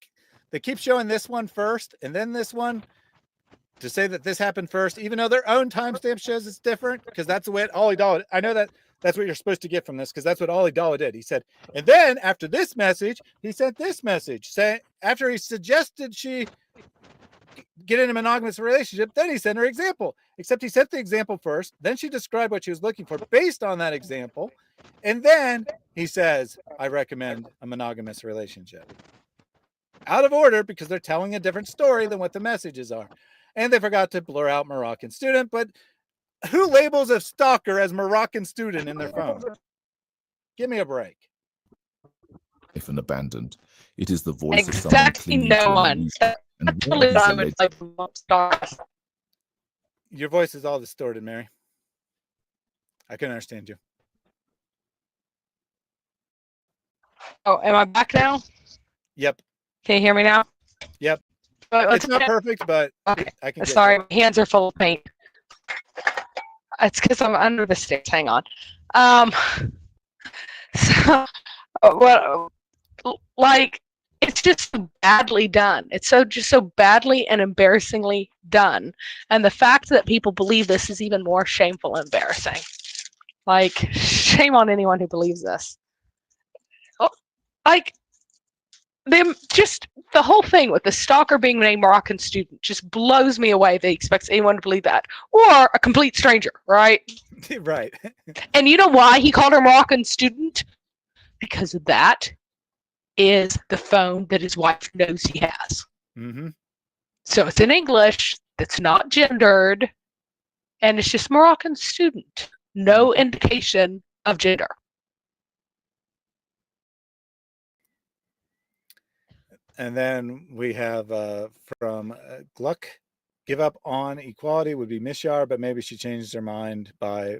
keep showing this one first and then this one to say that this happened first, even though their own timestamp shows it's different, because that's what Ali Dawah, I know that's what you're supposed to get from this, because that's what Ali Dawah did. He said, and then after this message, he sent this message saying, after he suggested she get in a monogamous relationship, then he sent her example, except he sent the example first, then she described what she was looking for based on that example, and then he says, I recommend a monogamous relationship. Out of order, because they're telling a different story than what the messages are. And they forgot to blur out Moroccan student, but who labels a stalker as Moroccan student in their phone? Give me a break. If and abandoned, it is the voice exactly of someone no one. Your voice is all distorted, Mary. I couldn't understand you. Oh, am I back now? Yep. Can you hear me now? Yep. It's not perfect, but okay. I can. Sorry, my hands are full of paint. It's because I'm under the stairs. Hang on. So, what? Like, it's just so badly done. It's just so badly and embarrassingly done. And the fact that people believe this is even more shameful and embarrassing. Like, shame on anyone who believes this. Like, just the whole thing with the stalker being named Moroccan student just blows me away. They expect anyone to believe that, or a complete stranger, right? Right. And you know why he called her Moroccan student? Because that is the phone that his wife knows he has. Mm-hmm. So it's in English. That's not gendered, and it's just Moroccan student. No indication of gender. And then we have from Gluck, give up on equality would be misyar, but maybe she changed her mind by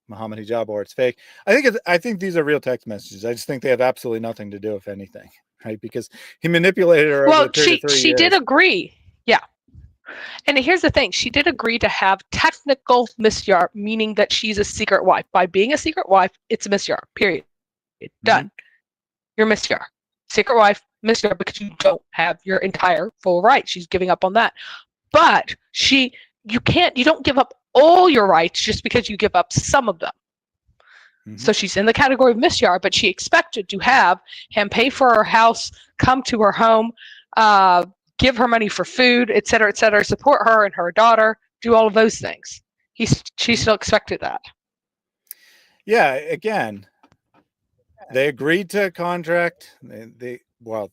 Muhammad Hijab, or it's fake. I think these are real text messages. I just think they have absolutely nothing to do with anything, right? Because he manipulated her over the period of 3 years. She did agree. Yeah. And here's the thing. She did agree to have technical misyar, meaning that she's a secret wife. By being a secret wife, it's a misyar, period. Done. You're misyar. Secret wife, misyar, because you don't have your entire full right. She's giving up on that. But you don't give up all your rights just because you give up some of them. Mm-hmm. So she's in the category of misyar, but she expected to have him pay for her house, come to her home, give her money for food, et cetera, support her and her daughter, do all of those things. She still expected that. Yeah, again, they agreed to a contract. They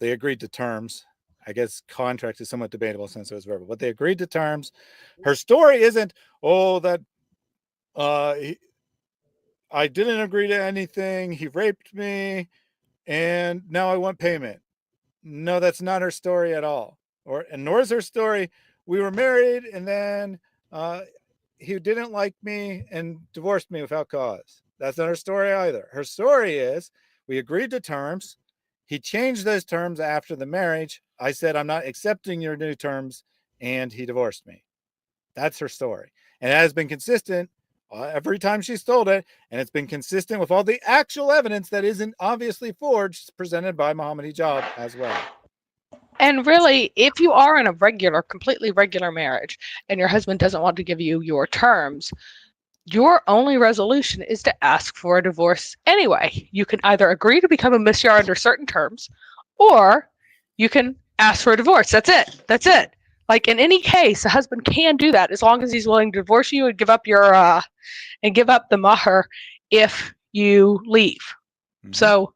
agreed to terms. I guess contract is somewhat debatable since it was verbal, but they agreed to terms. Her story isn't, that I didn't agree to anything. He raped me and now I want payment. No, that's not her story at all. Nor is her story, we were married and then he didn't like me and divorced me without cause. That's not her story either. Her story is, we agreed to terms. He changed those terms after the marriage. I said, I'm not accepting your new terms, and he divorced me. That's her story. And it has been consistent every time she's told it, and it's been consistent with all the actual evidence that isn't obviously forged presented by Muhammad Hijab as well. And really, if you are in a completely regular marriage, and your husband doesn't want to give you your terms, your only resolution is to ask for a divorce anyway. You can either agree to become a misyar under certain terms, or you can ask for a divorce. That's it. Like in any case, a husband can do that as long as he's willing to divorce you and give up the mahr if you leave. Mm-hmm. So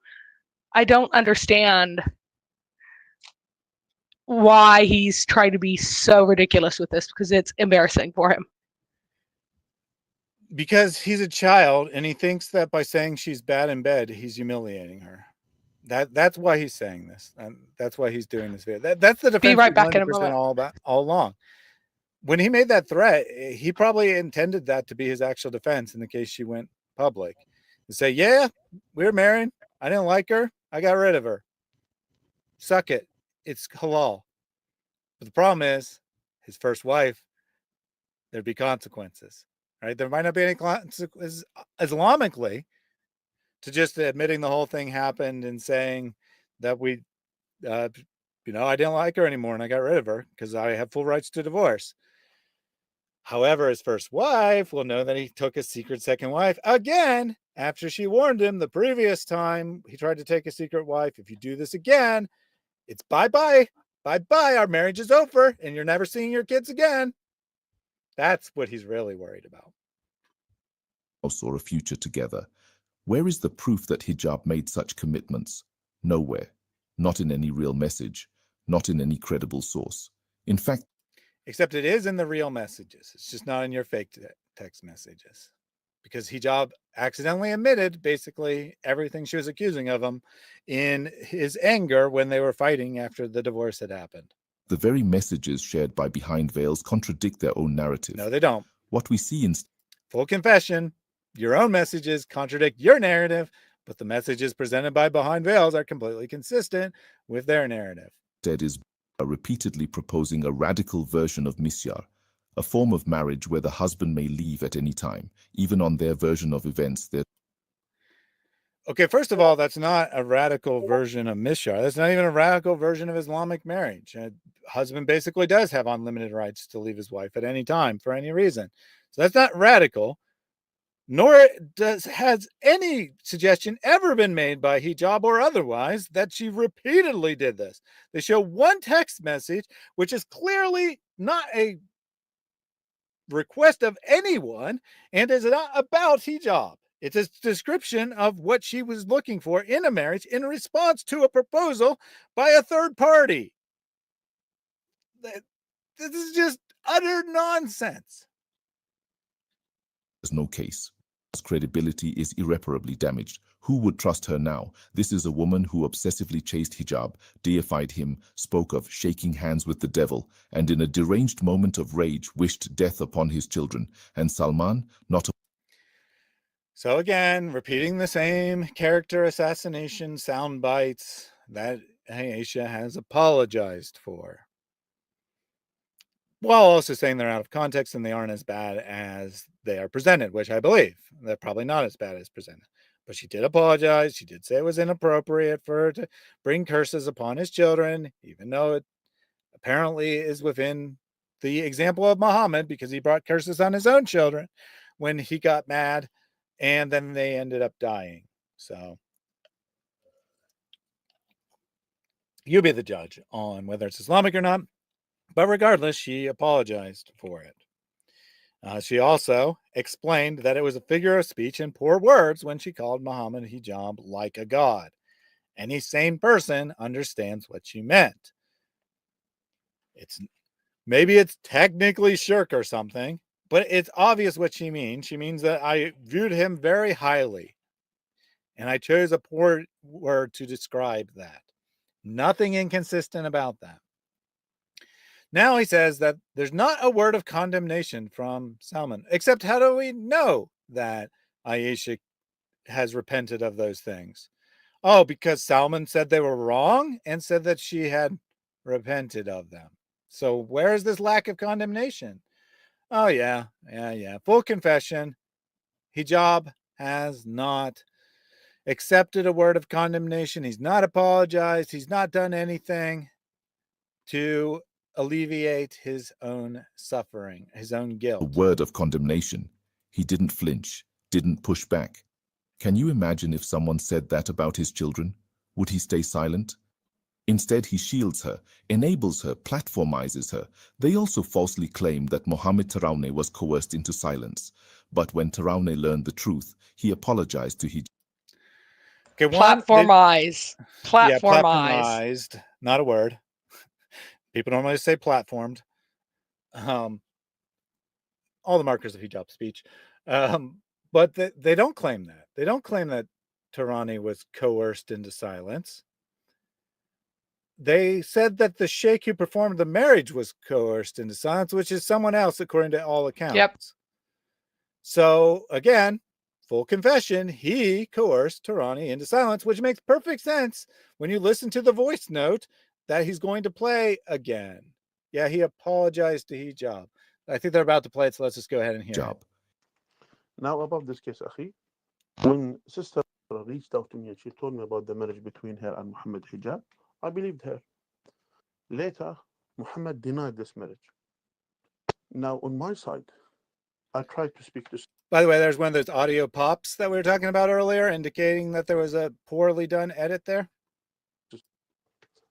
I don't understand why he's trying to be so ridiculous with this, because it's embarrassing for him. Because he's a child and he thinks that by saying she's bad in bed, he's humiliating her. That's why he's saying this. And that's why he's doing this video. That's the defense. Be right back in a moment. All along. When he made that threat, he probably intended that to be his actual defense in the case she went public. To say, yeah, we were married. I didn't like her. I got rid of her. Suck it. It's halal. But the problem is, his first wife, there'd be consequences. Right? There might not be any consequences Islamically to just admitting the whole thing happened and saying that I didn't like her anymore and I got rid of her because I have full rights to divorce. However, his first wife will know that he took a secret second wife again after she warned him the previous time he tried to take a secret wife. If you do this again, it's bye-bye. Bye-bye. Our marriage is over and you're never seeing your kids again. That's what he's really worried about. Or a future together. Where is the proof that Hijab made such commitments? Nowhere. Not in any real message. Not in any credible source. In fact, except it is in the real messages. It's just not in your fake text messages. Because Hijab accidentally admitted basically everything she was accusing of him in his anger when they were fighting after the divorce had happened. The very messages shared by Behind Veils contradict their own narrative. No, they don't. What we see in full confession, your own messages contradict your narrative, but the messages presented by Behind Veils are completely consistent with their narrative. Instead is repeatedly proposing a radical version of misyar, a form of marriage where the husband may leave at any time, even on their version of events. Okay, first of all, that's not a radical version of misyar. That's not even a radical version of Islamic marriage. A husband basically does have unlimited rights to leave his wife at any time for any reason. So that's not radical, nor has any suggestion ever been made by Hijab or otherwise that she repeatedly did this. They show one text message, which is clearly not a request of anyone and is not about Hijab. It's a description of what she was looking for in a marriage in response to a proposal by a third party. This is just utter nonsense. There's no case. His credibility is irreparably damaged. Who would trust her now? This is a woman who obsessively chased Hijab, deified him, spoke of shaking hands with the devil, and in a deranged moment of rage wished death upon his children. And Salman, not a... So again, repeating the same character assassination sound bites that Aisha has apologized for, while also saying they're out of context and they aren't as bad as they are presented, which I believe. They're probably not as bad as presented. But she did apologize. She did say it was inappropriate for her to bring curses upon his children, even though it apparently is within the example of Muhammad, because he brought curses on his own children when he got mad, and then they ended up dying. So you be the judge on whether it's Islamic or not. But regardless, she apologized for it. She also explained that it was a figure of speech and poor words when she called Muhammad Hijab like a god. Any sane person understands what she meant. Maybe it's technically shirk or something, but it's obvious what she means. She means that I viewed him very highly, and I chose a poor word to describe that. Nothing inconsistent about that. Now he says that there's not a word of condemnation from Salman, except how do we know that Aisha has repented of those things? Oh, because Salman said they were wrong and said that she had repented of them. So where is this lack of condemnation? Oh, yeah. Full confession. Hijab has not accepted a word of condemnation. He's not apologized. He's not done anything to alleviate his own suffering, his own guilt. A word of condemnation. He didn't flinch, didn't push back. Can you imagine if someone said that about his children? Would he stay silent? Instead, he shields her, enables her, platformizes her. They also falsely claim that Mohammed Tarawneh was coerced into silence. But when Tarawneh learned the truth, he apologized to Hijab. Okay, Platformized. Yeah, platformized. Not a word. People normally say platformed. All the markers of hijab speech. But they don't claim that. They don't claim that Tarawneh was coerced into silence. They said that the sheikh who performed the marriage was coerced into silence, which is someone else, according to all accounts. Yep. So again, full confession, he coerced Tarawneh into silence, which makes perfect sense when you listen to the voice note that he's going to play again. Yeah, he apologized to Hijab. I think they're about to play it, so let's just go ahead and hear it. Now about this case, Akhi, when sister reached out to me and she told me about the marriage between her and Muhammad Hijab, I believed her. Later, Muhammad denied this marriage. Now, on my side, I tried to speak to... By the way, there's one of those audio pops that we were talking about earlier, indicating that there was a poorly done edit there.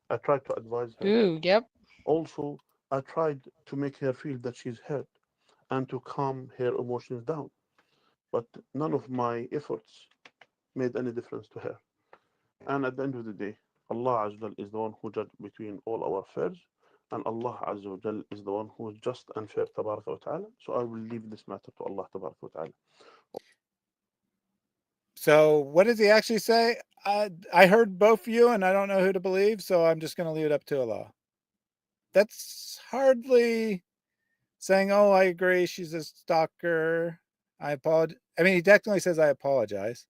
I tried to advise her. Ooh, yep. Also, I tried to make her feel that she's hurt and to calm her emotions down. But none of my efforts made any difference to her. And at the end of the day, Allah Azza wa Jal is the one who judges between all our affairs, and Allah Azza wa Jal is the one who is just and fair, Tabaraka wa Ta'ala. So I will leave this matter to Allah, Tabaraka wa Ta'ala. So what does he actually say? I heard both of you, and I don't know who to believe, so I'm just going to leave it up to Allah. That's hardly saying, oh, I agree, she's a stalker. I apologize. I mean, he definitely says, I apologize.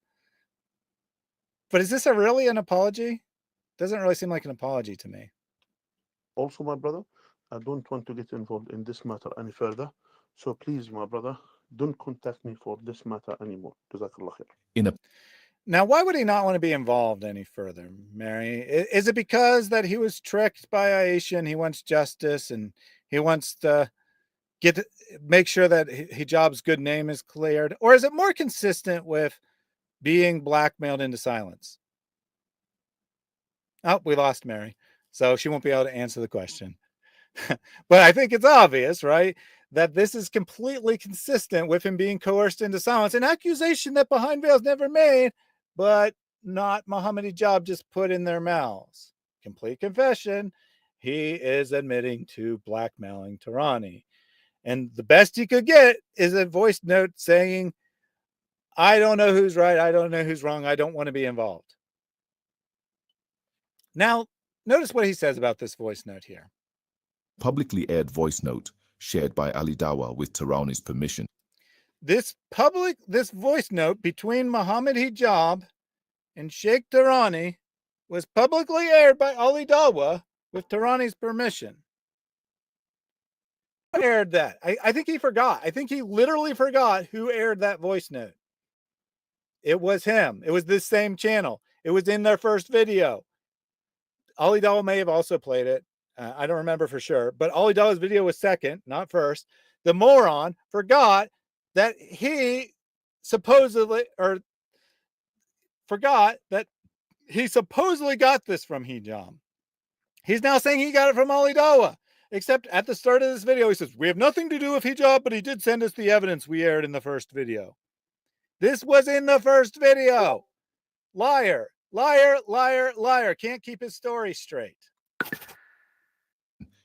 But is this really an apology? Doesn't really seem like an apology to me. Also, my brother, I don't want to get involved in this matter any further. So please, my brother, don't contact me for this matter anymore. Jazakallah khair. Now, why would he not want to be involved any further, Mary? Is it because that he was tricked by Aisha and he wants justice and he wants to make sure that Hijab's good name is cleared? Or is it more consistent with being blackmailed into silence? Oh, we lost Mary, so she won't be able to answer the question. But I think it's obvious, right, that this is completely consistent with him being coerced into silence, an accusation that Behind Veils never made, but not Muhammad Hijab just put in their mouths. Complete confession. He is admitting to blackmailing Tarani. And the best he could get is a voice note saying, I don't know who's right. I don't know who's wrong. I don't want to be involved. Now, notice what he says about this voice note here. Publicly aired voice note shared by Ali Dawa with Tarani's permission. This voice note between Muhammad Hijab and Sheikh Tarani was publicly aired by Ali Dawa with Tarani's permission. Who aired that? I think he forgot. I think he literally forgot who aired that voice note. It was him. It was this same channel. It was in their first video. Ali Dawa may have also played it. I don't remember for sure, but Ali Dawa's video was second, not first. The moron forgot that he supposedly got this from Hijab. He's now saying he got it from Ali Dawa, except at the start of this video, he says, we have nothing to do with Hijab, but he did send us the evidence we aired in the first video. This was in the first video. Liar, liar, liar, liar. Can't keep his story straight.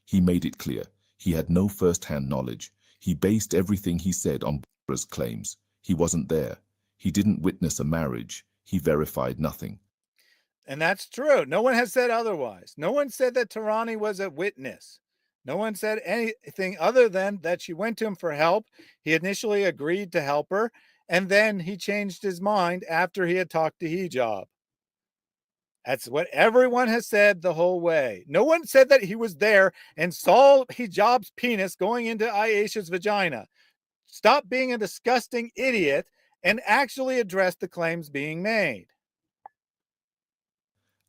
He made it clear he had no first-hand knowledge. He based everything he said on Barbara's claims. He wasn't there. He didn't witness a marriage. He verified nothing. And that's true. No one has said otherwise. No one said that Tarani was a witness. No one said anything other than that she went to him for help. He initially agreed to help her, and then he changed his mind after he had talked to Hijab. That's what everyone has said the whole way. No one said that he was there and saw Hijab's penis going into Aisha's vagina. Stop being a disgusting idiot and actually address the claims being made.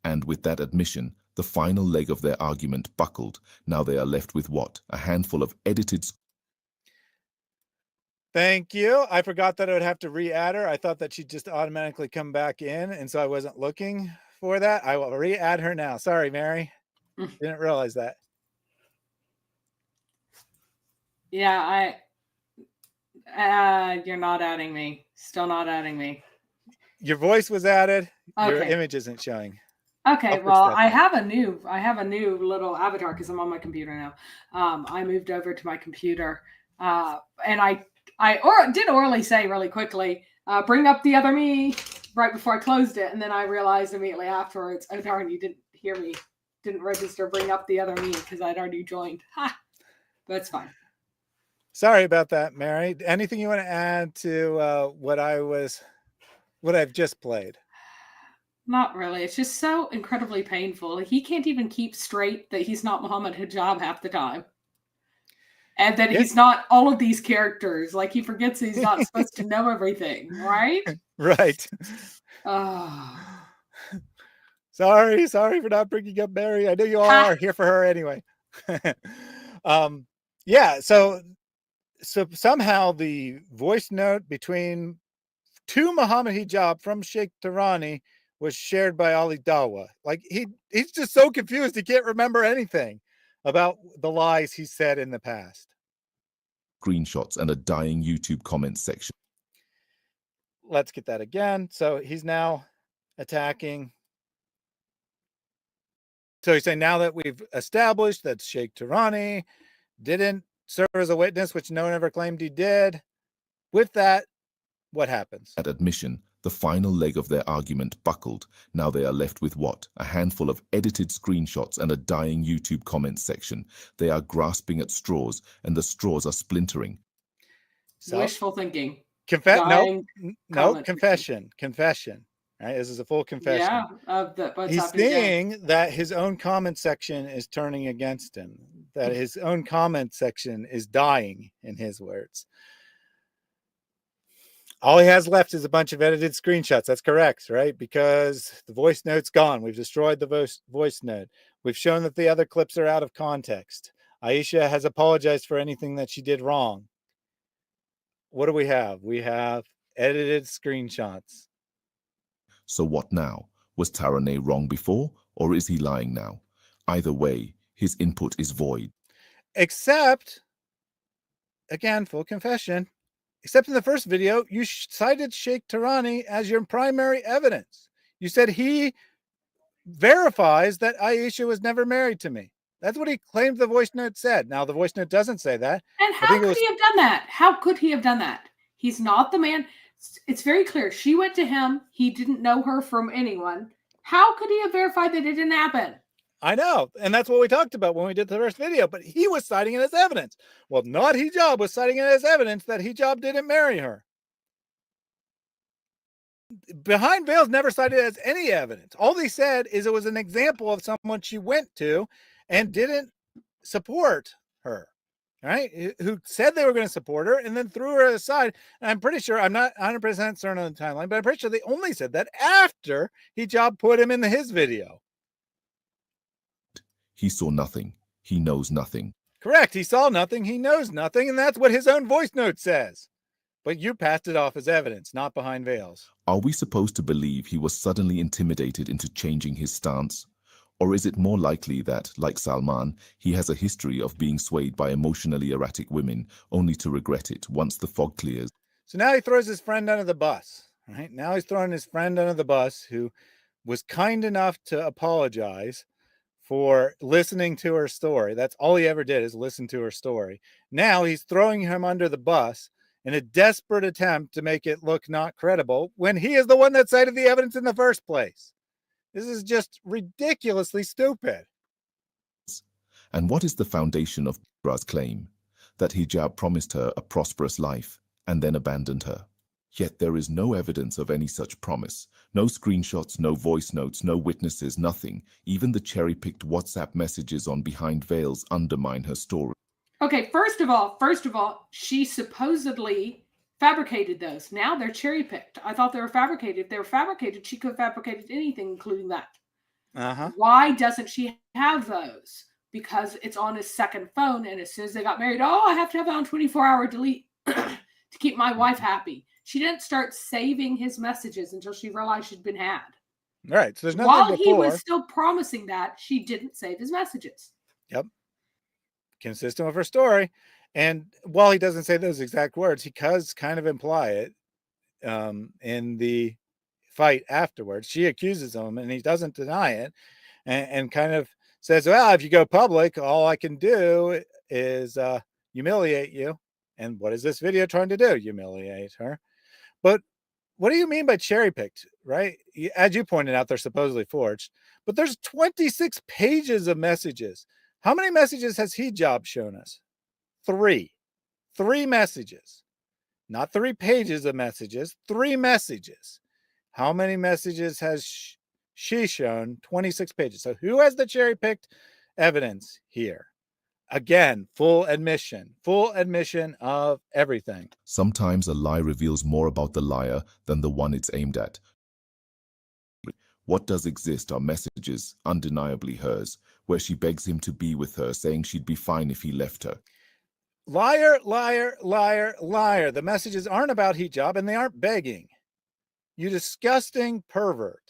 And with that admission, the final leg of their argument buckled. Now they are left with what? A handful of edited... Thank you. I forgot that I would have to re-add her. I thought that she'd just automatically come back in, and so I wasn't looking for that. I will re-add her now. Sorry, Mary. Didn't realize that. Yeah, you're not adding me. Still not adding me. Your voice was added. Okay. Your image isn't showing. Okay, well, I have a new little avatar because I'm on my computer now. I moved over to my computer, and I did orally say really quickly, bring up the other me right before I closed it, and then I realized immediately afterwards, oh darn, you didn't hear me, didn't register bring up the other me because I'd already joined. Ha! That's fine. Sorry about that, Mary. Anything you want to add to what I've just played? Not really. It's just so incredibly painful. He can't even keep straight that he's not Muhammad Hijab half the time. And that he's not all of these characters. Like, he forgets he's not supposed to know everything, right? Right. Oh. Sorry for not bringing up Mary. I know you all are here for her anyway. Yeah, so somehow the voice note to Muhammad Hijab from Sheikh Tarani was shared by Ali Dawa. Like, he's just so confused he can't remember anything about the lies he said in the past. Screenshots and a dying YouTube comments section. Let's get that again. So he's now attacking. So he's saying now that we've established that Sheikh Tarani didn't serve as a witness, which no one ever claimed he did. With that, what happens? At admission, the final leg of their argument buckled. Now they are left with what? A handful of edited screenshots and a dying YouTube comments section. They are grasping at straws, and the straws are splintering. So, wishful thinking. No, confession. Right? This is a full confession. Yeah, he's seeing that his own comment section is turning against him. That his own comment section is dying, in his words. All he has left is a bunch of edited screenshots. That's correct, right? Because the voice note's gone. We've destroyed the voice note. We've shown that the other clips are out of context. Aisha has apologized for anything that she did wrong. What do we have? We have edited screenshots. So what now? Was Taraneh wrong before, or is he lying now? Either way, his input is void. Except, again, full confession, except in the first video, you cited Shik Tani as your primary evidence. You said he verifies that Aisha was never married to me. That's what he claimed the voice note said. Now, the voice note doesn't say that. And how could he have done that? How could he have done that? He's not the man. It's very clear. She went to him. He didn't know her from anyone. How could he have verified that it didn't happen? I know. And that's what we talked about when we did the first video. But he was citing it as evidence. Well, not Hijab was citing it as evidence that Hijab didn't marry her. Behind Veils never cited it as any evidence. All they said is it was an example of someone she went to and didn't support her, right? Who said they were going to support her and then threw her aside. And I'm pretty sure, I'm not 100% certain on the timeline, but I'm pretty sure they only said that after Hijab put him in his video. He saw nothing. He knows nothing. Correct. He saw nothing. He knows nothing. And that's what his own voice note says. But you passed it off as evidence, not behind veils. Are we supposed to believe he was suddenly intimidated into changing his stance? Or is it more likely that, like Salman, he has a history of being swayed by emotionally erratic women, only to regret it once the fog clears? So now he throws his friend under the bus, right? Now he's throwing his friend under the bus who was kind enough to apologize for listening to her story. That's all he ever did, is listen to her story. Now he's throwing him under the bus in a desperate attempt to make it look not credible when he is the one that cited the evidence in the first place. This is just ridiculously stupid. And what is the foundation of Iqra's claim? That Hijab promised her a prosperous life and then abandoned her. Yet there is no evidence of any such promise. No screenshots, no voice notes, no witnesses, nothing. Even the cherry-picked WhatsApp messages on Behind Veils undermine her story. Okay, first of all, she supposedly fabricated those. Now they're cherry-picked. I thought they were fabricated. If they were fabricated, she could have fabricated anything, including that. Why doesn't she have those? Because it's on his second phone, and as soon as they got married, I have to have it on 24-hour delete to keep my wife happy. She didn't start saving his messages until she realized she'd been had. Right. So there's nothing While before. he was still promising that, she didn't save his messages. Yep. Consistent with her story. And while he doesn't say those exact words, he does kind of imply it in the fight afterwards. She accuses him and he doesn't deny it, and kind of says, well, if you go public, all I can do is humiliate you. And what is this video trying to do? Humiliate her. But what do you mean by cherry picked, right? As you pointed out, they're supposedly forged, but there's 26 pages of messages. How many messages has Hijab shown us? 3 messages, not 3 pages of messages, 3 messages. How many messages has she shown? 26 pages. So who has the cherry picked evidence here? Again, full admission of everything. Sometimes a lie reveals more about the liar than the one it's aimed at. What does exist are messages, undeniably hers, where she begs him to be with her, saying she'd be fine if he left her. Liar, liar, liar, liar. The messages aren't about Hijab and they aren't begging. You disgusting pervert.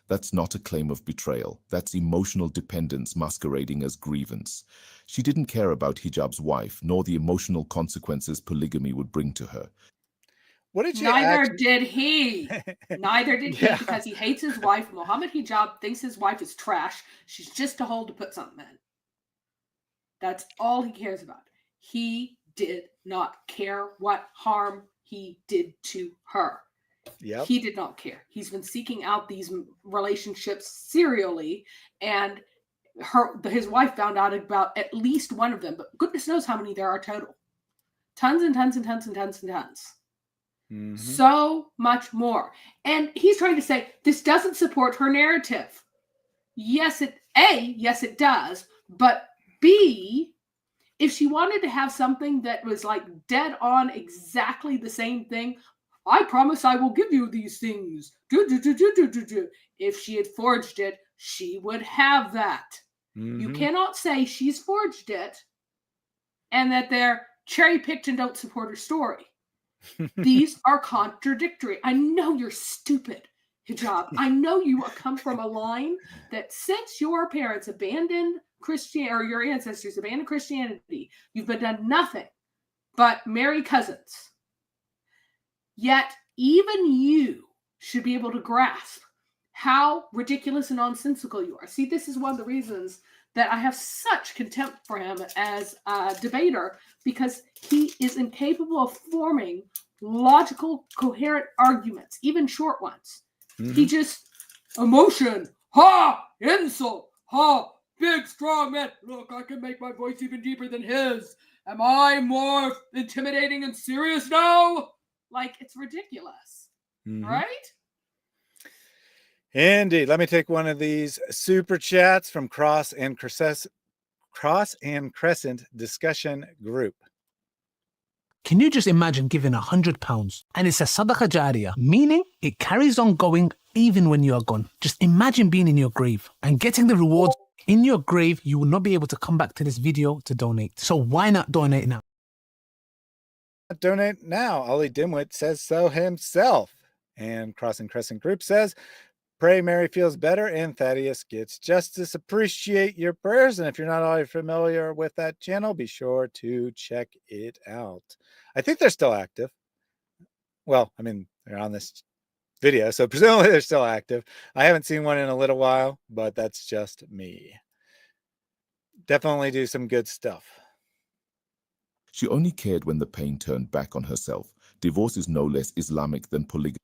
That's not a claim of betrayal. That's emotional dependence masquerading as grievance. She didn't care about Hijab's wife, nor the emotional consequences polygamy would bring to her. What did she Neither did he. Neither did he, because he hates his wife. Muhammad Hijab thinks his wife is trash. She's just a hole to put something in. That's all he cares about. He did not care what harm he did to her. Yep. He did not care. He's been seeking out these relationships serially, and his wife found out about at least one of them, but goodness knows how many there are total. Tons and tons and tons and tons and tons. Mm-hmm. So much more. And he's trying to say this doesn't support her narrative. Yes, it does, but B, If she wanted to have something that was like dead on exactly the same thing, I promise I will give you these things. If she had forged it, she would have that. You cannot say she's forged it and that they're cherry picked and don't support her story. These are contradictory. I know you're stupid, Hijab. I know you come from a line that since your parents abandoned Christianity, or your ancestors abandoned Christianity, you've been done nothing but marry cousins. Yet even you should be able to grasp how ridiculous and nonsensical you are. See, this is one of the reasons that I have such contempt for him as a debater, because he is incapable of forming logical, coherent arguments, even short ones. He just, emotion, ha, insult, ha, big, strong man. Look, I can make my voice even deeper than his. Am I more intimidating and serious now? Like, it's ridiculous, right? Indeed. Let me take one of these super chats from Cross and Crescent discussion group. Can you just imagine giving £100 and it's a sadaqah jariyah, meaning it carries on going even when you are gone? Just imagine being in your grave and getting the rewards. In your grave, you will not be able to come back to this video to donate. So why not donate now? Donate now. Ollie Dimwit says so himself. And Cross and Crescent group says, pray Mary feels better and Thaddeus gets justice. Appreciate your prayers. And if you're not already familiar with that channel, be sure to check it out. I think they're still active. Well, I mean, they're on this video, so presumably they're still active. I haven't seen one in a little while, but that's just me. Definitely do some good stuff. She only cared when the pain turned back on herself. Divorce is no less Islamic than polygamy.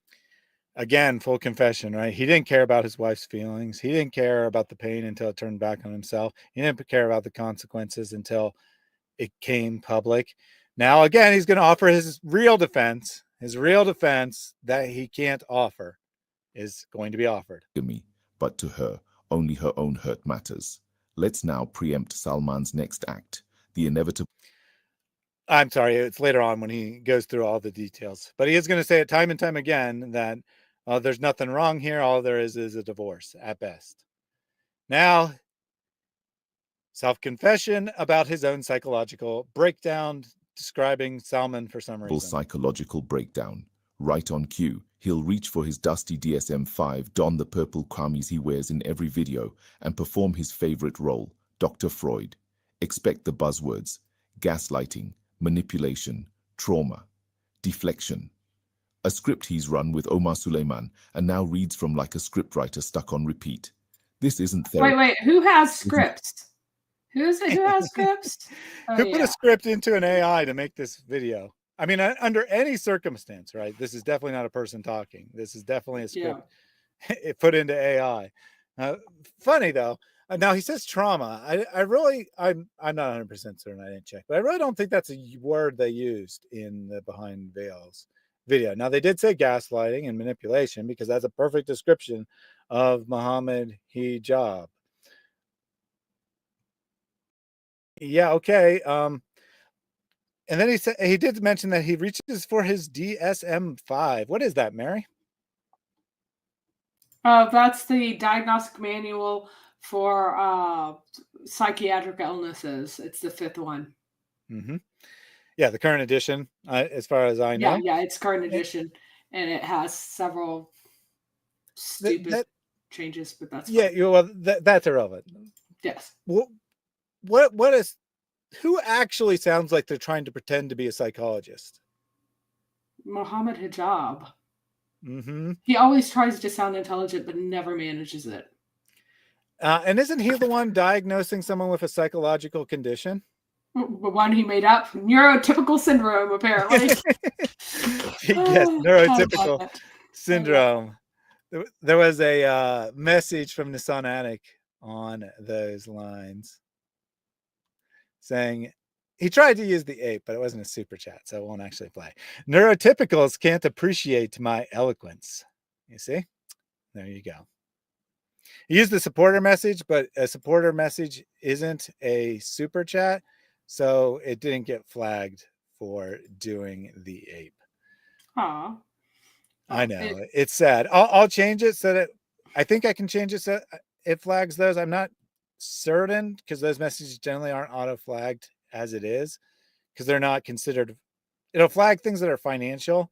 Again, full confession, right? He didn't care about his wife's feelings. He didn't care about the pain until it turned back on himself. He didn't care about the consequences until it came public. Now, again, he's going to offer his real defense. His real defense that he can't offer is going to be offered. But to her, only her own hurt matters. Let's now preempt Salman's next act, the inevitable. I'm sorry, it's later on when he goes through all the details. But he is going to say it time and time again that there's nothing wrong here. All there is a divorce at best. Now, self-confession about his own psychological breakdown, describing Salman for some reason. Psychological breakdown. Right on cue, he'll reach for his dusty DSM-5, don the purple kameez he wears in every video, and perform his favorite role, Dr. Freud. Expect the buzzwords: gaslighting, manipulation, trauma, deflection. A script he's run with Omar Suleiman and now reads from like a scriptwriter stuck on repeat. This isn't therapy. Wait, who has scripts? Who has scripts? Who put a script into an AI to make this video? I mean, under any circumstance, right? This is definitely not a person talking. This is definitely a script put into AI. Funny though. Now he says trauma. I'm not 100% certain. I didn't check, but I really don't think that's a word they used in the Behind Veils video. Now they did say gaslighting and manipulation because that's a perfect description of Muhammad Hijab. Yeah, okay. And then he said he did mention that he reaches for his DSM-5. What is that, Mary? That's the diagnostic manual for psychiatric illnesses. It's the 5th one. Yeah, the current edition, as far as I know. Yeah, it's current edition, and it has several stupid changes, but that's fine. Well, that's irrelevant. Yes. What is? Who actually sounds like they're trying to pretend to be a psychologist? Mohammed Hijab. He always tries to sound intelligent, but never manages it. And isn't he the one diagnosing someone with a psychological condition? The one he made up, neurotypical syndrome, apparently. Yes, neurotypical syndrome. There was a message from Nissan Attic on those lines saying he tried to use the ape, but it wasn't a super chat, so it won't actually play. Neurotypicals can't appreciate my eloquence. You see? There you go. He used the supporter message, but a supporter message isn't a super chat. so it didn't get flagged for doing the ape. Aw. I know, it's sad. I'll change it so that I think I can change it so it flags those. I'm not certain because those messages generally aren't auto flagged as it is because they're not considered. It'll flag things that are financial,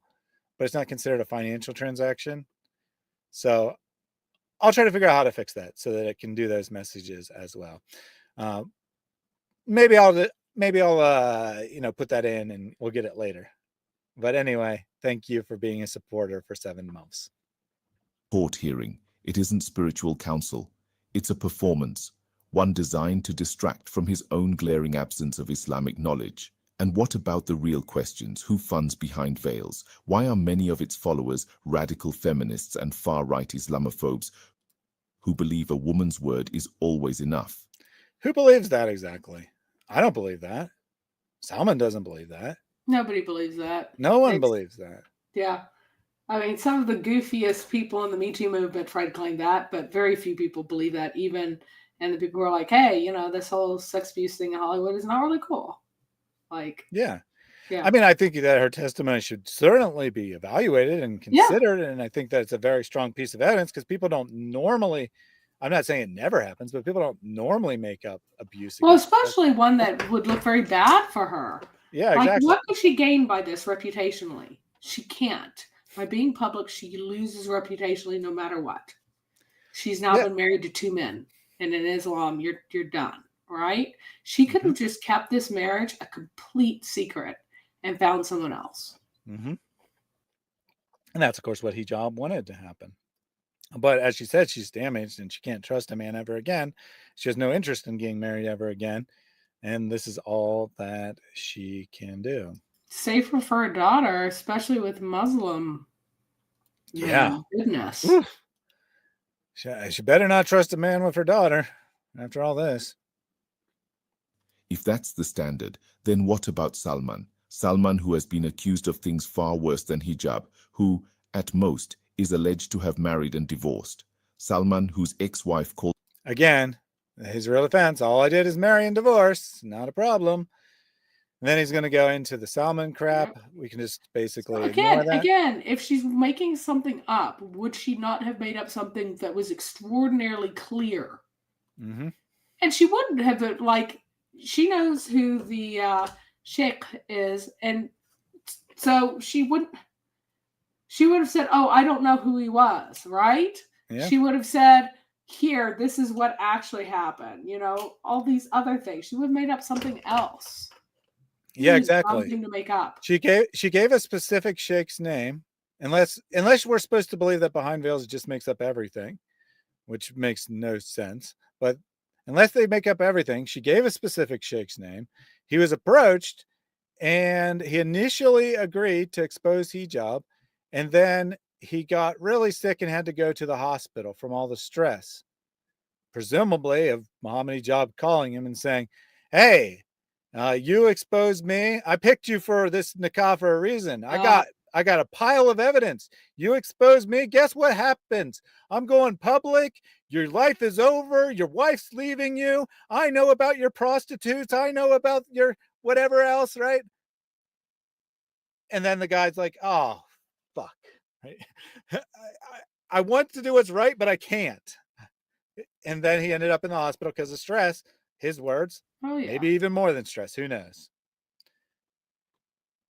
but it's not considered a financial transaction. So I'll try to figure out how to fix that so that it can do those messages as well. Maybe I'll put that in and we'll get it later. But anyway, thank you for being a supporter for 7 months. Court hearing. It isn't spiritual counsel. It's a performance, one designed to distract from his own glaring absence of Islamic knowledge. And what about the real questions? Who funds behind veils? Why are many of its followers radical feminists and far-right Islamophobes who believe a woman's word is always enough? Who believes that exactly? I don't believe that. Salman doesn't believe that. Nobody believes that. No one believes that. Yeah. I mean, some of the goofiest people in the Me Too movement try to claim that, but very few people believe that even. And the people who are like, hey, this whole sex abuse thing in Hollywood is not really cool. Like, yeah. Yeah. I mean, I think that her testimony should certainly be evaluated and considered. And I think that it's a very strong piece of evidence because people don't normally, I'm not saying it never happens, but people don't normally make up abuse. Well, especially one that would look very bad for her. Yeah, like, exactly. What could she gain by this reputationally? She can't. By being public, she loses reputationally no matter what. She's now been married to 2 men. And in Islam, you're done, right? She could have just kept this marriage a complete secret and found someone else. Mm-hmm. And that's, of course, what Hijab wanted to happen. But as she said, she's damaged and she can't trust a man ever again. She has no interest in getting married ever again. And this is all that she can do. Safer for a daughter, especially with Muslim. Yeah. Goodness. She better not trust a man with her daughter after all this. If that's the standard, then what about Salman? Salman, who has been accused of things far worse than hijab, who, at most, is alleged to have married and divorced. Salman, whose ex-wife called... Again, his real offense, all I did is marry and divorce. Not a problem. And then he's going to go into the Salman crap. We can just basically ignore that. Again, if she's making something up, would she not have made up something that was extraordinarily clear? Mm-hmm. And she wouldn't have, she knows who the Sheikh is, and so she would have said, oh, I don't know who he was, right? Yeah. She would have said, here, this is what actually happened, all these other things. She would have made up something else. Yeah, exactly. Something to make up. She gave a specific sheikh's name, unless we're supposed to believe that behind veils it just makes up everything, which makes no sense. But unless they make up everything, she gave a specific sheikh's name. He was approached, and he initially agreed to expose hijab, and then he got really sick and had to go to the hospital from all the stress, presumably of Muhammad Hijab calling him and saying, hey, you exposed me. I picked you for this nikah for a reason. I got a pile of evidence. You exposed me. Guess what happens? I'm going public. Your life is over. Your wife's leaving you. I know about your prostitutes. I know about your whatever else, right? And then the guy's like, oh, fuck. Right? I want to do what's right, but I can't. And then he ended up in the hospital because of stress. His words. Oh, yeah. Maybe even more than stress. Who knows?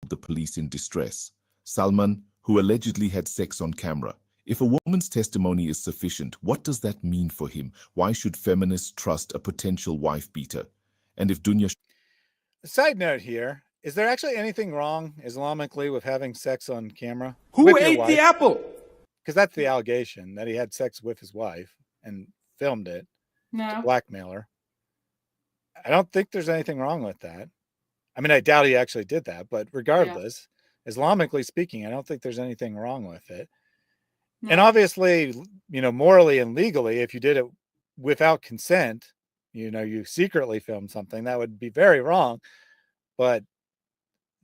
The police in distress. Salman, who allegedly had sex on camera. If a woman's testimony is sufficient, what does that mean for him? Why should feminists trust a potential wife beater? And if Dunya... Side note here, is there actually anything wrong Islamically with having sex on camera? Who ate the apple? Because that's the allegation, that he had sex with his wife and filmed it to blackmail her. I don't think there's anything wrong with that. I mean, I doubt he actually did that, but regardless, Islamically speaking, I don't think there's anything wrong with it. No. And obviously, morally and legally, if you did it without consent, you secretly filmed something, that would be very wrong. But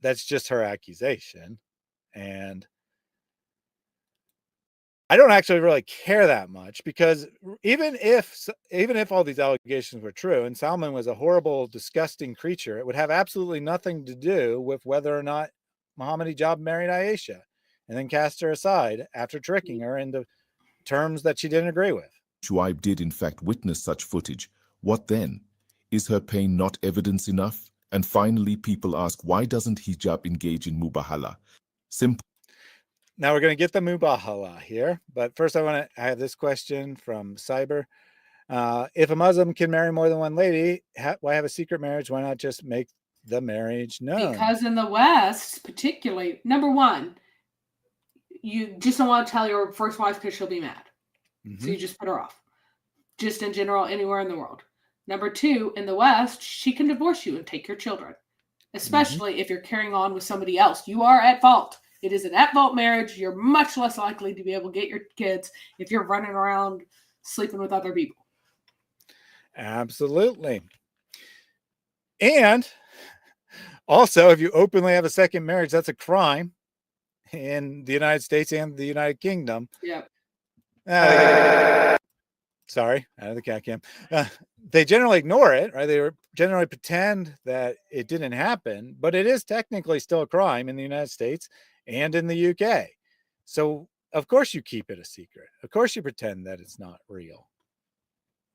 that's just her accusation. And I don't actually really care that much, because even if all these allegations were true and Salman was a horrible, disgusting creature, it would have absolutely nothing to do with whether or not Muhammad Hijab married Aisha and then cast her aside after tricking her into terms that she didn't agree with. Shuaib did in fact witness such footage. What then? Is her pain not evidence enough? And finally, people ask, why doesn't hijab engage in mubahala? Simple. Now we're going to get the mubahala here, but first I have this question from Cyber. If a Muslim can marry more than one lady, why have a secret marriage? Why not just make the marriage known? Because in the West, particularly, number one, you just don't want to tell your first wife because she'll be mad. So you just put her off. Just in general, anywhere in the world. Number two, in the West, she can divorce you and take your children, especially if you're carrying on with somebody else. You are at fault. It is an at-fault marriage. You're much less likely to be able to get your kids if you're running around sleeping with other people. Absolutely. And also, if you openly have a second marriage, that's a crime in the United States and the United Kingdom. Yep. Sorry, out of the cat cam. They generally ignore it, right? They generally pretend that it didn't happen, but it is technically still a crime in the United States and in the UK. So, of course, you keep it a secret. Of course, you pretend that it's not real.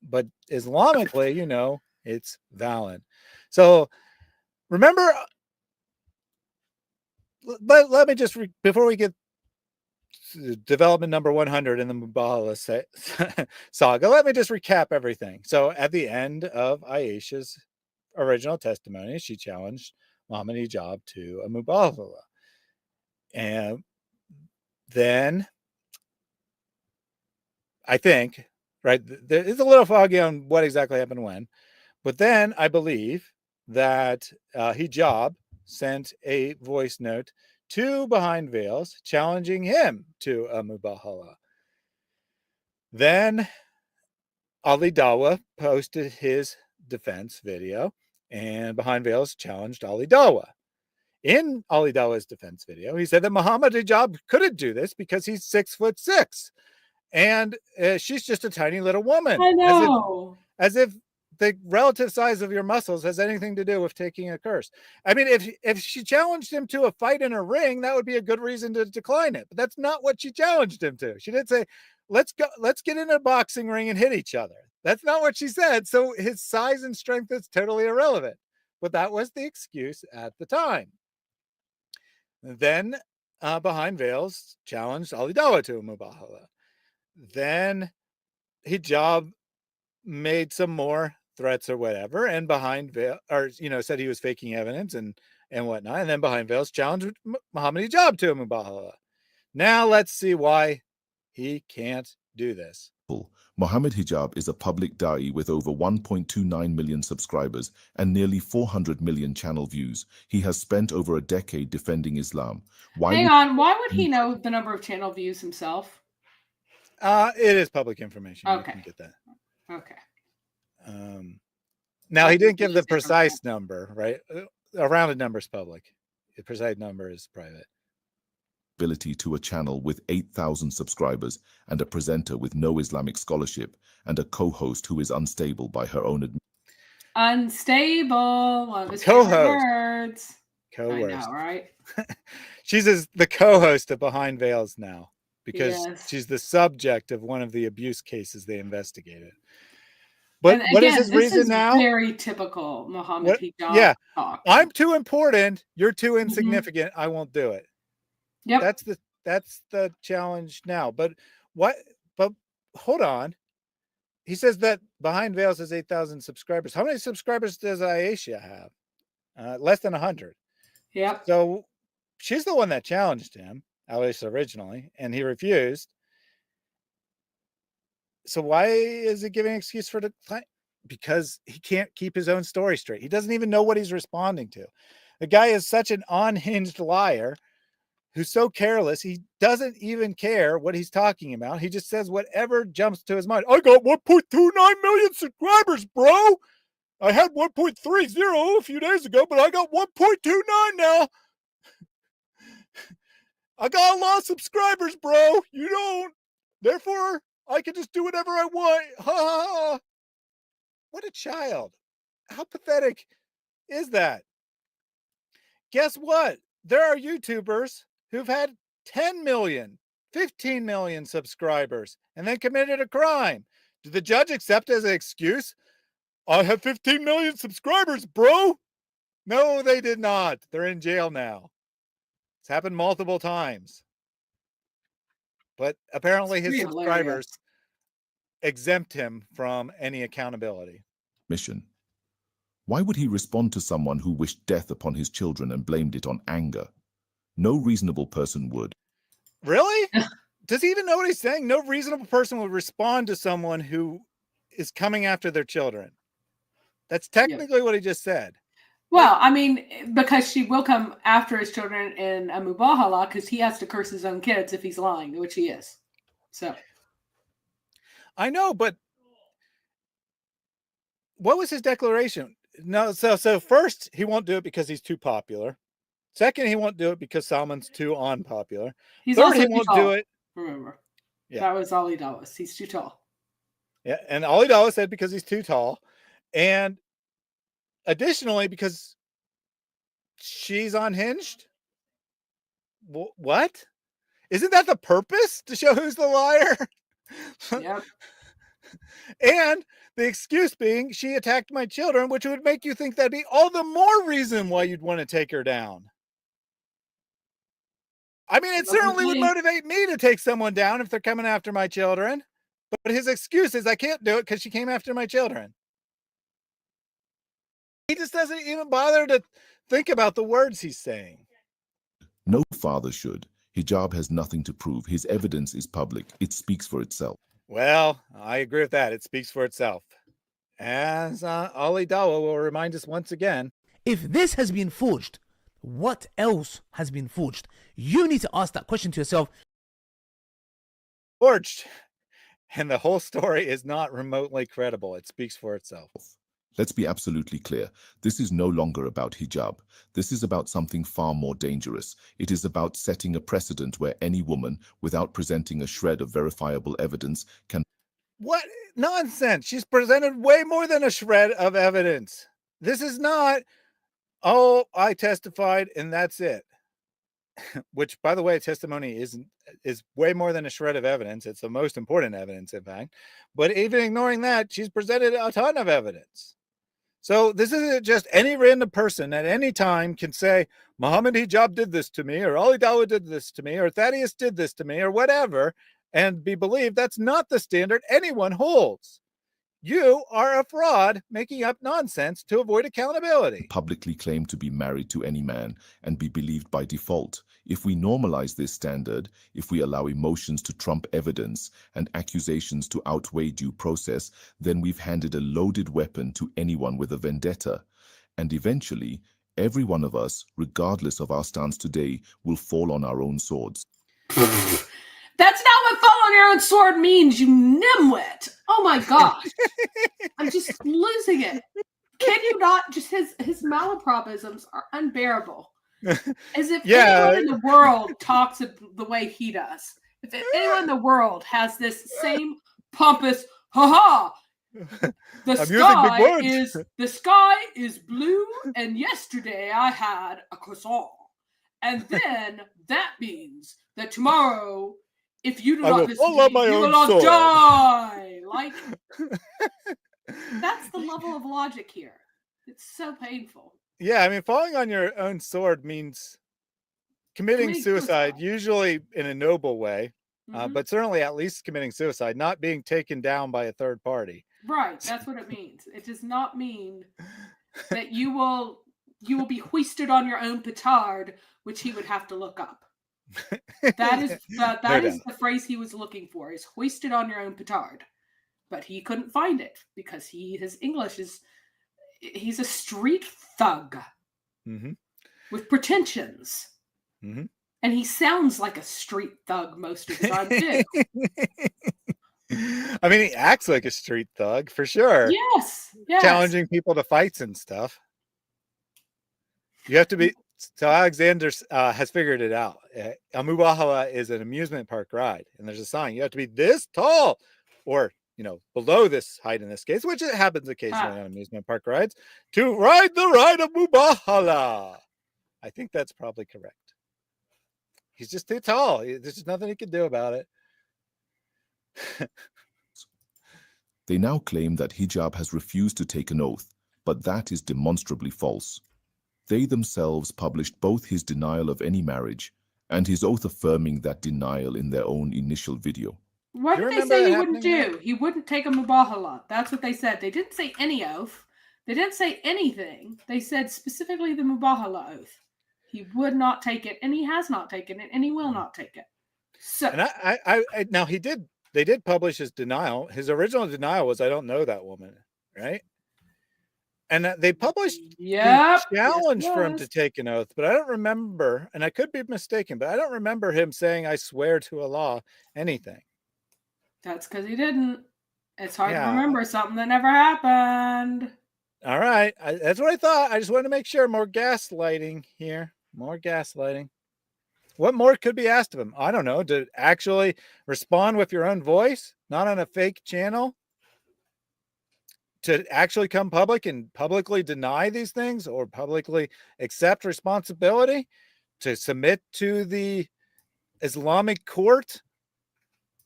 But Islamically, it's valid. So, remember, let me just, before we get development number 100 in the Mubahala saga, let me just recap everything. So at the end of Aisha's original testimony, she challenged Muhammad Hijab to a Mubahala. And then I think, right, it's a little foggy on what exactly happened when, but then I believe that Hijab sent a voice note to Behind Veils challenging him to a Mubahala. Then Ali Dawa posted his defense video, and Behind Veils challenged Ali Dawa. In Ali Dawa's defense video, he said that Muhammad Hijab couldn't do this because he's 6'6", and she's just a tiny little woman. I know. As if the relative size of your muscles has anything to do with taking a curse. I mean, if she challenged him to a fight in a ring, that would be a good reason to decline it. But that's not what she challenged him to. She didn't say, let's get in a boxing ring and hit each other. That's not what she said. So his size and strength is totally irrelevant. But that was the excuse at the time. Then Behind Veils challenged Ali Dawa to a Mubahala. Then Hijab made some more threats or whatever, and Behind Veil, or said he was faking evidence and whatnot, and then Behind Veils challenged Muhammad Hijab to a Mubahala. Now let's see why he can't do this. Muhammad Hijab is a public da'i with over 1.29 million subscribers and nearly 400 million channel views. He has spent over a decade defending Islam. Why would he know the number of channel views himself? It is public information. Okay. You can get that. Okay. Now he didn't give the precise number, right? A rounded number is public. The precise number is private. Ability to a channel with 8,000 subscribers and a presenter with no Islamic scholarship and a co-host who is unstable by her own admission. Unstable. One of his Co-host. words. Co-host. I know, right? She's the co-host of Behind Veils now because Yes. she's the subject of one of the abuse cases they investigated. But And what is again, his this reason is now? Very typical Muhammad Hijab Yeah, talk. I'm too important. You're too insignificant. I won't do it. Yep. That's the challenge now. But hold on. He says that Behind Veils has 8,000 subscribers. How many subscribers does Aisha have? Less than 100. Yep. So she's the one that challenged him, at least originally, and he refused. So why is he giving an excuse for the client? Because he can't keep his own story straight. He doesn't even know what he's responding to. The guy is such an unhinged liar who's so careless. He doesn't even care what he's talking about. He just says whatever jumps to his mind. I got 1.29 million subscribers, bro. I had 1.30 a few days ago, but I got 1.29 now. I got a lot of subscribers, bro. You don't. Therefore, I can just do whatever I want. Ha ha ha. What a child. How pathetic is that? Guess what? There are YouTubers who've had 10 million, 15 million subscribers and then committed a crime. Did the judge accept as an excuse? I have 15 million subscribers, bro. No, they did not. They're in jail now. It's happened multiple times. But apparently his subscribers exempt him from any accountability. Mission. Why would he respond to someone who wished death upon his children and blamed it on anger? No reasonable person would. Really? Does he even know what he's saying? No reasonable person would respond to someone who is coming after their children. That's technically what he just said. Well, I mean, because she will come after his children in a Mubahala because he has to curse his own kids if he's lying, which he is. So I know, but what was his declaration? No, so first he won't do it because he's too popular. Second, he won't do it because Salman's too unpopular. Third, he won't do it. Remember, that was Ali Dawes. He's too tall. Yeah, and Ali Dawes said because he's too tall, and additionally because she's unhinged. What? Isn't that the purpose, to show who's the liar? Yep. And the excuse being she attacked my children, which would make you think that'd be all the more reason why you'd want to take her down. I mean, it certainly would motivate me to take someone down if they're coming after my children. But his excuse is I can't do it because she came after my children. He just doesn't even bother to think about the words he's saying. No father should. Hijab has nothing to prove. His evidence is public. It speaks for itself. Well, I agree with that. It speaks for itself. As Ali Dawa will remind us once again. If this has been forged, what else has been forged? You need to ask that question to yourself. Forged. And the whole story is not remotely credible. It speaks for itself. Let's be absolutely clear. This is no longer about hijab. This is about something far more dangerous. It is about setting a precedent where any woman, without presenting a shred of verifiable evidence, can... What nonsense? She's presented way more than a shred of evidence. This is not, oh, I testified and that's it. Which, by the way, testimony is way more than a shred of evidence. It's the most important evidence, in fact. But even ignoring that, she's presented a ton of evidence. So this isn't just any random person at any time can say, Muhammad Hijab did this to me, or Ali Dawa did this to me, or Thaddeus did this to me, or whatever, and be believed. That's not the standard anyone holds. You are a fraud making up nonsense to avoid accountability. Publicly claim to be married to any man and be believed by default. If we normalize this standard, if we allow emotions to trump evidence and accusations to outweigh due process, then we've handed a loaded weapon to anyone with a vendetta. And eventually, every one of us, regardless of our stance today, will fall on our own swords. That's not what fall on your own sword means, you nimwit. Oh my gosh. I'm just losing it. Can you not? Just his malapropisms are unbearable. As if anyone in the world talks the way he does. If anyone in the world has this same pompous, ha-ha, the sky is blue, and yesterday I had a croissant. And then that means that tomorrow, if you do not listen to me, you will not die. Like, that's the level of logic here. It's so painful. Yeah, I mean, falling on your own sword means committing suicide, usually in a noble way, but certainly at least committing suicide, not being taken down by a third party. Right, that's what it means. It does not mean that you will be hoisted on your own petard, which he would have to look up. That is the phrase he was looking for, is hoisted on your own petard. But he couldn't find it because his English is, he's a street thug with pretensions. And he sounds like a street thug most of the time too. I mean, he acts like a street thug for sure. Yes. Challenging people to fights and stuff. You have to be, So Alexander has figured it out. A Mubahala is an amusement park ride, and there's a sign. You have to be this tall, or below this height in this case, which it happens occasionally on amusement park rides, to ride the ride of Mubahala. I think that's probably correct. He's just too tall. There's just nothing he can do about it. They now claim that Hijab has refused to take an oath, but that is demonstrably false. They themselves published both his denial of any marriage and his oath affirming that denial in their own initial video. What did they say he wouldn't do? He wouldn't take a mubahala. That's what they said. They didn't say any oath. They didn't say anything. They said specifically the mubahala oath. He would not take it, and he has not taken it, and he will not take it. So, and now they did publish his denial. His original denial was, "I don't know that woman," right? And they published the challenge for him to take an oath, but I don't remember, and I could be mistaken, but I don't remember him saying, "I swear to Allah," anything. That's because he didn't. It's hard to remember something that never happened. All right. That's what I thought. I just wanted to make sure. More gaslighting here. More gaslighting. What more could be asked of him? I don't know. To actually respond with your own voice, not on a fake channel? To actually come public and publicly deny these things or publicly accept responsibility? To submit to the Islamic court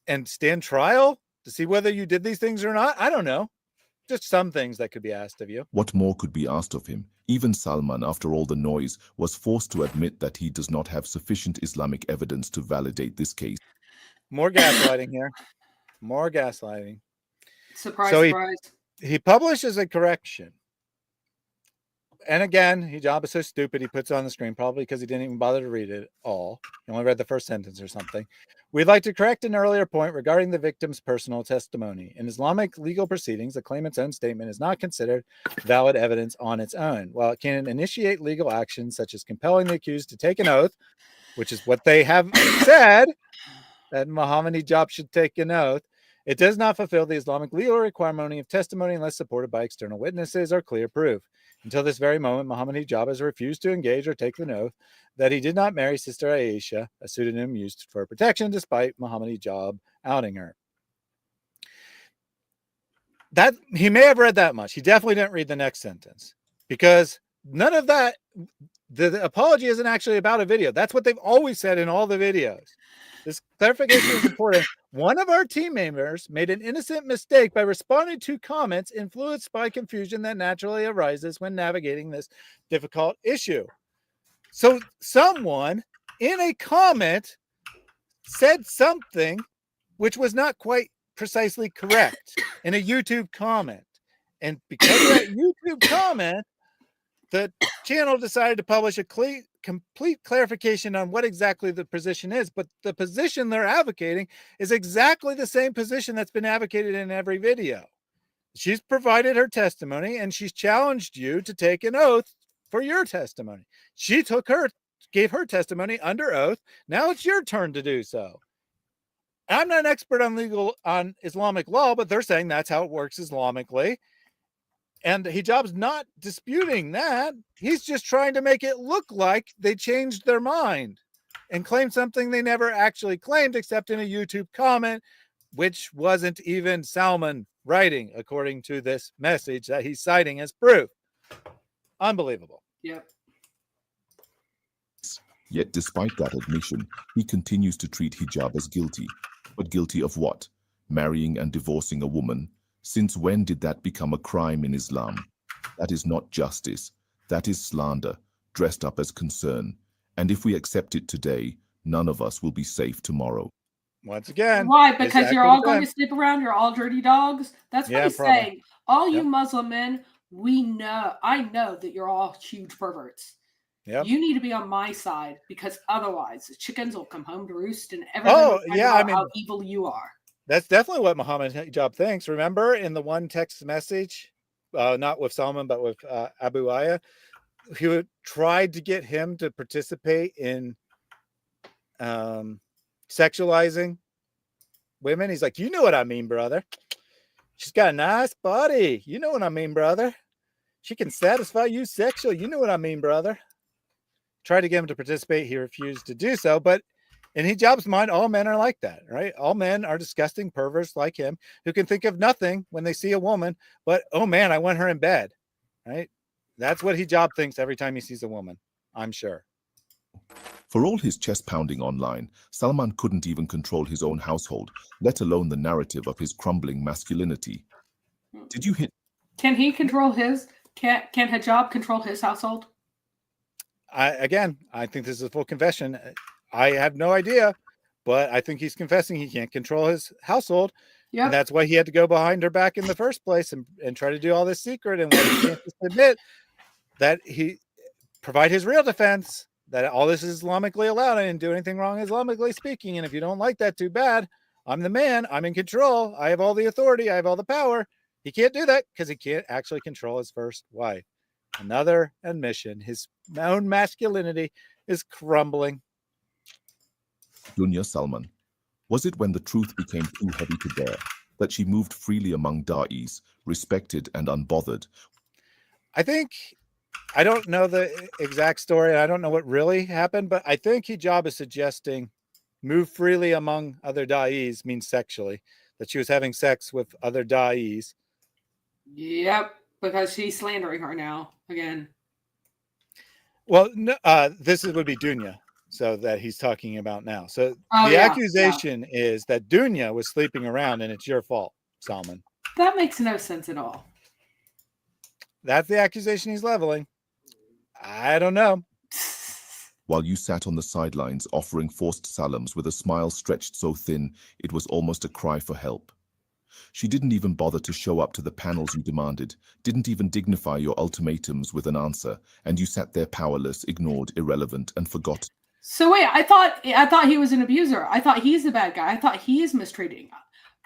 and stand trial to see whether you did these things or not? I don't know. Just some things that could be asked of you. What more could be asked of him? Even Salman, after all the noise, was forced to admit that he does not have sufficient Islamic evidence to validate this case. More gaslighting here. More gaslighting. Surprise, so surprise. He publishes a correction. And again, Hijab is so stupid, he puts it on the screen, probably because he didn't even bother to read it all. He only read the first sentence or something. We'd like to correct an earlier point regarding the victim's personal testimony. In Islamic legal proceedings, the claimant's own statement is not considered valid evidence on its own. While it can initiate legal actions such as compelling the accused to take an oath, which is what they have said, that Muhammad Hijab should take an oath, it does not fulfill the Islamic legal requirement of testimony unless supported by external witnesses or clear proof. Until this very moment, Muhammad Hijab has refused to engage or take the oath that he did not marry Sister Aisha, a pseudonym used for protection, despite Muhammad Hijab outing her. That he may have read that much. He definitely didn't read the next sentence, because none of that, the apology isn't actually about a video. That's what they've always said in all the videos. This clarification is important. One of our team members made an innocent mistake by responding to comments influenced by confusion that naturally arises when navigating this difficult issue. So someone in a comment said something which was not quite precisely correct in a YouTube comment. And because of that YouTube comment, the channel decided to publish a complete clarification on what exactly the position is. But the position they're advocating is exactly the same position that's been advocated in every video. She's provided her testimony and she's challenged you to take an oath for your testimony. She gave her testimony under oath. Now it's your turn to do so. I'm not an expert on Islamic law, but they're saying that's how it works Islamically. And Hijab's not disputing that. He's just trying to make it look like they changed their mind and claimed something they never actually claimed, except in a YouTube comment, which wasn't even Salman writing, according to this message that he's citing as proof. Unbelievable. Yep. Yet despite that admission, he continues to treat Hijab as guilty. But guilty of what? Marrying and divorcing a woman? Since when did that become a crime in Islam? That is not justice. That is slander, dressed up as concern. And if we accept it today, none of us will be safe tomorrow. Once again. Why? Because you're all going to sleep around, you're all dirty dogs? That's what he's probably saying. All you Muslim men, I know that you're all huge perverts. Yep. You need to be on my side, because otherwise the chickens will come home to roost and everyone will find out how evil you are. That's definitely what Muhammad Hijab thinks. Remember in the one text message, not with Salman, but with Abu Aya, he tried to get him to participate in sexualizing women. He's like, you know what I mean, brother. She's got a nice body. You know what I mean, brother. She can satisfy you sexually. You know what I mean, brother. tried to get him to participate. He refused to do so. But in Hijab's mind, all men are like that, right? All men are disgusting perverts like him who can think of nothing when they see a woman, but, oh man, I want her in bed, right? That's what Hijab thinks every time he sees a woman, I'm sure. For all his chest pounding online, Salman couldn't even control his own household, let alone the narrative of his crumbling masculinity. Did you hit? Can he control his? Can Hijab control his household? I think this is a full confession. I have no idea, but I think he's confessing he can't control his household. Yeah. And that's why he had to go behind her back in the first place and try to do all this secret. And why he can't just admit that he provide his real defense, that all this is Islamically allowed. I didn't do anything wrong Islamically speaking. And if you don't like that, too bad. I'm the man. I'm in control. I have all the authority. I have all the power. He can't do that because he can't actually control his first wife. Another admission. His own masculinity is crumbling. Dunya Salman, was it when the truth became too heavy to bear that she moved freely among da'is, respected and unbothered? I think, I don't know the exact story. I don't know what really happened, but I think Hijab is suggesting move freely among other da'is means sexually, that she was having sex with other da'is. Yep, because she's slandering her now again. Well, no, this would be Dunya, so that he's talking about now. So the accusation is that Dunya was sleeping around and it's your fault, Salman. That makes no sense at all. That's the accusation he's leveling. I don't know. While you sat on the sidelines offering forced salams with a smile stretched so thin it was almost a cry for help. She didn't even bother to show up to the panels you demanded, didn't even dignify your ultimatums with an answer, and you sat there powerless, ignored, irrelevant, and forgot. So wait, I thought he was an abuser. I thought he's the bad guy. I thought he is mistreating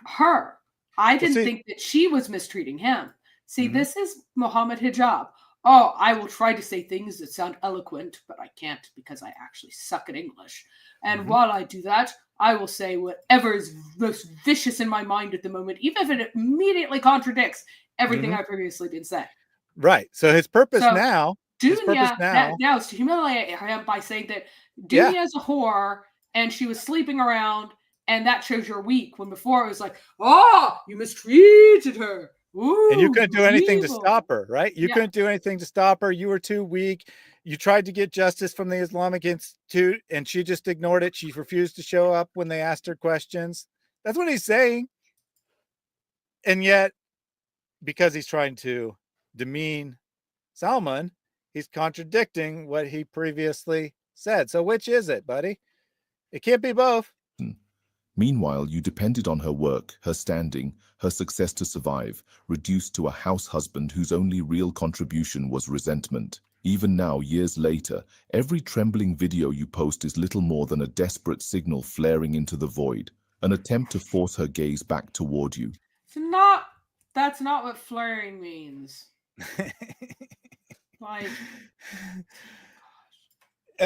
her. I didn't think that she was mistreating him. See, this is Muhammad Hijab. Oh, I will try to say things that sound eloquent, but I can't because I actually suck at English. And while I do that, I will say whatever is most vicious in my mind at the moment, even if it immediately contradicts everything I've previously been saying. Right. So his purpose now is to humiliate him by saying that Dunya is a whore and she was sleeping around and that shows you're weak. When before it was like, oh, you mistreated her. Ooh, and you couldn't do anything to stop her, right? You couldn't do anything to stop her. You were too weak. You tried to get justice from the Islamic Institute and she just ignored it. She refused to show up when they asked her questions. That's what he's saying. And yet, because he's trying to demean Salman, he's contradicting what he previously said. So which is it, buddy? It can't be both. Meanwhile, you depended on her work, her standing, her success to survive, reduced to a house husband whose only real contribution was resentment. Even now, years later, every trembling video you post is little more than a desperate signal flaring into the void, an attempt to force her gaze back toward you. That's not what flaring means. Like,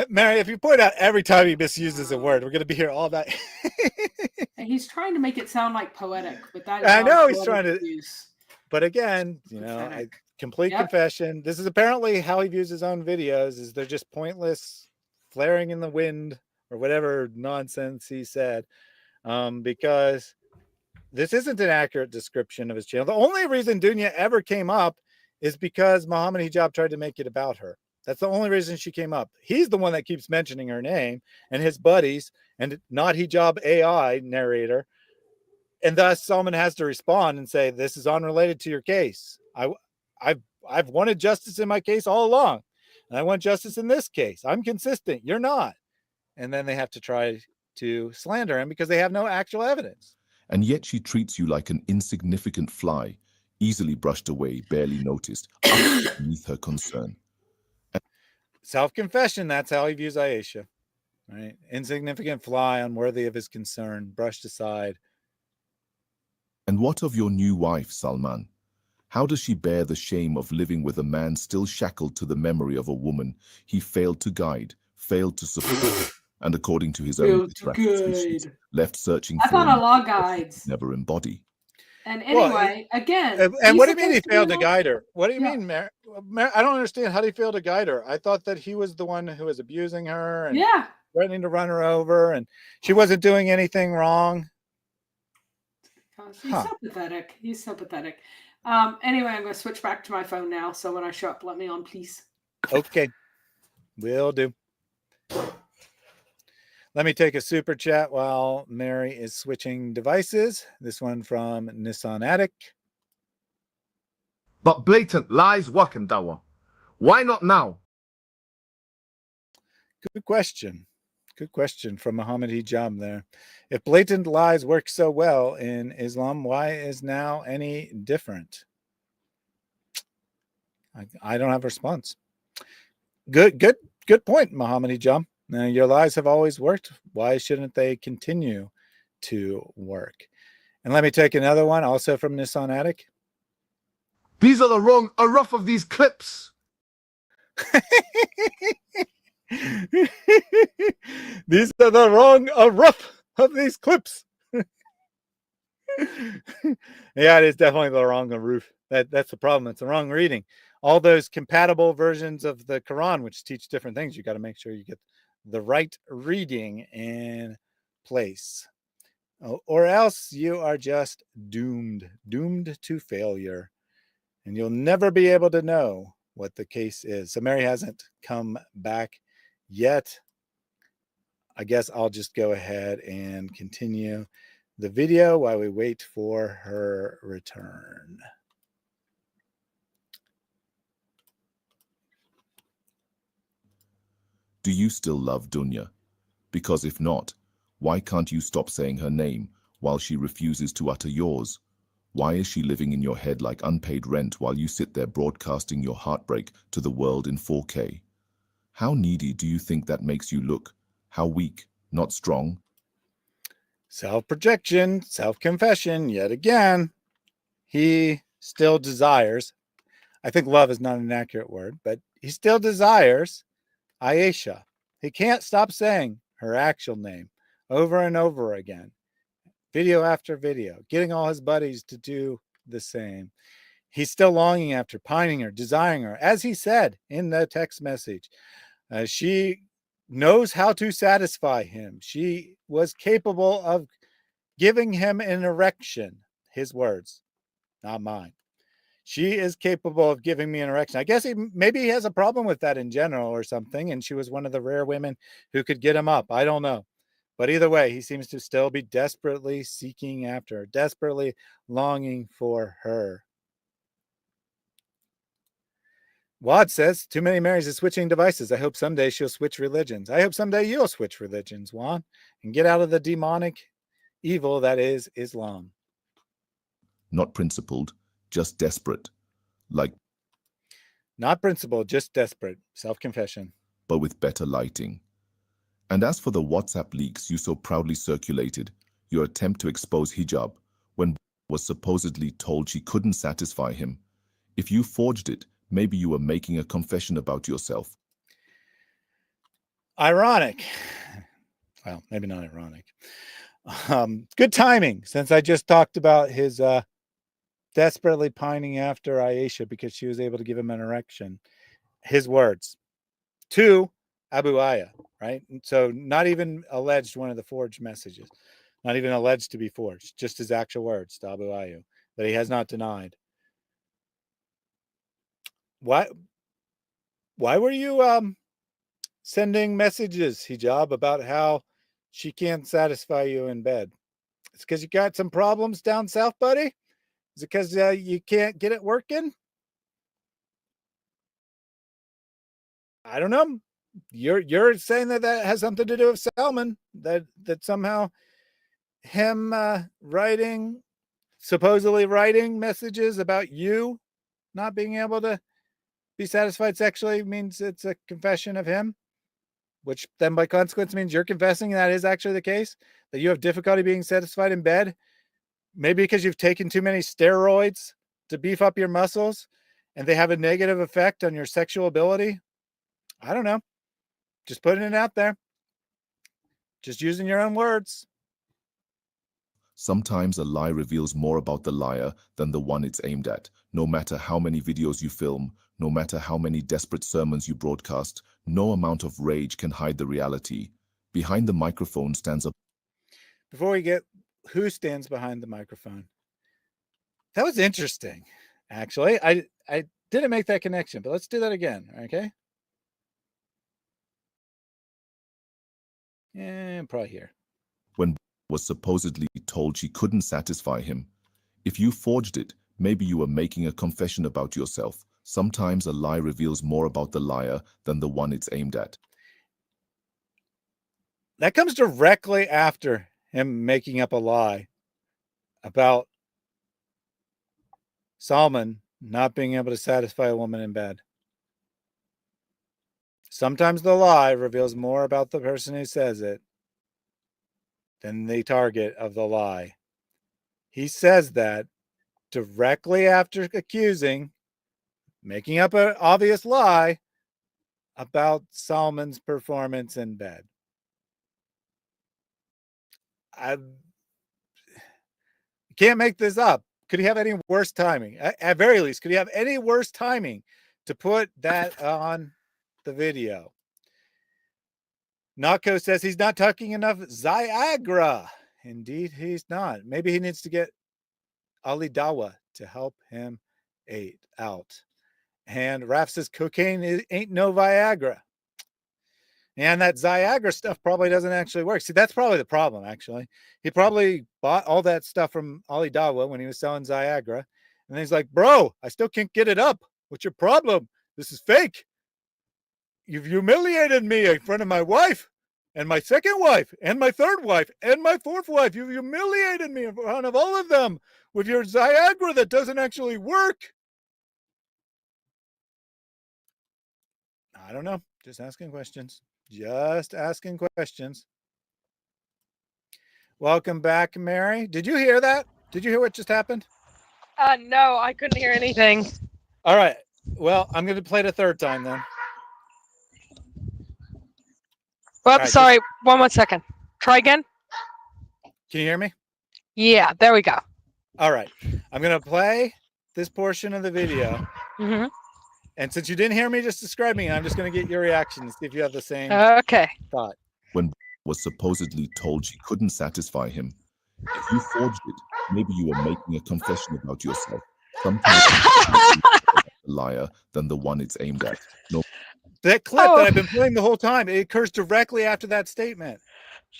Mary, if you point out every time he misuses a word, we're going to be here all night. And he's trying to make it sound like poetic, but that is I know he's poetic trying to use. But again, you know, complete confession. This is apparently how he views his own videos, is they're just pointless flaring in the wind or whatever nonsense he said. Because this isn't an accurate description of his channel. The only reason Dunya ever came up is because Muhammad Hijab tried to make it about her. That's the only reason she came up. He's the one that keeps mentioning her name and his buddies and not Hijab AI narrator. And thus Salman has to respond and say, this is unrelated to your case. I've wanted justice in my case all along. And I want justice in this case. I'm consistent. You're not. And then they have to try to slander him because they have no actual evidence. And yet she treats you like an insignificant fly, easily brushed away, barely noticed, beneath her concern. Self-confession, that's how he views Aisha. Right? Insignificant fly, unworthy of his concern, brushed aside. And what of your new wife, Salman? How does she bear the shame of living with a man still shackled to the memory of a woman he failed to guide, failed to support, and according to his own species, left searching I for thought a law guides. never embody? And Well, anyway, again, and he's what do you mean he supposed to be failed to an guide her? What do you Yeah. mean, I don't understand. How do you fail to guide her? I thought that he was the one who was abusing her and Yeah. threatening to run her over, and she wasn't doing anything wrong. Gosh, he's so pathetic. He's so pathetic. Anyway, I'm going to switch back to my phone now. So when I show up, let me on, please. Okay, will do. Let me take a super chat while Mary is switching devices. This one from Nissan Attic. But blatant lies work in dawah. Why not now? Good question. Good question from Muhammad Hijab there. If blatant lies work so well in Islam, why is now any different? I don't have a response. Good point, Muhammad Hijab. Now, your lies have always worked. Why shouldn't they continue to work? And let me take another one, also from Nissan Attic. These are the wrong rough of these clips. These are the wrong rough of these clips. Yeah, it is definitely the wrong roof. That's the problem. It's the wrong reading. All those compatible versions of the Quran, which teach different things, you got to make sure you get the right reading in place, or else you are just doomed to failure, and you'll never be able to know what the case is. So Mary hasn't come back yet. I guess I'll just go ahead and continue the video while we wait for her return. Do you still love Dunya? Because if not, why can't you stop saying her name while she refuses to utter yours? Why is she living in your head like unpaid rent while you sit there broadcasting your heartbreak to the world in 4K? How needy do you think that makes you look? How weak, not strong? Self-projection, self-confession, yet again. He still desires, I think love is not an accurate word, but he still desires Aisha. He can't stop saying her actual name over and over again, video after video, getting all his buddies to do the same. He's still longing after, pining her, desiring her. As he said in the text message, she knows how to satisfy him. She was capable of giving him an erection. His words, not mine. She is capable of giving me an erection. I guess maybe he has a problem with that in general or something, and she was one of the rare women who could get him up. I don't know. But either way, he seems to still be desperately seeking after her, desperately longing for her. Wad says, too many Marys are switching devices. I hope someday she'll switch religions. I hope someday you'll switch religions, Juan, and get out of the demonic evil that is Islam. Not principled, just desperate. Like, not principled, just desperate. Self-confession. But with better lighting. And as for the WhatsApp leaks you so proudly circulated, your attempt to expose Hijab, when was supposedly told she couldn't satisfy him, if you forged it, maybe you were making a confession about yourself. Ironic. Well, maybe not ironic. Good timing, since I just talked about his desperately pining after Aisha because she was able to give him an erection. His words to Abu Aya, right? So not even alleged one of the forged messages, not even alleged to be forged, just his actual words to Abu Aya that he has not denied. Why were you sending messages, Hijab, about how she can't satisfy you in bed? It's because you got some problems down south, buddy? Is it because you can't get it working? I don't know. You're saying that has something to do with Salman, that somehow him supposedly writing messages about you not being able to be satisfied sexually means it's a confession of him, which then by consequence means you're confessing that is actually the case, that you have difficulty being satisfied in bed, maybe because you've taken too many steroids to beef up your muscles and they have a negative effect on your sexual ability. I don't know. Just putting it out there. Just using your own words. Sometimes a lie reveals more about the liar than the one it's aimed at. No matter how many videos you film, no matter how many desperate sermons you broadcast, no amount of rage can hide the reality. Behind the microphone stands a... Before we get who stands behind the microphone. That was interesting, actually. I didn't make that connection, but let's do that again, okay? Yeah, probably here. When was supposedly told she couldn't satisfy him. If you forged it, maybe you were making a confession about yourself. Sometimes a lie reveals more about the liar than the one it's aimed at. That comes directly after him making up a lie about Salman not being able to satisfy a woman in bed. Sometimes the lie reveals more about the person who says it than the target of the lie. He says that directly after making up an obvious lie about Salman's performance in bed. I can't make this up. Could he have any worse timing? At very least, could he have any worse timing to put that on the video? Nako says he's not talking enough Viagra. Indeed, he's not. Maybe he needs to get Ali Dawa to help him out. And Raf says cocaine ain't no Viagra. And that Viagra stuff probably doesn't actually work. See, that's probably the problem, actually. He probably bought all that stuff from Ali Dawa when he was selling Viagra. And then he's like, bro, I still can't get it up. What's your problem? This is fake. You've humiliated me in front of my wife and my second wife and my third wife and my fourth wife. You've humiliated me in front of all of them with your Viagra that doesn't actually work. I don't know. Just asking questions. Just asking questions. Welcome back, Mary. Did you hear that? Did you hear what just happened? No, I couldn't hear anything. All right. Well, I'm going to play it a third time then. Well, right, sorry. 1 more second. Try again. Can you hear me? Yeah, there we go. All right. I'm going to play this portion of the video. Mm-hmm. And since you didn't hear me just describing it, I'm just going to get your reaction and see if you have the same thought. When was supposedly told she couldn't satisfy him. If you forged it, maybe you were making a confession about yourself. Sometimes a liar than the one it's aimed at. No. That clip that I've been playing the whole time, it occurs directly after that statement.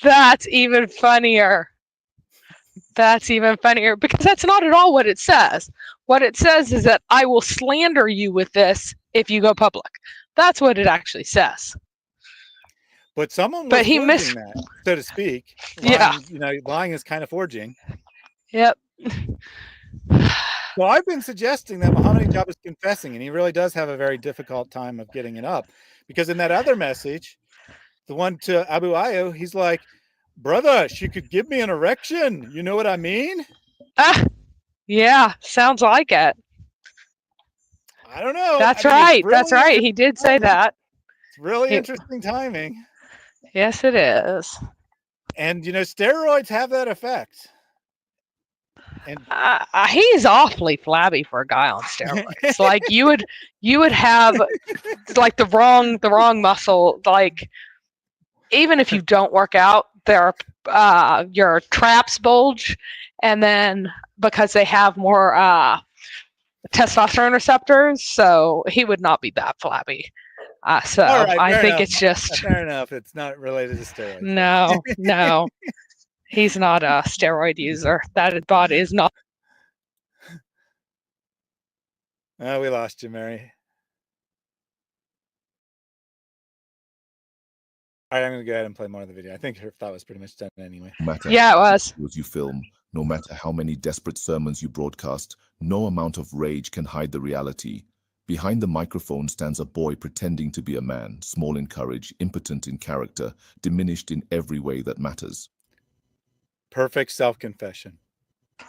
That's even funnier. That's even funnier because that's not at all what it says. What it says is that I will slander you with this if you go public. That's what it actually says. But someone was forging that, so to speak. Lying, yeah. You know, lying is kind of forging. Yep. So I've been suggesting that Muhammad Hijab is confessing, and he really does have a very difficult time of getting it up. Because in that other message, the one to Abu Ayo, he's like, brother, she could give me an erection. You know what I mean? Yeah, sounds like it. I don't know. That's right. Really that's right. He did say that. It's really interesting timing. Yes, it is. And, you know, steroids have that effect. And he's awfully flabby for a guy on steroids. Like you would have like the wrong muscle. Like even if you don't work out, your traps bulge, and then because they have more testosterone receptors, so he would not be that flabby. So right, I think enough. It's just fair enough. It's not related to steroids. No. He's not a steroid user. That bot is not. Oh, we lost you, Mary. All right, I'm going to go ahead and play more of the video. I think her thought was pretty much done anyway. Yeah, it was. You film, no matter how many desperate sermons you broadcast, no amount of rage can hide the reality. Behind the microphone stands a boy pretending to be a man, small in courage, impotent in character, diminished in every way that matters. Perfect self-confession.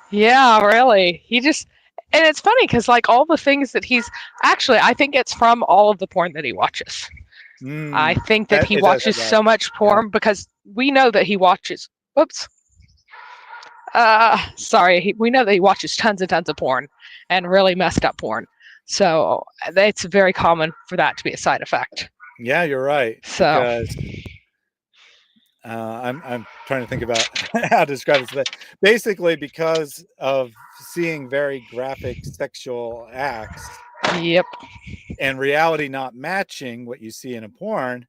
Yeah, really. And it's funny because like all the things that I think it's from all of the porn that he watches. I think that he watches so much porn because we know that he watches. Whoops. Sorry, we know that he watches tons and tons of porn and really messed up porn. So it's very common for that to be a side effect. Yeah, you're right. So Because I'm trying to think about how to describe this, but basically because of seeing very graphic sexual acts, yep, and reality not matching what you see in a porn,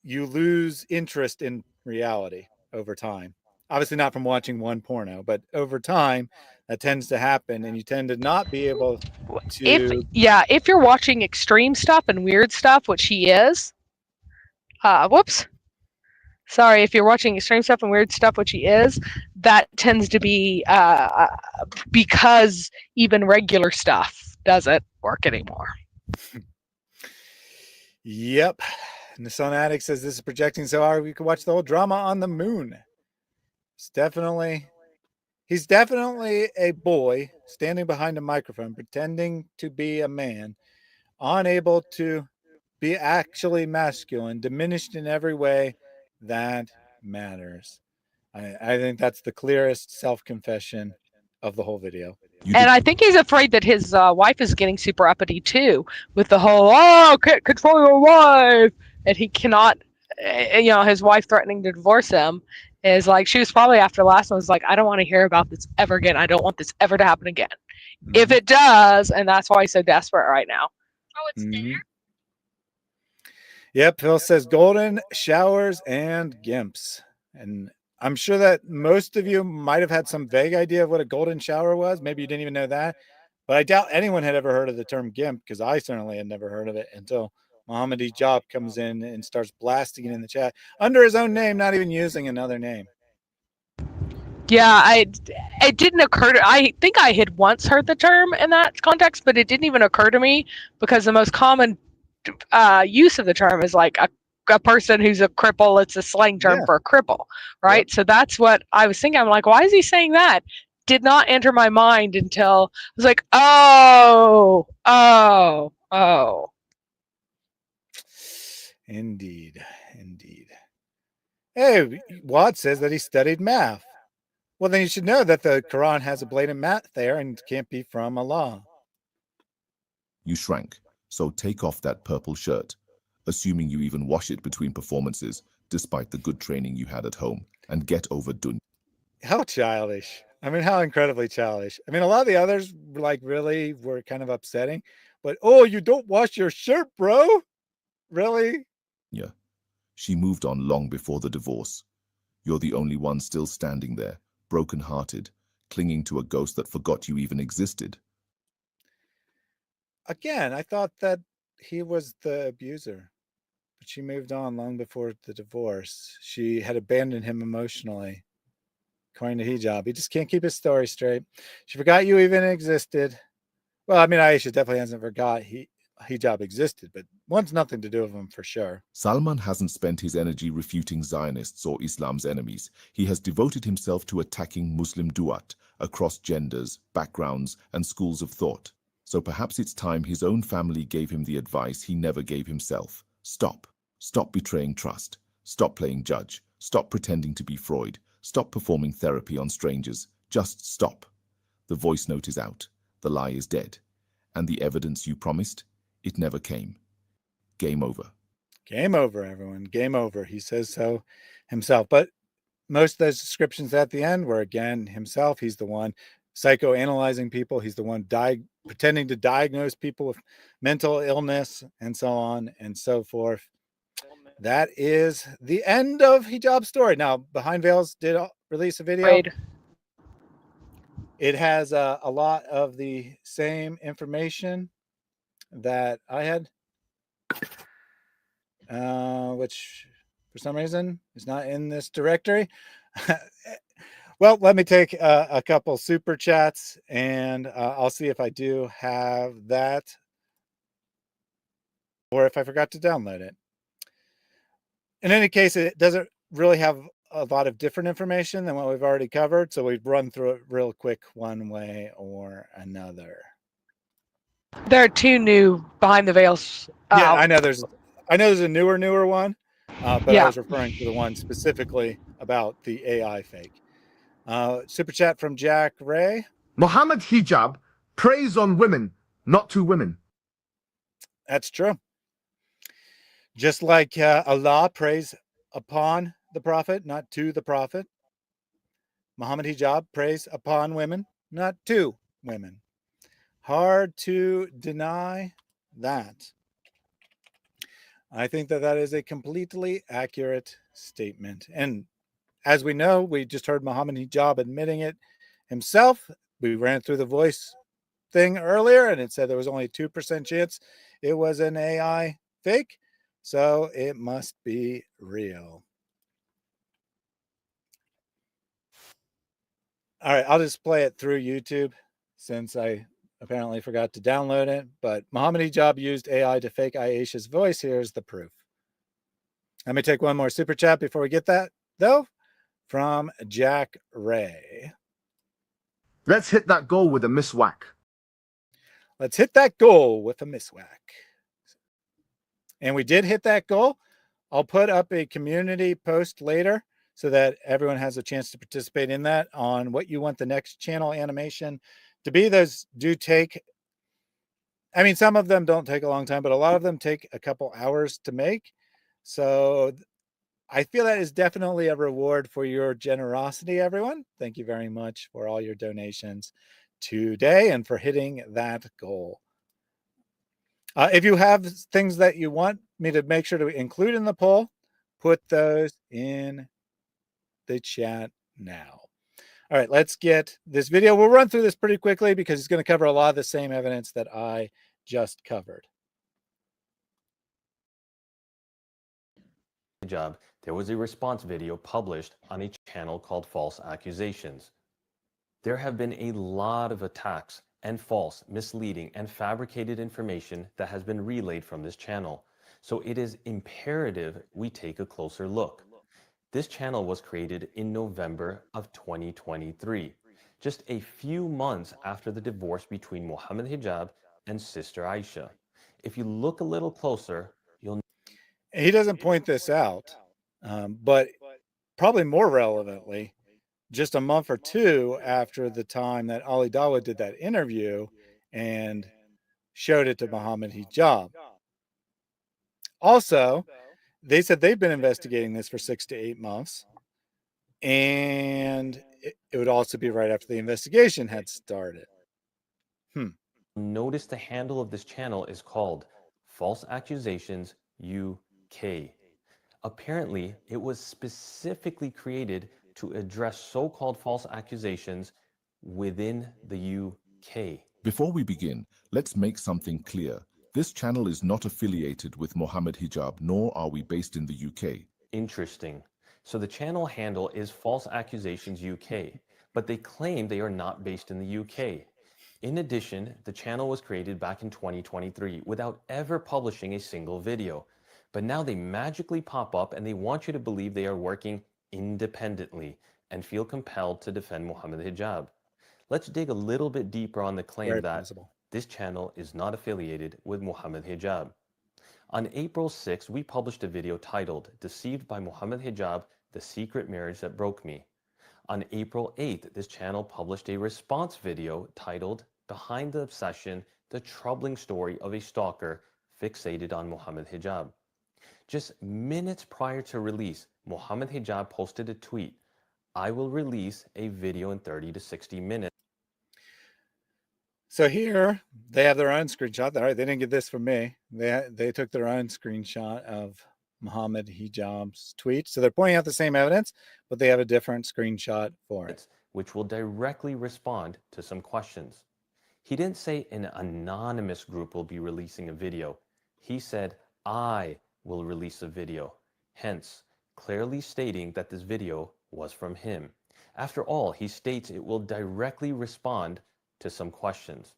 you lose interest in reality over time. Obviously not from watching one porno, but over time that tends to happen, and you tend to not be able to. if you're watching extreme stuff and weird stuff, which he is, whoops. Sorry, if you're watching extreme stuff and weird stuff, which he is, that tends to be because even regular stuff doesn't work anymore. Yep. And the Sun Addict says this is projecting so hard we could watch the whole drama on the moon. He's definitely a boy standing behind a microphone, pretending to be a man, unable to be actually masculine, diminished in every way that matters. I think that's the clearest self-confession of the whole video. And I think he's afraid that his wife is getting super uppity too, with the whole can't control your wife, and he cannot. His wife threatening to divorce him is like, she was probably after the last one was like, I don't want to hear about this ever again. I don't want this ever to happen again. Mm-hmm. If it does, and that's why he's so desperate right now. Oh, it's there. Yep, Phil says golden showers and gimps. And I'm sure that most of you might have had some vague idea of what a golden shower was. Maybe you didn't even know that. But I doubt anyone had ever heard of the term gimp, because I certainly had never heard of it until Muhammad Hijab comes in and starts blasting it in the chat under his own name, not even using another name. Yeah, it didn't occur to. I think I had once heard the term in that context, but it didn't even occur to me because the most common use of the term is like a person who's a cripple. It's a slang term for a cripple, right? Yep. So that's what I was thinking. I'm like, why is he saying that? Did not enter my mind until I was like, oh. Indeed. Hey, Watt says that he studied math. Well, then you should know that the Quran has a blatant math there and can't be from Allah. You shrank, so take off that purple shirt, assuming you even wash it between performances, despite the good training you had at home, and get over dunya. How childish. I mean, how incredibly childish. I mean, a lot of the others really were kind of upsetting, but you don't wash your shirt, bro? Really? Yeah. She moved on long before the divorce. You're the only one still standing there, broken-hearted, clinging to a ghost that forgot you even existed. Again, I thought that he was the abuser, but she moved on long before the divorce. She had abandoned him emotionally. According to Hijab, he just can't keep his story straight. She forgot you even existed. Well, I mean, Aisha definitely hasn't forgot Hijab existed, but wants nothing to do with him for sure. Salman hasn't spent his energy refuting Zionists or Islam's enemies. He has devoted himself to attacking Muslim duat across genders, backgrounds, and schools of thought. So perhaps it's time his own family gave him the advice he never gave himself. Stop. Stop betraying trust. Stop playing judge. Stop pretending to be Freud. Stop performing therapy on strangers. Just stop. The voice note is out. The lie is dead. And the evidence you promised? It never came. Game over. Game over, everyone. Game over. He says so himself. But most of those descriptions at the end were, again, himself. He's the one psychoanalyzing people. He's the one pretending to diagnose people with mental illness and so on and so forth. That is the end of Hijab's story. Now, Behind Veils did release a video. Right. It has a lot of the same information that I had, which for some reason is not in this directory. Well, let me take a couple super chats, and I'll see if I do have that, or if I forgot to download it. In any case, it doesn't really have a lot of different information than what we've already covered, so we've run through it real quick one way or another. There are two new Behind the Veils. Yeah, I know there's a newer one, but I was referring to the one specifically about the AI fake. Super chat from Jack Ray. Muhammad Hijab preys on women, not to women. That's true. Just like Allah preys upon the Prophet, not to the Prophet. Muhammad Hijab preys upon women, not to women. Hard to deny that. I think that that is a completely accurate statement. And as we know, we just heard Muhammad Hijab admitting it himself. We ran through the voice thing earlier, and it said there was only a 2% chance it was an AI fake. So it must be real. All right, I'll just play it through YouTube since I apparently forgot to download it. But Muhammad Hijab used AI to fake Aisha's voice. Here's the proof. Let me take one more super chat before we get that, though, from Jack Ray. Let's hit that goal with a miswhack. Let's hit that goal with a miswhack. And we did hit that goal. I'll put up a community post later so that everyone has a chance to participate in that on what you want the next channel animation to be. Those do take, I mean, some of them don't take a long time, but a lot of them take a couple hours to make. So I feel that is definitely a reward for your generosity, everyone. Thank you very much for all your donations today and for hitting that goal. If you have things that you want me to make sure to include in the poll, put those in the chat now. All right, let's get this video. We'll run through this pretty quickly because it's going to cover a lot of the same evidence that I just covered. Hijab, there was a response video published on a channel called False Accusations. There have been a lot of attacks and false, misleading, and fabricated information that has been relayed from this channel. So it is imperative we take a closer look. This channel was created in November of 2023, just a few months after the divorce between Muhammad Hijab and sister Aisha. If you look a little closer, you'll... He doesn't point this out, but probably more relevantly, just a month or two after the time that Ali Dawood did that interview and showed it to Muhammad Hijab. Also, they said they've been investigating this for 6 to 8 months, and it would also be right after the investigation had started. Notice the handle of this channel is called False Accusations UK. Apparently, it was specifically created to address so-called false accusations within the UK. Before we begin, let's make something clear. This channel is not affiliated with Muhammad Hijab, nor are we based in the UK. Interesting. So the channel handle is False Accusations UK, but they claim they are not based in the UK. In addition, the channel was created back in 2023 without ever publishing a single video. But now they magically pop up and they want you to believe they are working independently and feel compelled to defend Muhammad Hijab. Let's dig a little bit deeper on the claim that this channel is not affiliated with Muhammad Hijab. On April 6, we published a video titled Deceived by Muhammad Hijab, The Secret Marriage That Broke Me. On April 8th, this channel published a response video titled Behind the Obsession, The Troubling Story of a Stalker Fixated on Muhammad Hijab. Just minutes prior to release, Muhammad Hijab posted a tweet, I will release a video in 30 to 60 minutes. So here they have their own screenshot. All right, they didn't get this from me. They took their own screenshot of Muhammad Hijab's tweet. So they're pointing out the same evidence, but they have a different screenshot for it. Which will directly respond to some questions. He didn't say an anonymous group will be releasing a video. He said, I will release a video. Hence, clearly stating that this video was from him. After all, he states it will directly respond to some questions.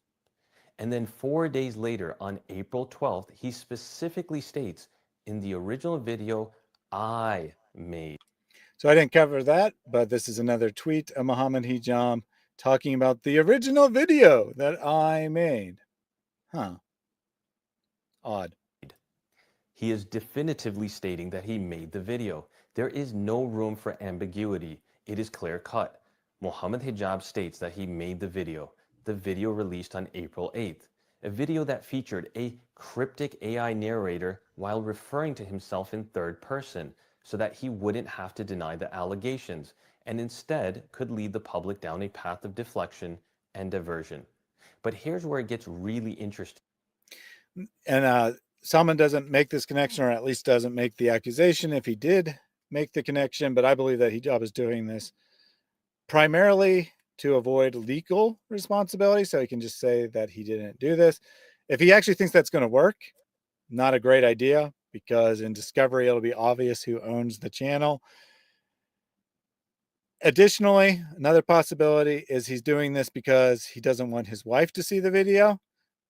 And then 4 days later, on April 12th, he specifically states, in the original video I made. So I didn't cover that, but this is another tweet of Muhammad Hijab talking about the original video that I made. Odd. He is definitively stating that he made the video. There is no room for ambiguity. It is clear cut. Muhammad Hijab states that he made the video released on April 8th, a video that featured a cryptic AI narrator while referring to himself in third person so that he wouldn't have to deny the allegations and instead could lead the public down a path of deflection and diversion. But here's where it gets really interesting. And Salman doesn't make this connection, or at least doesn't make the accusation if he did make the connection, but I believe that Hijab is doing this primarily to avoid legal responsibility, so he can just say that he didn't do this. If he actually thinks that's going to work, not a great idea, because in discovery it'll be obvious who owns the channel. Additionally, another possibility is he's doing this because he doesn't want his wife to see the video,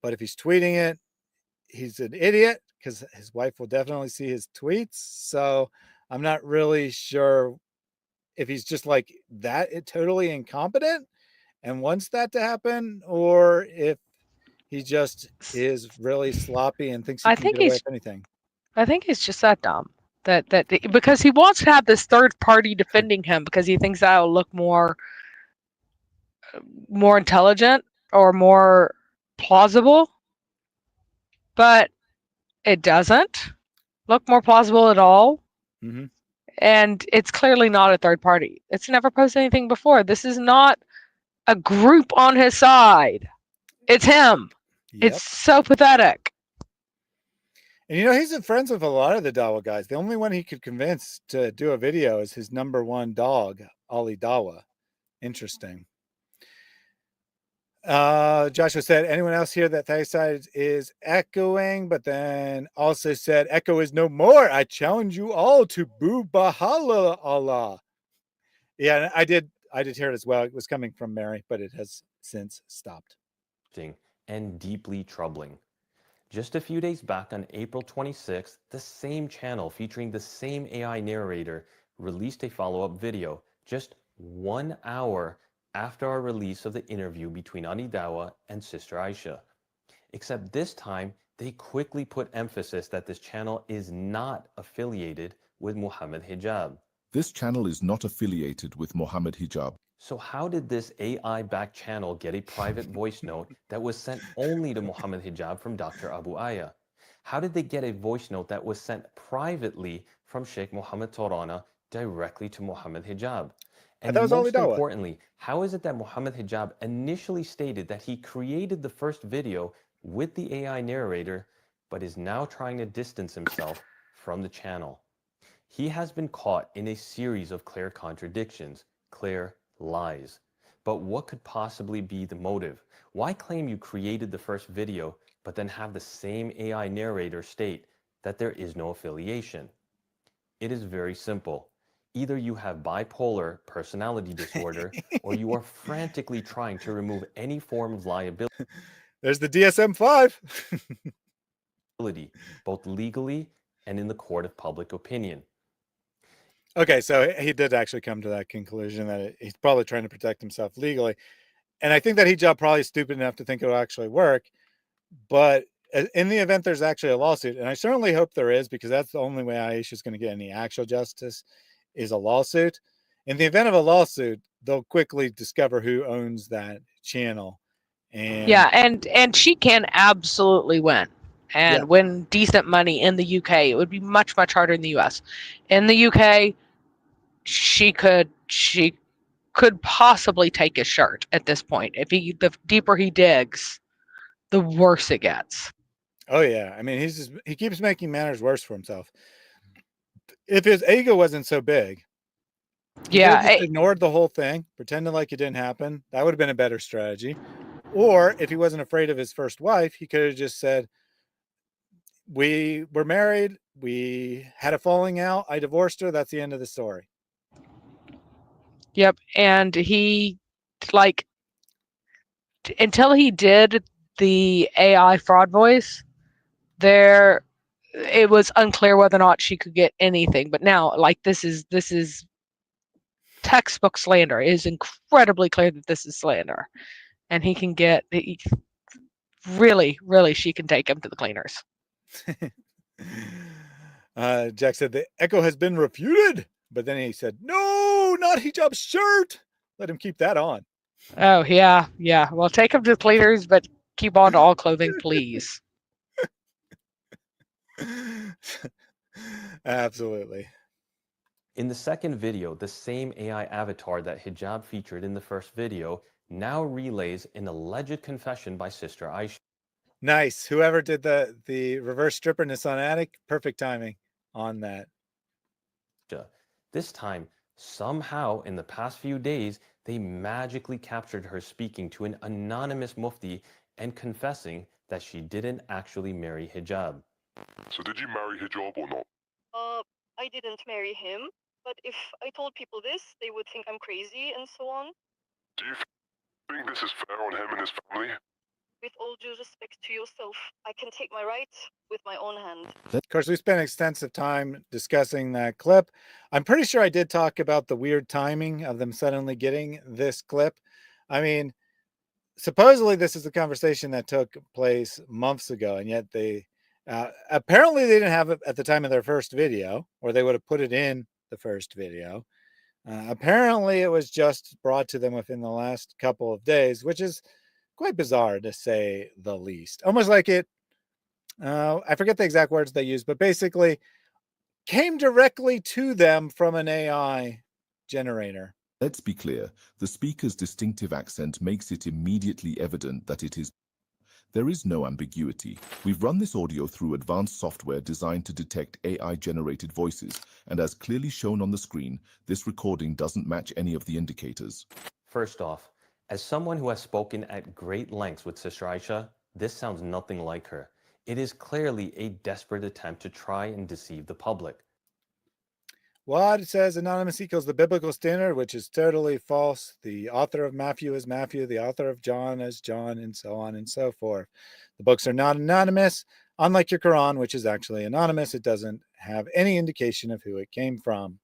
but if he's tweeting it, he's an idiot because his wife will definitely see his tweets. So I'm not really sure if he's just like that, totally incompetent and wants that to happen, or if he just is really sloppy and thinks he can get away with anything. I think he's just that dumb that because he wants to have this third party defending him because he thinks that'll look more intelligent or more plausible, but it doesn't look more plausible at all. Mm-hmm. And it's clearly not a third party. It's never posted anything before. This is not a group on his side. It's him. Yep. It's so pathetic. And he's friends with a lot of the Dawa guys. The only one he could convince to do a video is his number one dog, Ali Dawa. Interesting. Joshua said, anyone else here that Thaiside is echoing, but then also said, echo is no more. I challenge you all to Mubahala Allah. Yeah, I did hear it as well. It was coming from Mary, but it has since stopped. And deeply troubling. Just a few days back on April 26th, the same channel featuring the same AI narrator released a follow-up video just 1 hour after our release of the interview between Ali Dawa and Sister Aisha. Except this time, they quickly put emphasis that this channel is not affiliated with Muhammad Hijab. This channel is not affiliated with Muhammad Hijab. So how did this AI-backed channel get a private voice note that was sent only to Muhammad Hijab from Dr. Abu Aya? How did they get a voice note that was sent privately from Sheikh Mohammed Torana directly to Muhammad Hijab? And most importantly, how is it that Muhammad Hijab initially stated that he created the first video with the AI narrator, but is now trying to distance himself from the channel? He has been caught in a series of clear contradictions, clear lies. But what could possibly be the motive? Why claim you created the first video, but then have the same AI narrator state that there is no affiliation? It is very simple. Either you have bipolar personality disorder, or you are frantically trying to remove any form of liability. There's the DSM-5. Both legally and in the court of public opinion. Okay, so he did actually come to that conclusion that he's probably trying to protect himself legally. And I think that Hijab probably is stupid enough to think it'll actually work. But in the event there's actually a lawsuit, and I certainly hope there is, because that's the only way Aisha is going to get any actual justice, is a lawsuit. In the event of a lawsuit, they'll quickly discover who owns that channel. And yeah, and she can absolutely win. And win decent money in the UK. It would be much, much harder in the US. In the UK, she could possibly take his shirt at this point. The deeper he digs, the worse it gets. Oh yeah, I mean he keeps making matters worse for himself. If his ego wasn't so big, he just ignored the whole thing, pretended like it didn't happen. That would have been a better strategy. Or if he wasn't afraid of his first wife, he could have just said, we were married, we had a falling out, I divorced her, that's the end of the story. Yep, and he, until he did the AI fraud voice, it was unclear whether or not she could get anything. But now, this is textbook slander. It is incredibly clear that this is slander. And he can get, really, she can take him to the cleaners. Jack said the echo has been refuted, but then he said, no, not Hijab's shirt. Let him keep that on. Oh, yeah. Yeah. Well, take them to cleaners, but keep on all clothing, please. Absolutely. In the second video, the same AI avatar that Hijab featured in the first video now relays an alleged confession by Sister Aisha. Nice. Whoever did the reverse stripperness on Attic, perfect timing on that. This time, somehow in the past few days, they magically captured her speaking to an anonymous Mufti and confessing that she didn't actually marry Hijab. So did you marry Hijab or not? I didn't marry him, but if I told people this, they would think I'm crazy and so on. Do you think this is fair on him and his family? With all due respect to yourself, I can take my rights with my own hand. Of course, we spent extensive time discussing that clip. I'm pretty sure I did talk about the weird timing of them suddenly getting this clip. I mean, supposedly this is a conversation that took place months ago, and yet they apparently they didn't have it at the time of their first video, or they would have put it in the first video. Apparently, it was just brought to them within the last couple of days, which is quite bizarre to say the least. Almost like it, I forget the exact words they used, but basically came directly to them from an AI generator. Let's be clear, the speaker's distinctive accent makes it immediately evident that it is. There is no ambiguity. We've run this audio through advanced software designed to detect AI-generated voices, and as clearly shown on the screen, this recording doesn't match any of the indicators. First off, as someone who has spoken at great lengths with Sister Aisha, this sounds nothing like her. It is clearly a desperate attempt to try and deceive the public. Well, it says anonymous equals the biblical standard, which is totally false. The author of Matthew is Matthew, the author of John is John, and so on and so forth. The books are not anonymous. Unlike your Quran, which is actually anonymous, it doesn't have any indication of who it came from.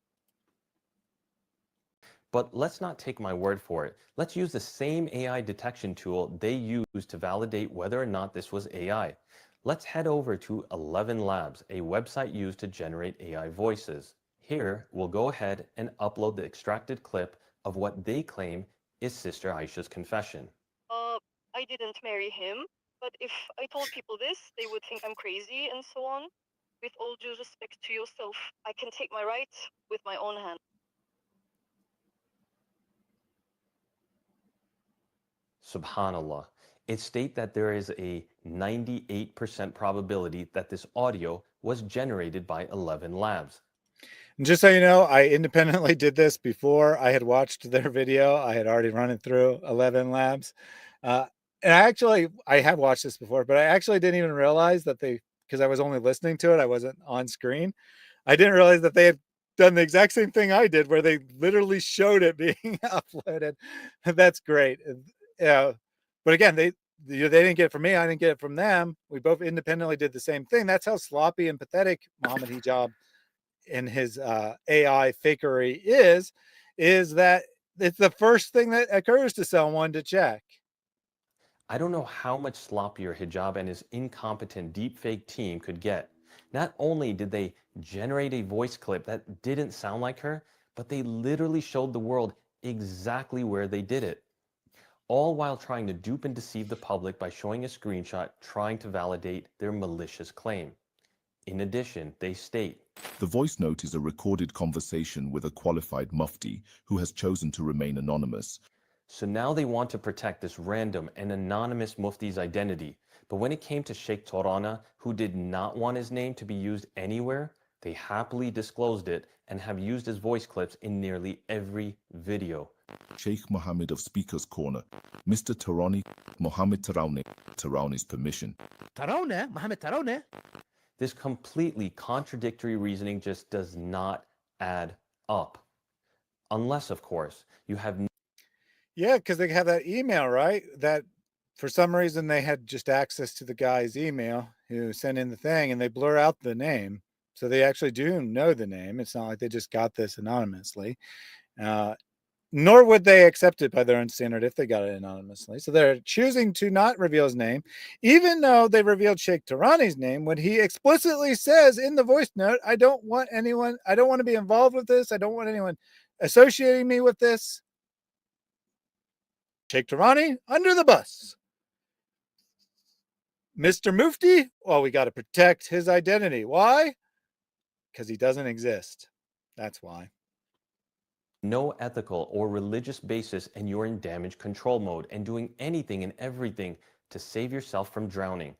But let's not take my word for it. Let's use the same AI detection tool they used to validate whether or not this was AI. Let's head over to 11 Labs, a website used to generate AI voices. Here, we'll go ahead and upload the extracted clip of what they claim is Sister Aisha's confession. I didn't marry him, but if I told people this, they would think I'm crazy and so on. With all due respect to yourself, I can take my rights with my own hand. Subhanallah. It states that there is a 98% probability that this audio was generated by 11 Labs. And just so you know, I independently did this before I had watched their video. I had already run it through 11 Labs. And I had watched this before, but I actually didn't even realize that because I was only listening to it, I wasn't on screen. I didn't realize that they had done the exact same thing I did, where they literally showed it being uploaded. That's great. Yeah. But again, they didn't get it from me. I didn't get it from them. We both independently did the same thing. That's how sloppy and pathetic Muhammad Hijab and his AI fakery is that it's the first thing that occurs to someone to check. I don't know how much sloppier Hijab and his incompetent deepfake team could get. Not only did they generate a voice clip that didn't sound like her, but they literally showed the world exactly where they did it. All while trying to dupe and deceive the public by showing a screenshot trying to validate their malicious claim. In addition, they state, the voice note is a recorded conversation with a qualified Mufti who has chosen to remain anonymous. So now they want to protect this random and anonymous Mufti's identity. But when it came to Shik Tani, who did not want his name to be used anywhere, they happily disclosed it and have used his voice clips in nearly every video. Sheikh Mohammed of Speaker's Corner, Mr. Tarani, Mohammed Tarani's permission. Mohammed Tarani. This completely contradictory reasoning just does not add up. Unless, of course, you have... Yeah, because they have that email, right? That for some reason they had just access to the guy's email who sent in the thing, and they blur out the name. So they actually do know the name. It's not like they just got this anonymously. Nor would they accept it by their own standard if they got it anonymously. So they're choosing to not reveal his name, even though they revealed Sheikh Tarani's name when he explicitly says in the voice note, I don't want to be involved with this. I don't want anyone associating me with this. Sheikh Tarani under the bus. Mr. Mufti, well, we got to protect his identity. Why? Because he doesn't exist. That's why. No ethical or religious basis, and you're in damage control mode and doing anything and everything to save yourself from drowning.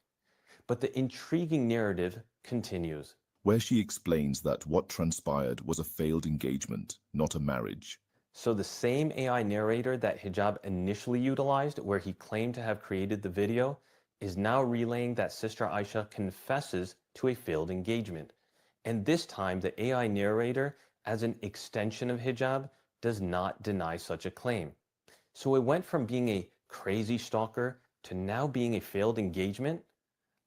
But the intriguing narrative continues, where she explains that what transpired was a failed engagement, not a marriage. So the same AI narrator that Hijab initially utilized, where he claimed to have created the video, is now relaying that Sister Aisha confesses to a failed engagement. And this time, the AI narrator, as an extension of Hijab, does not deny such a claim. So it went from being a crazy stalker to now being a failed engagement.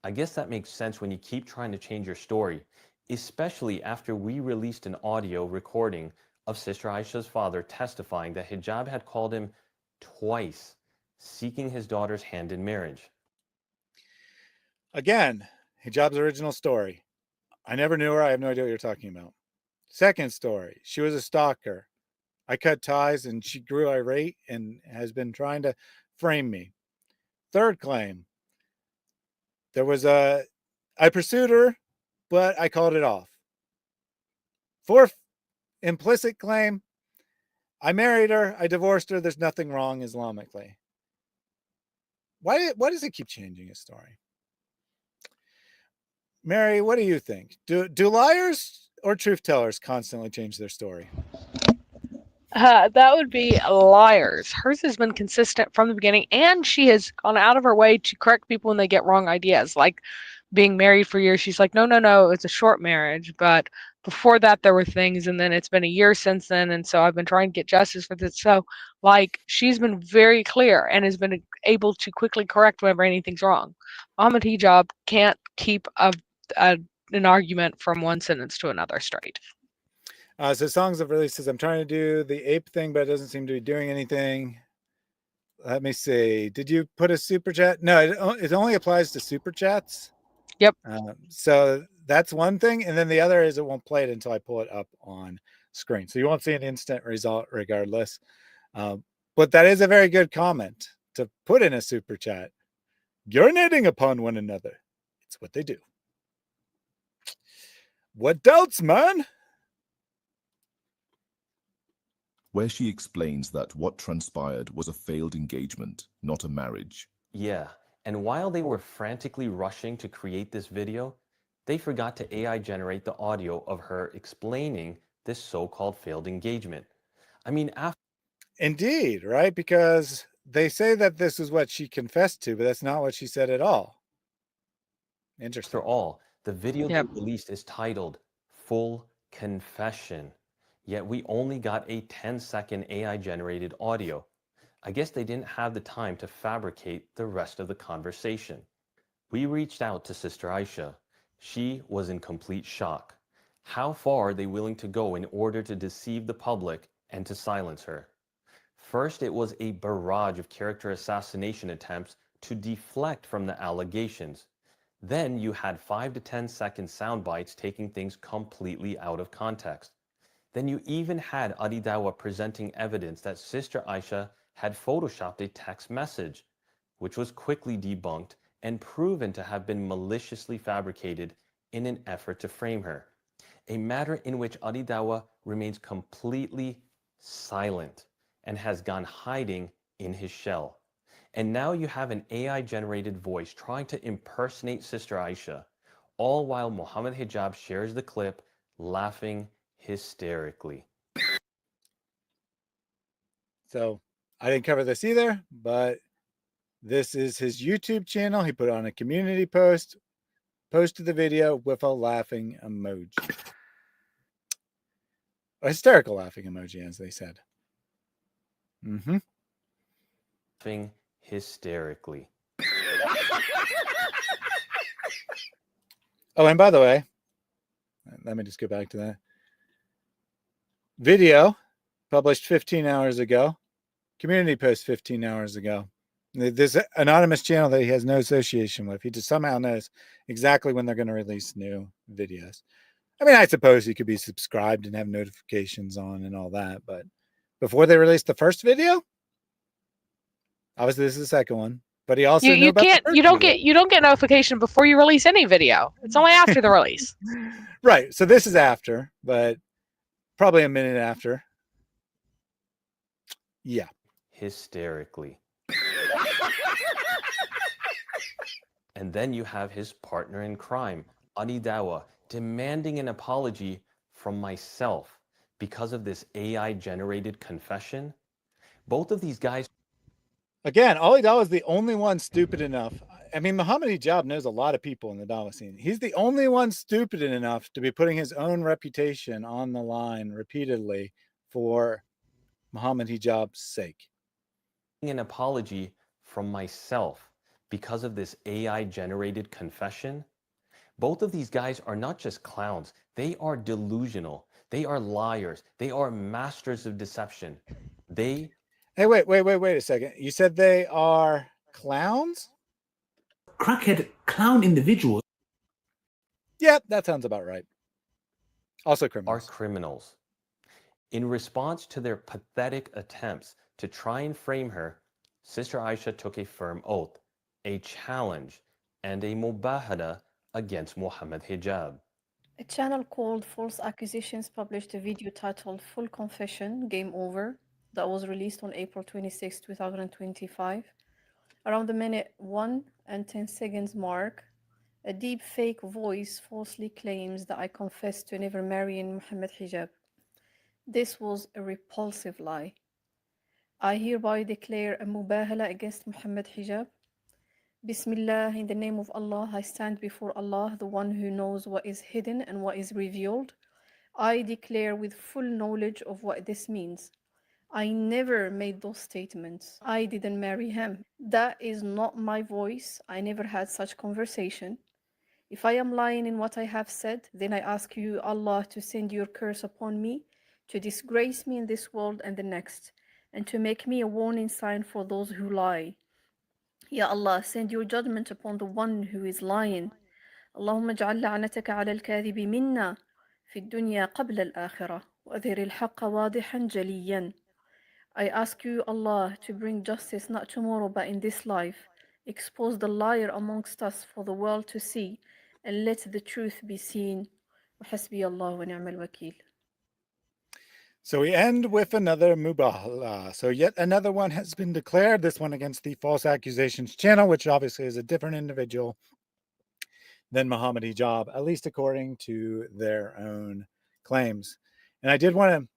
I guess that makes sense when you keep trying to change your story, especially after we released an audio recording of Sister Aisha's father testifying that Hijab had called him twice, seeking his daughter's hand in marriage. Again, Hijab's original story. I never knew her. I have no idea what you're talking about. Second story. She was a stalker. I cut ties and she grew irate and has been trying to frame me. Third claim. I pursued her, but I called it off. Fourth implicit claim. I married her. I divorced her. There's nothing wrong Islamically. Why does it keep changing his story? Mary, what do you think? Do liars or truth tellers constantly change their story? That would be liars. Hers has been consistent from the beginning, and she has gone out of her way to correct people when they get wrong ideas. Like being married for years, she's like, no, it's a short marriage. But before that, there were things, and then it's been a year since then, and so I've been trying to get justice for this. So, like, she's been very clear and has been able to quickly correct whenever anything's wrong. Muhammad Hijab can't keep an argument from one sentence to another straight. So Songs of Release says, I'm trying to do the ape thing, but it doesn't seem to be doing anything. Let me see. Did you put a super chat? No, it only applies to super chats. Yep. So that's one thing. And then the other is it won't play it until I pull it up on screen. So you won't see an instant result regardless. But that is a very good comment to put in a super chat. Urinating upon one another. It's what they do. What doubts, man? Where she explains that what transpired was a failed engagement, not a marriage. Yeah, and while they were frantically rushing to create this video, they forgot to AI generate the audio of her explaining this so-called failed engagement. I mean, Indeed, right? Because they say that this is what she confessed to, but that's not what she said at all. Interesting. After all, the video they released is titled Full Confession. Yet we only got a 10-second AI-generated audio. I guess they didn't have the time to fabricate the rest of the conversation. We reached out to Sister Aisha. She was in complete shock. How far are they willing to go in order to deceive the public and to silence her? First, it was a barrage of character assassination attempts to deflect from the allegations. Then you had 5 to 10 second sound bites taking things completely out of context. Then you even had Adidawa presenting evidence that Sister Aisha had photoshopped a text message, which was quickly debunked and proven to have been maliciously fabricated in an effort to frame her. A matter in which Adidawa remains completely silent and has gone hiding in his shell. And now you have an AI-generated voice trying to impersonate Sister Aisha, all while Muhammad Hijab shares the clip, laughing hysterically. So I didn't cover this either, but this is his YouTube channel. He put on a community post, posted the video with a laughing emoji. A hysterical laughing emoji, as they said. Laughing hysterically. Oh, and by the way, let me just go back to that. Video published 15 hours ago. Community post 15 hours ago. This anonymous channel that he has no association with. He just somehow knows exactly when they're going to release new videos. I mean, I suppose he could be subscribed and have notifications on and all that, but before they release the first video, Obviously, this is the second one, but he also You knew you about the can't first you don't video. get notification before you release any video. It's only after the release. Right. So this is after, but probably a minute after. Yeah. Hysterically. And then you have his partner in crime, Ali Dawa, demanding an apology from myself because of this AI-generated confession. Both of these guys... Again, Ali Dawa is the only one stupid enough. I mean, Muhammad Hijab knows a lot of people in the Dawa scene. He's the only one stupid enough to be putting his own reputation on the line repeatedly for Muhammad Hijab's sake. An apology from myself because of this AI-generated confession. Both of these guys are not just clowns. They are delusional. They are liars. They are masters of deception. They... Hey, wait a second. You said they are clowns? Crackhead clown individuals. Yep, that sounds about right. Also criminals. Are criminals. In response to their pathetic attempts to try and frame her, Sister Aisha took a firm oath, a challenge, and a mubahala against Muhammad Hijab. A channel called False Accusations published a video titled Full Confession, Game Over, that was released on April 26, 2025. Around the minute 1 and 10 seconds mark, a deep fake voice falsely claims that I confessed to never marrying Muhammad Hijab. This was a repulsive lie. I hereby declare a mubahala against Muhammad Hijab. Bismillah, in the name of Allah, I stand before Allah, the one who knows what is hidden and what is revealed. I declare with full knowledge of what this means. I never made those statements. I didn't marry him. That is not my voice. I never had such conversation. If I am lying in what I have said, then I ask you, Allah, to send your curse upon me, to disgrace me in this world and the next, and to make me a warning sign for those who lie. Ya Allah, send your judgment upon the one who is lying. اللهم اجعل لعنتك على الكاذب منا في الدنيا قبل الآخرة وأظهر الحق واضحا جليا. I ask you, Allah, to bring justice not tomorrow but in this life. Expose the liar amongst us for the world to see, and let the truth be seen. وحسبي الله ونعم الوكيل. So we end with another mubahala. So yet another one has been declared, this one against the False Accusations channel, which obviously is a different individual than Muhammad Hijab, at least according to their own claims. And I did want to,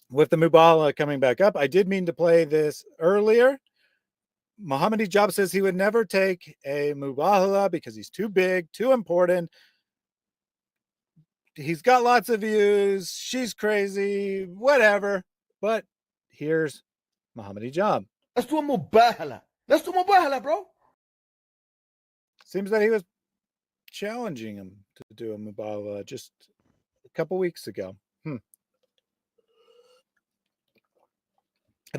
with the mubahala coming back up, I did mean to play this earlier. Muhammad Hijab says he would never take a mubahala because he's too big, too important. He's got lots of views. She's crazy, whatever. But here's Muhammad Hijab. Let's do a mubahala. Let's do mubahala, bro. Seems that he was challenging him to do a mubahala just a couple weeks ago.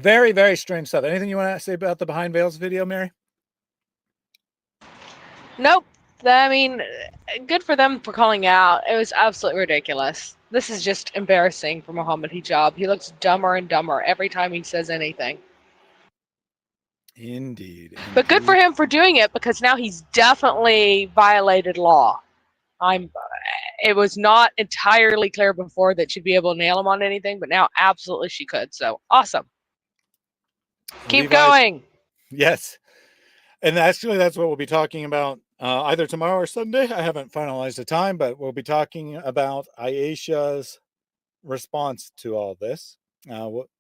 Very, very strange stuff. Anything you want to say about the Behind Veils video, Mary? Nope. I mean, good for them for calling out. It was absolutely ridiculous. This is just embarrassing for Muhammad Hijab. He looks dumber and dumber every time he says anything. Indeed. But good for him for doing it, because now he's definitely violated law. It was not entirely clear before that she'd be able to nail him on anything, but now absolutely she could. So awesome. Keep going. Yes. And actually, that's what we'll be talking about either tomorrow or Sunday. I haven't finalized the time, but we'll be talking about Aisha's response to all this.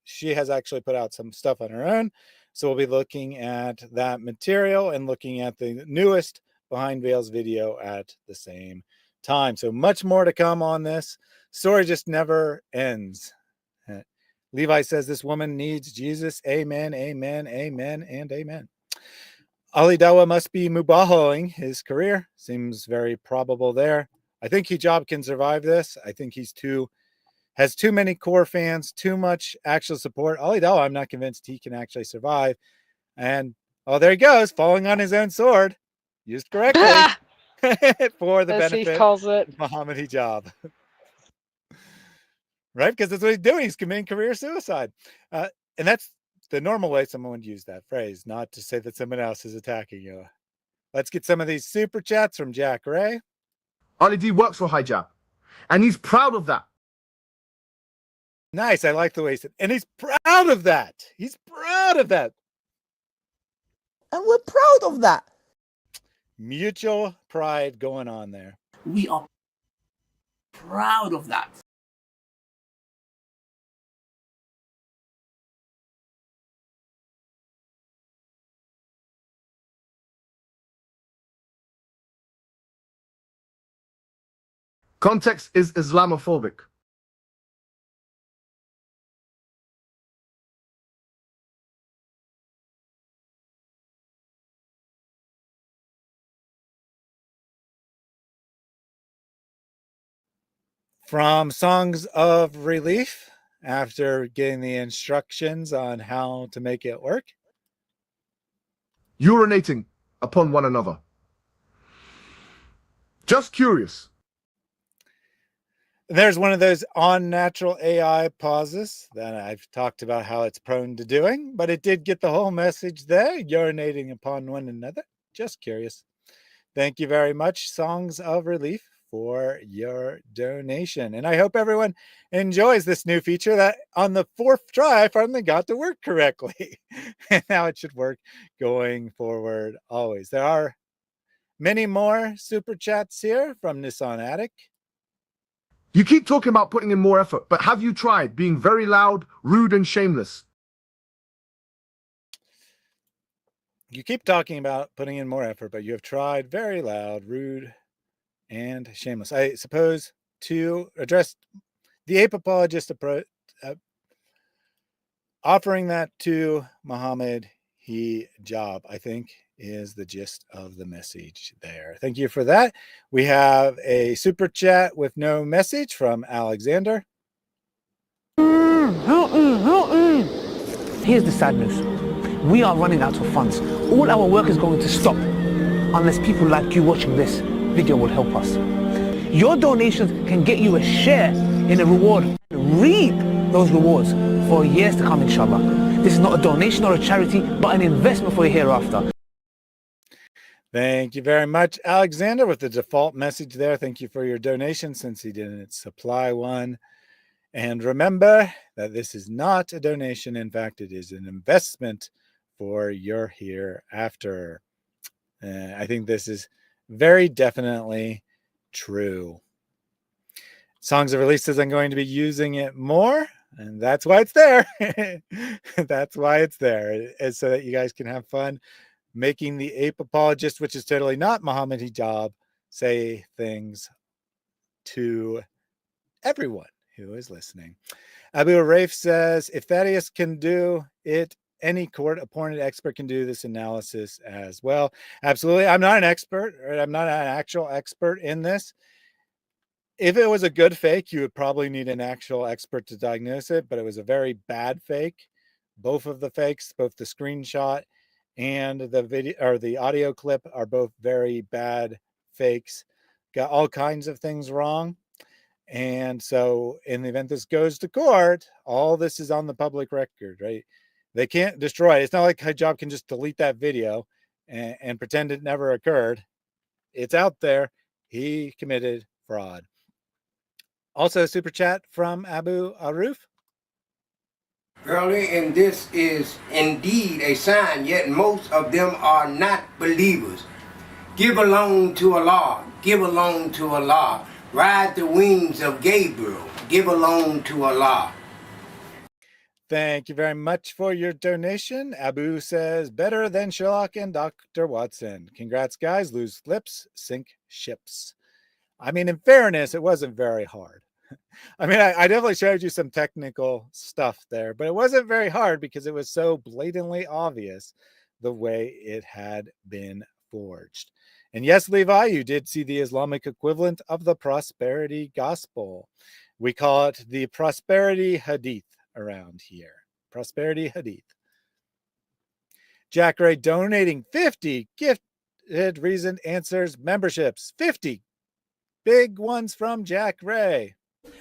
She has actually put out some stuff on her own. So we'll be looking at that material and looking at the newest Behind Veils video at the same time. So much more to come on this. Story just never ends. Levi says this woman needs Jesus. Amen, amen, amen, and amen. Ali Dawa must be mubahaling his career. Seems very probable there. I think Hijab can survive this. I think has too many core fans, too much actual support. Ali Dawa, I'm not convinced he can actually survive. And, oh, there he goes, falling on his own sword. Used correctly for the As benefit he calls it. of Muhammad Hijab. Right? Because that's what he's doing. He's committing career suicide. And that's the normal way someone would use that phrase, not to say that someone else is attacking you. Let's get some of these super chats from Jack Ray. Ali D works for Hijab, and he's proud of that. Nice. I like the way he said, and he's proud of that. He's proud of that. And we're proud of that. Mutual pride going on there. We are proud of that. Context is Islamophobic. From Songs of Relief, after getting the instructions on how to make it work. Urinating upon one another. Just curious. There's one of those unnatural AI pauses that I've talked about how it's prone to doing, but it did get the whole message there, urinating upon one another. Just curious. Thank you very much, Songs of Relief, for your donation. And I hope everyone enjoys this new feature that on the 4th try, I finally got to work correctly. And now it should work going forward always. There are many more super chats here from Nissan Attic. You keep talking about putting in more effort, but have you tried being very loud, rude, and shameless? You keep talking about putting in more effort, but you have tried very loud, rude, and shameless. I suppose to address the ape apologist approach, offering that to Muhammad Hijab, I think, is the gist of the message there. Thank you for that. We have a super chat with no message from Alexander. Here's the sad news. We are running out of funds. All our work is going to stop unless people like you watching this video will help us. Your donations can get you a share in a reward. Reap those rewards for years to come, inshallah. This is not a donation or a charity, but an investment for your hereafter. Thank you very much, Alexander, with the default message there. Thank you for your donation since he didn't supply one. And remember that this is not a donation. In fact, it is an investment for your hereafter. I think this is very definitely true. Songs of Release says I'm going to be using it more, and that's why it's there. That's why it's there, is so that you guys can have fun making the ape apologist, which is totally not Muhammad Hijab, say things to everyone who is listening. Abu Raif says, if Thaddeus can do it, any court-appointed expert can do this analysis as well. Absolutely. I'm not an expert, or I'm not an actual expert in this. If it was a good fake, you would probably need an actual expert to diagnose it, but it was a very bad fake. Both of the fakes, both the screenshot and the video or the audio clip, are both very bad fakes. Got all kinds of things wrong. And so in the event this goes to court, all this is on the public record, right? They can't destroy it. It's not like Hijab can just delete that video and pretend it never occurred. It's out there. He committed fraud. Also, super chat from Abu Aruf. Girlie, and this is indeed a sign, yet most of them are not believers. Give alone to Allah, give alone to Allah. Ride the wings of Gabriel, give alone to Allah. Thank you very much for your donation. Abu says, better than Sherlock and Dr. Watson. Congrats, guys. Lose lips, sink ships. I mean, in fairness, it wasn't very hard. I mean, I definitely showed you some technical stuff there, but it wasn't very hard because it was so blatantly obvious the way it had been forged. And yes, Levi, you did see the Islamic equivalent of the prosperity gospel. We call it the prosperity hadith around here. Prosperity hadith. Jack Ray donating 50 gifted reasoned answers memberships. 50 big ones from Jack Ray.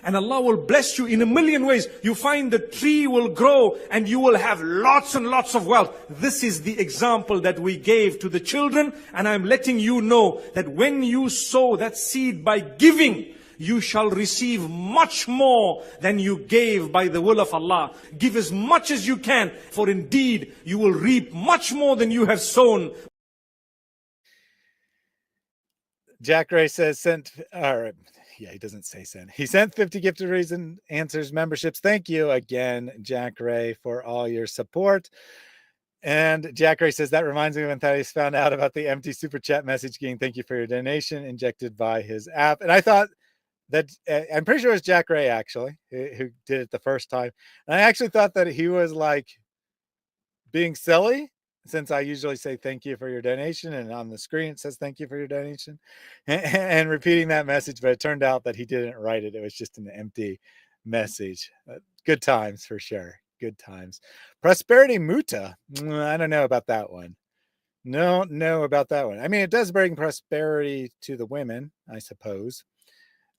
And Allah will bless you in a million ways. You find the tree will grow and you will have lots and lots of wealth. This is the example that we gave to the children. And I'm letting you know that when you sow that seed by giving, you shall receive much more than you gave by the will of Allah. Give as much as you can, for indeed you will reap much more than you have sown. Jack Ray says he doesn't say sent. He sent 50 gifted reason answers memberships. Thank you again, Jack Ray, for all your support. And Jack Ray says, that reminds me when Thaddeus found out about the empty super chat message getting thank you for your donation injected by his app. And I thought that, I'm pretty sure it was Jack Ray actually, who did it the first time. And I actually thought that he was like being silly, since I usually say thank you for your donation, and on the screen it says thank you for your donation, and repeating that message, but it turned out that he didn't write it. It was just an empty message. Good times for sure. Good times. Prosperity Muta. I don't know about that one. No about that one. I mean, it does bring prosperity to the women, I suppose.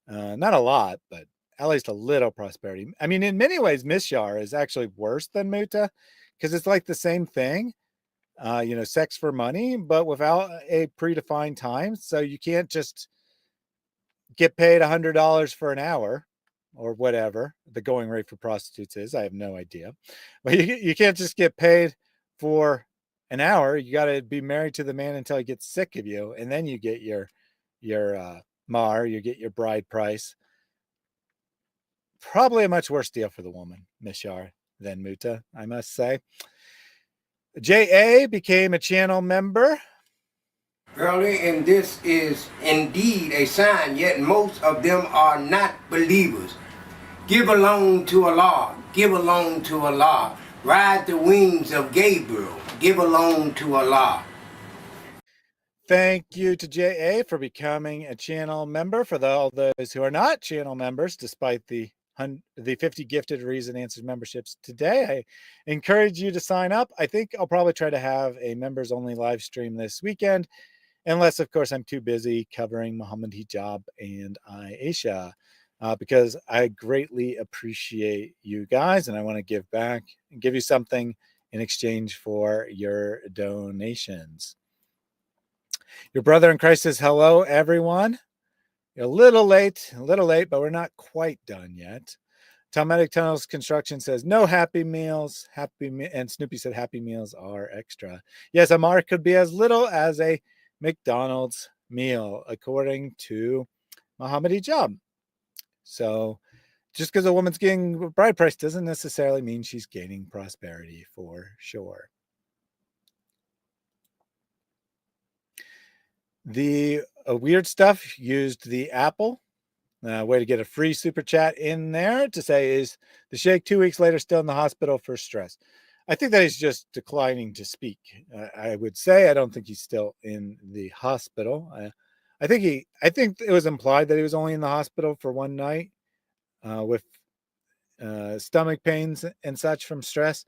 Not a lot, but at least a little prosperity. I mean, in many ways, misyar is actually worse than Muta, because it's like the same thing. Sex for money, but without a predefined time. So you can't just get paid $100 for an hour or whatever the going rate for prostitutes is. I have no idea, but you can't just get paid for an hour. You got to be married to the man until he gets sick of you. And then you get your mar, you get your bride price. Probably a much worse deal for the woman, misyar, than Muta, I must say. J.A. became a channel member. Early, and this is indeed a sign, yet most of them are not believers. Give alone to Allah, give alone to Allah. Ride the wings of Gabriel, give alone to Allah. Thank you to J.A. for becoming a channel member. For all those who are not channel members, despite the 50 gifted reason answers memberships today, I encourage you to sign up. I think I'll probably try to have a members only live stream this weekend, unless of course I'm too busy covering Muhammad Hijab and Aisha, because I greatly appreciate you guys and I want to give back and give you something in exchange for your donations. Your brother in Christ says hello everyone. A little late, but we're not quite done yet. Talmudic Tunnels Construction says no happy meals. And Snoopy said happy meals are extra. Yes, Amar could be as little as a McDonald's meal, according to Muhammad Hijab. So just because a woman's getting a bride price doesn't necessarily mean she's gaining prosperity for sure. The weird stuff used the Apple way to get a free super chat in there to say, is the Sheikh 2 weeks later still in the hospital for stress? I think that he's just declining to speak. I would say I don't think he's still in the hospital. I think it was implied that he was only in the hospital for one night with stomach pains and such from stress.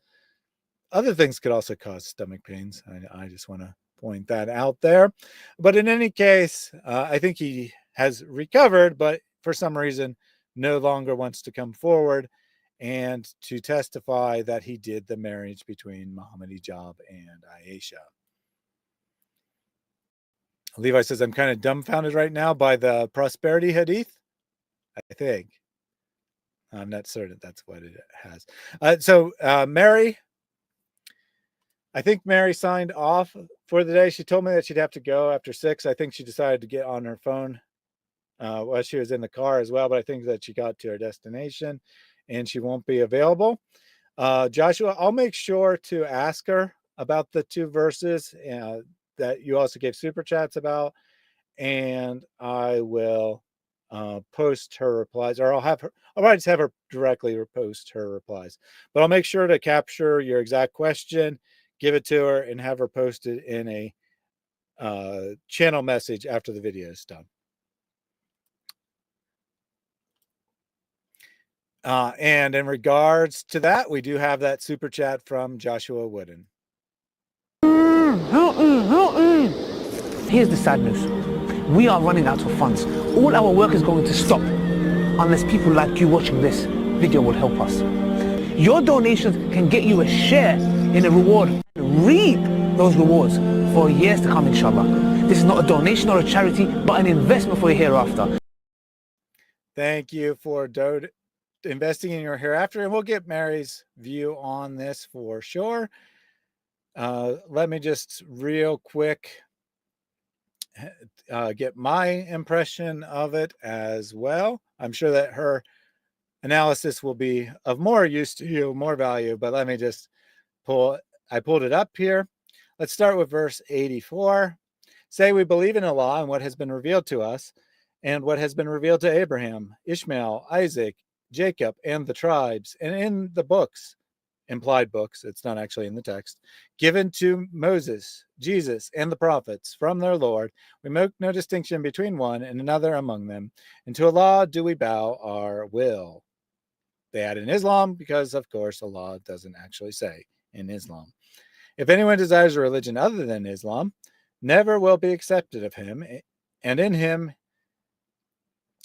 Other things could also cause stomach pains. I just want to point that out there. But in any case, I think he has recovered, but for some reason no longer wants to come forward and to testify that he did the marriage between Muhammad Hijab and Aisha. Levi says, I'm kind of dumbfounded right now by the prosperity hadith. I think. I'm not certain that's what it has. So Mary, I think Mary signed off for the day. She told me that she'd have to go after 6. I think she decided to get on her phone while she was in the car as well, but I think that she got to her destination and she won't be available. Joshua, I'll make sure to ask her about the 2 verses that you also gave super chats about, and I will post her replies, or I'll probably just have her directly post her replies, but I'll make sure to capture your exact question, give it to her, and have her post it in a channel message after the video is done. And in regards to that, we do have that super chat from Joshua Wooden. Here's the sad news. We are running out of funds. All our work is going to stop. unless people like you watching this video will help us. Your donations can get you a share in a reward. Reap those rewards for years to come, inshallah. This is not a donation or a charity, but an investment for your hereafter. Thank you for investing in your hereafter, and we'll get Mary's view on this for sure. Let me just real quick get my impression of it as well. I'm sure that her analysis will be of more use to you, more value, but let me just I pulled it up here. Let's start with verse 84. Say we believe in Allah and what has been revealed to us, and what has been revealed to Abraham, Ishmael, Isaac, Jacob, and the tribes, and in the books, implied books, it's not actually in the text, given to Moses, Jesus, and the prophets from their Lord. We make no distinction between one and another among them, and to Allah do we bow our will. They add in Islam because, of course, Allah doesn't actually say in Islam. If anyone desires a religion other than Islam, never will be accepted of him, and in him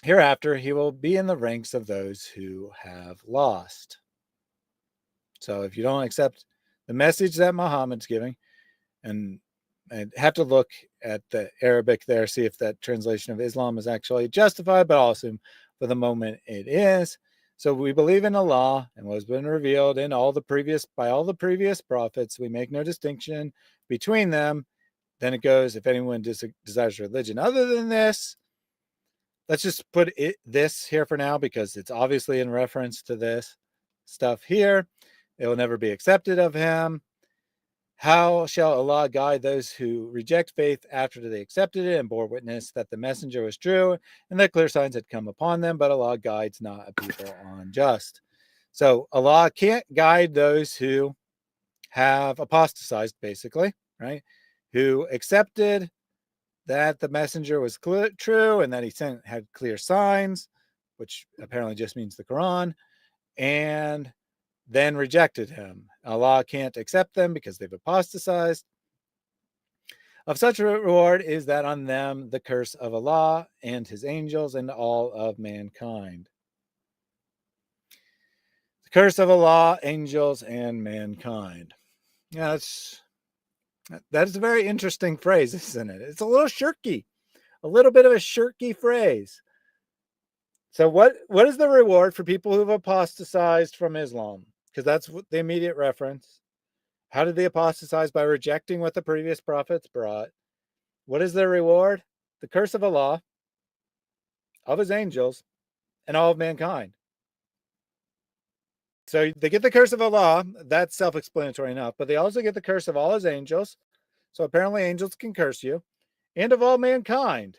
hereafter he will be in the ranks of those who have lost. So if you don't accept the message that Muhammad's giving, and have to look at the Arabic there, see if that translation of Islam is actually justified, but I'll assume for the moment it is. So we believe in Allah and what has been revealed in by all the previous prophets. We make no distinction between them. Then it goes, if anyone desires religion other than this, let's just put this here for now because it's obviously in reference to this stuff here. It will never be accepted of him. How shall Allah guide those who reject faith after they accepted it and bore witness that the messenger was true and that clear signs had come upon them? But Allah guides not a people unjust. So Allah can't guide those who have apostatized, basically, right? Who accepted that the messenger was true and that he had clear signs, which apparently just means the Quran, and then rejected him. Allah can't accept them because they've apostatized. Of such a reward is that on them the curse of Allah and his angels and all of mankind. The curse of Allah, angels, and mankind. Yeah, that is a very interesting phrase, isn't it? It's a little shirky, a little bit of a shirky phrase. So what is the reward for people who've apostatized from Islam? Because that's what the immediate reference. How did they apostatize? By rejecting what the previous prophets brought. What is their reward? The curse of Allah, of his angels, and all of mankind. So they get the curse of Allah. That's self-explanatory enough. But they also get the curse of all his angels. So apparently angels can curse you. And of all mankind.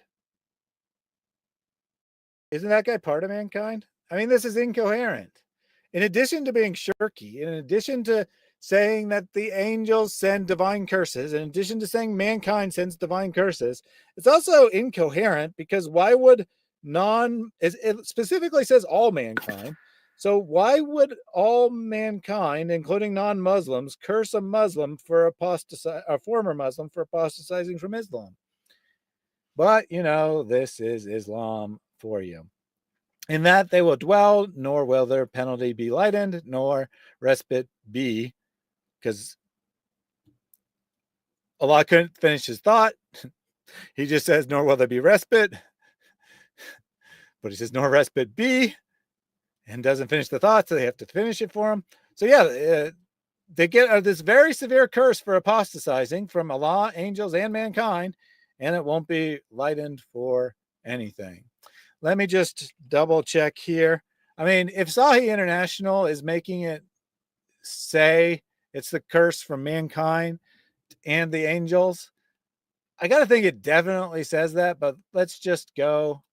Isn't that guy part of mankind? I mean, this is incoherent. In addition to being shirky, in addition to saying that the angels send divine curses, in addition to saying mankind sends divine curses, it's also incoherent because why would it specifically says all mankind. So why would all mankind, including non-Muslims, curse a Muslim for a former Muslim for apostatizing from Islam? But, this is Islam for you. In that they will dwell, nor will their penalty be lightened, nor respite be, because Allah couldn't finish his thought. He just says, nor will there be respite. But he says, nor respite be, and doesn't finish the thought, so they have to finish it for him. So yeah, they get this very severe curse for apostatizing from Allah, angels, and mankind, and it won't be lightened for anything. Let me just double check here. I mean, if Sahih International is making it say it's the curse from mankind and the angels, I got to think it definitely says that, but let's just go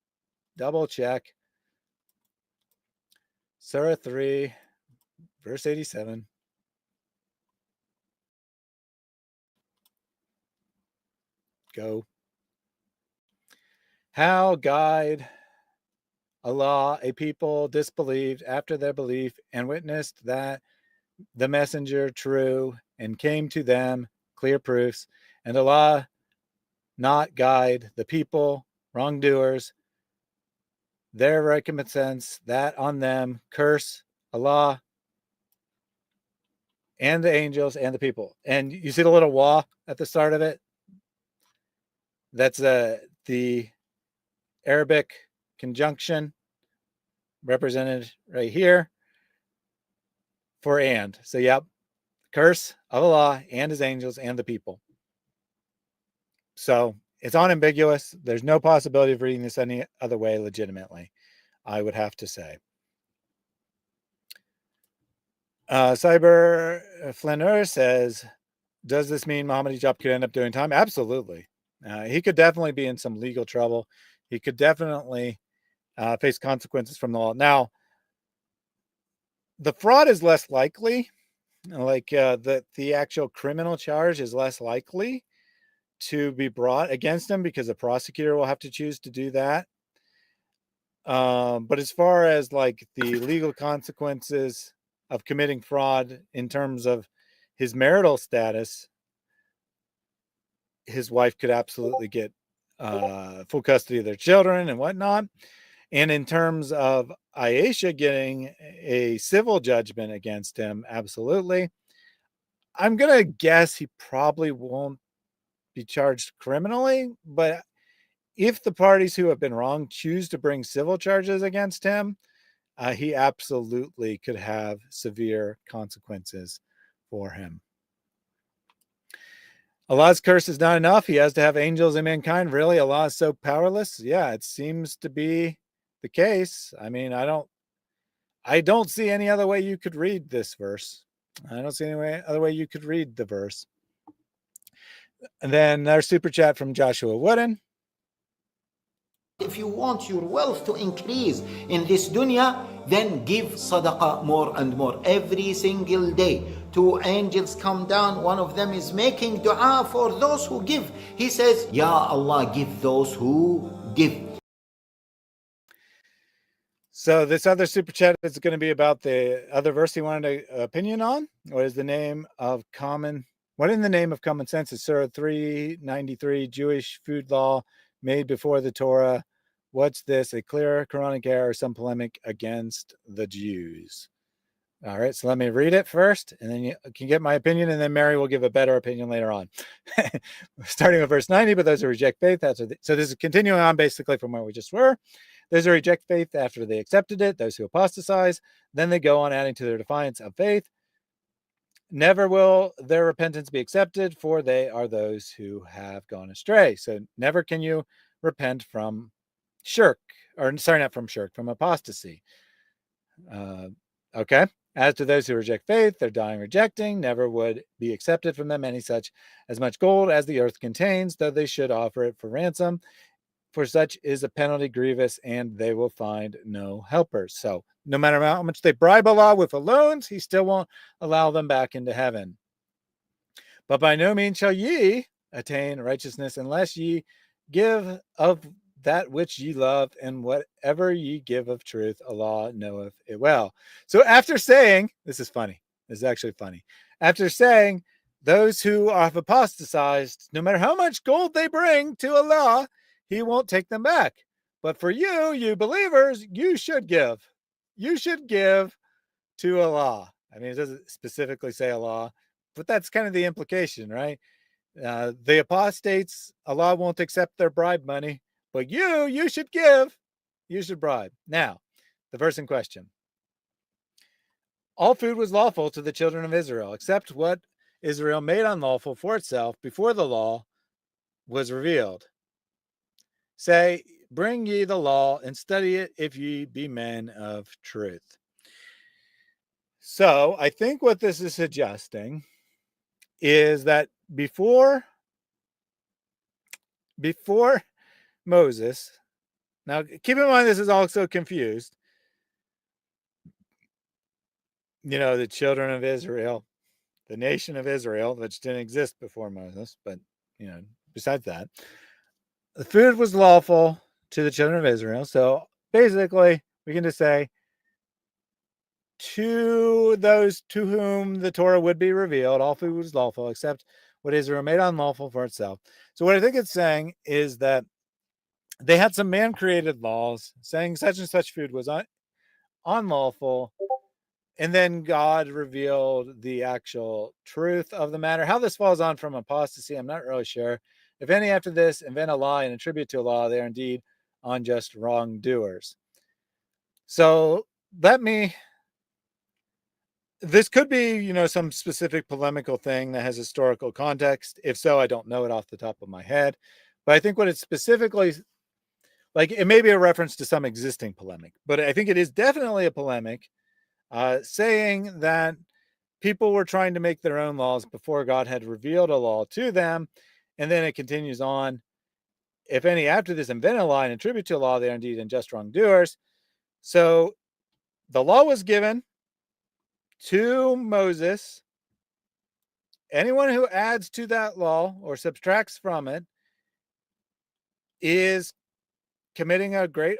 double check. Surah 3, verse 87. Go. How guide Allah a people disbelieved after their belief and witnessed that the messenger true and came to them clear proofs, and Allah not guide the people wrongdoers their recompense, that on them, curse Allah and the angels and the people. And you see the little wa at the start of it? That's the Arabic conjunction represented right here for and. So, yep, curse of Allah and his angels and the people. So it's unambiguous. There's no possibility of reading this any other way legitimately, I would have to say. Cyber Flaneur says, does this mean Muhammad Hijab could end up doing time? Absolutely. He could definitely be in some legal trouble. He could definitely face consequences from the law. Now, the fraud is less likely. Like the actual criminal charge is less likely to be brought against him because the prosecutor will have to choose to do that. But as far as like the legal consequences of committing fraud in terms of his marital status, his wife could absolutely get full custody of their children and whatnot. And in terms of Aisha getting a civil judgment against him, absolutely. I'm going to guess he probably won't be charged criminally, but if the parties who have been wrong choose to bring civil charges against him, he absolutely could have severe consequences for him. Allah's curse is not enough. He has to have angels and mankind. Really? Allah is so powerless? Yeah, it seems to be the case. I mean, I don't see any other way you could read this verse. I don't see any other way you could read the verse. And then our super chat from Joshua Wooden. If you want your wealth to increase in this dunya, then give sadaqah more and more. Every single day, 2 angels come down. One of them is making dua for those who give. He says, Ya Allah, give those who give. So this other super chat is going to be about the other verse he wanted an opinion on. What is the name of common? What in the name of common sense is Surah 393, Jewish food law made before the Torah? What's this? A clear Quranic error or some polemic against the Jews? All right, so let me read it first, and then you can get my opinion, and then Mary will give a better opinion later on. Starting with verse 90, but those who reject faith, so this is continuing on basically from where we just were. Those who reject faith after they accepted it, those who apostatize, then they go on adding to their defiance of faith. Never will their repentance be accepted, for they are those who have gone astray. So never can you repent from shirk, or sorry, not from shirk, from apostasy. Okay. As to those who reject faith, they're dying rejecting, never would be accepted from them any such as much gold as the earth contains, though they should offer it for ransom. For such is a penalty grievous, and they will find no helpers. So no matter how much they bribe Allah with loans, he still won't allow them back into heaven. But by no means shall ye attain righteousness unless ye give of that which ye love, and whatever ye give of truth, Allah knoweth it well. So after saying, this is funny. This is actually funny. After saying, those who have apostatized, no matter how much gold they bring to Allah, he won't take them back. But for you, you believers, you should give. You should give to Allah. I mean, it doesn't specifically say Allah, but that's kind of the implication, right? The apostates, Allah won't accept their bribe money, but you should give. You should bribe. Now, the verse in question. All food was lawful to the children of Israel, except what Israel made unlawful for itself before the law was revealed. Say, bring ye the law and study it if ye be men of truth. So I think what this is suggesting is that before Moses, now keep in mind this is also confused. You know, the children of Israel, the nation of Israel, which didn't exist before Moses, but, you know, besides that, the food was lawful to the children of Israel. So basically, we can just say, to those to whom the Torah would be revealed, all food was lawful, except what Israel made unlawful for itself. So what I think it's saying is that they had some man-created laws saying such and such food was unlawful, and then God revealed the actual truth of the matter. How this falls on from apostasy, I'm not really sure. If any after this invent a lie and attribute to a law, they are indeed unjust wrongdoers. So this could be, some specific polemical thing that has historical context. If so, I don't know it off the top of my head. But I think what it's specifically, like, it may be a reference to some existing polemic, but I think it is definitely a polemic saying that people were trying to make their own laws before God had revealed a law to them. And then it continues on. If any after this invent a lie and attribute to a law, they are indeed unjust wrongdoers. So the law was given to Moses. Anyone who adds to that law or subtracts from it is committing a great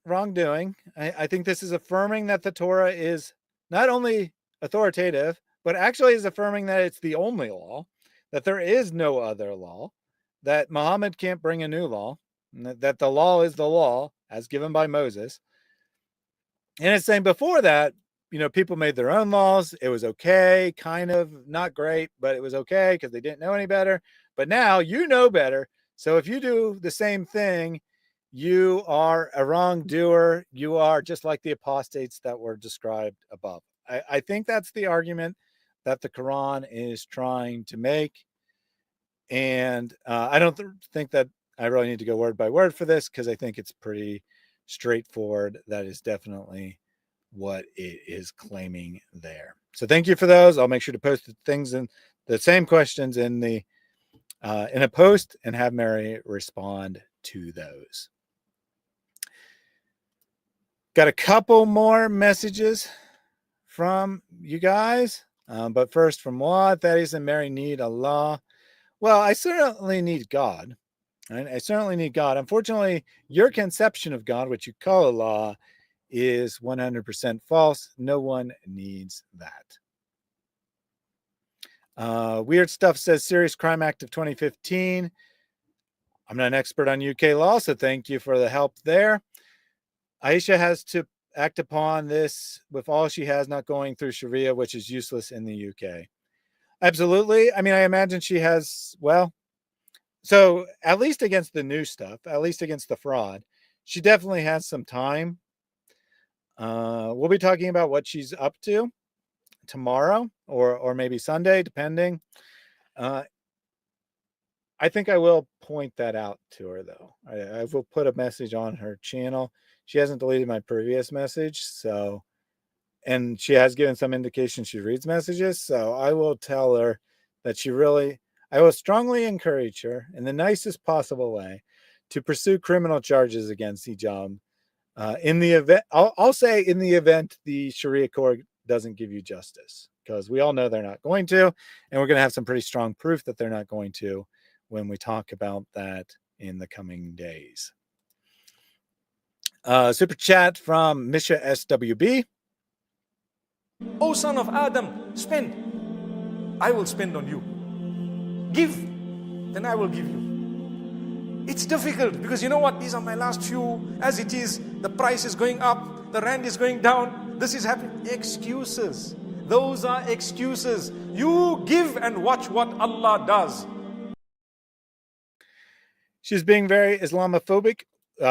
wrongdoing. I think this is affirming that the Torah is not only authoritative, but actually is affirming that it's the only law, that there is no other law, that Muhammad can't bring a new law, that the law is the law as given by Moses. And it's saying before that, people made their own laws. It was okay, kind of not great, but it was okay because they didn't know any better. But now you know better. So if you do the same thing, you are a wrongdoer. You are just like the apostates that were described above. I think that's the argument that the Quran is trying to make. And I don't think that I really need to go word by word for this, because I think it's pretty straightforward. That is definitely what it is claiming there. So thank you for those. I'll make sure to post the things in the same questions in a post and have Mary respond to those. Got a couple more messages from you guys, but first from Wad, Thaddeus and Mary need Allah. Well, I certainly need God. Right? I certainly need God. Unfortunately, your conception of God, which you call Allah, is 100% false. No one needs that. Weird Stuff says Serious Crime Act of 2015. I'm not an expert on UK law, so thank you for the help there. Aisha has to act upon this with all she has, not going through Sharia, which is useless in the UK. Absolutely. I mean, I imagine she has, so at least against the new stuff, at least against the fraud, she definitely has some time. We'll be talking about what she's up to tomorrow or maybe Sunday, depending. I think I will point that out to her, though. I will put a message on her channel. She hasn't deleted my previous message, and she has given some indication she reads messages, so I will tell her that I will strongly encourage her in the nicest possible way to pursue criminal charges against Hijab. In the event, I'll say in the event the Sharia court doesn't give you justice, because we all know they're not going to, and we're going to have some pretty strong proof that they're not going to when we talk about that in the coming days. Super chat from Misha SWB. O son of Adam, spend. I will spend on you. Give, then I will give you. It's difficult because you know what? These are my last few. As it is, the price is going up, the rand is going down, this is happening. Excuses. Those are excuses. You give and watch what Allah does. She's being very Islamophobic.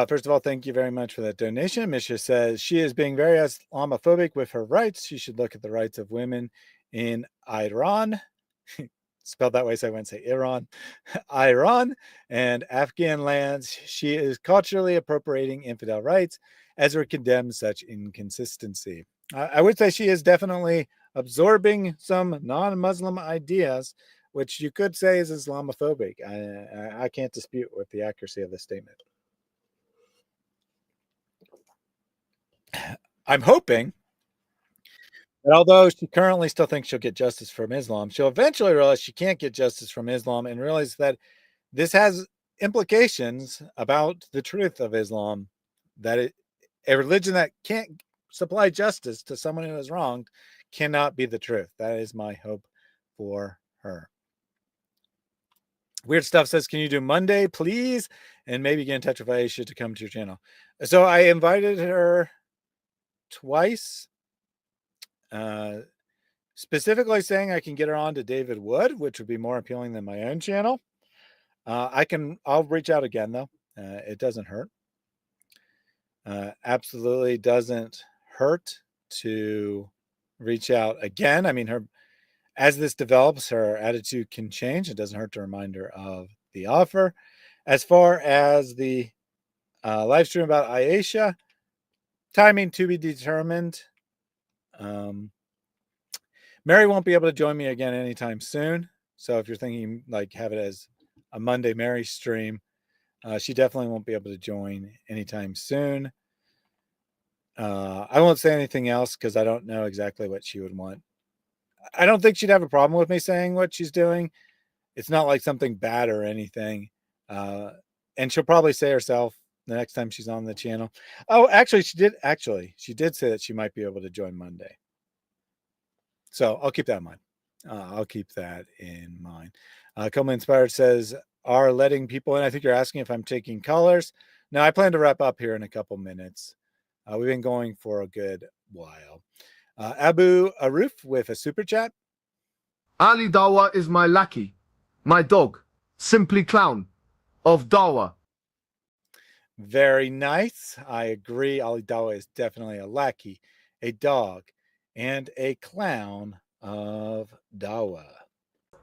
First of all, thank you very much for that donation. Misha says she is being very Islamophobic with her rights. She should look at the rights of women in Iran. Spelled that way, so I won't say Iran. Iran and Afghan lands. She is culturally appropriating infidel rights. Ezra condemns such inconsistency. I would say she is definitely absorbing some non-Muslim ideas, which you could say is Islamophobic. I can't dispute with the accuracy of this statement. I'm hoping that although she currently still thinks she'll get justice from Islam, she'll eventually realize she can't get justice from Islam and realize that this has implications about the truth of Islam, that a religion that can't supply justice to someone who is wronged cannot be the truth. That is my hope for her. Weird Stuff says, can you do Monday, please? And maybe get in touch with Aisha to come to your channel. So I invited her twice, specifically saying I can get her on to David Wood, which would be more appealing than my own channel. I'll reach out again though. It doesn't hurt. Absolutely doesn't hurt to reach out again. I mean, as this develops, her attitude can change. It doesn't hurt to remind her of the offer. As far as the live stream about Aisha, timing to be determined. Mary won't be able to join me again anytime soon. So if you're thinking like have it as a Monday Mary stream, she definitely won't be able to join anytime soon. I won't say anything else because I don't know exactly what she would want. I don't think she'd have a problem with me saying what she's doing. It's not like something bad or anything. And she'll probably say herself the next time she's on the channel. Oh, actually, she did say that she might be able to join Monday. So I'll keep that in mind. Come Inspired says, are letting people in. I think you're asking if I'm taking callers. No, I plan to wrap up here in a couple minutes. We've been going for a good while. Abu Aruf with a super chat. Ali Dawa is my lackey, my dog, simply clown of Dawa. Very nice. I agree. Ali Dawa is definitely a lackey, a dog, and a clown of Dawa.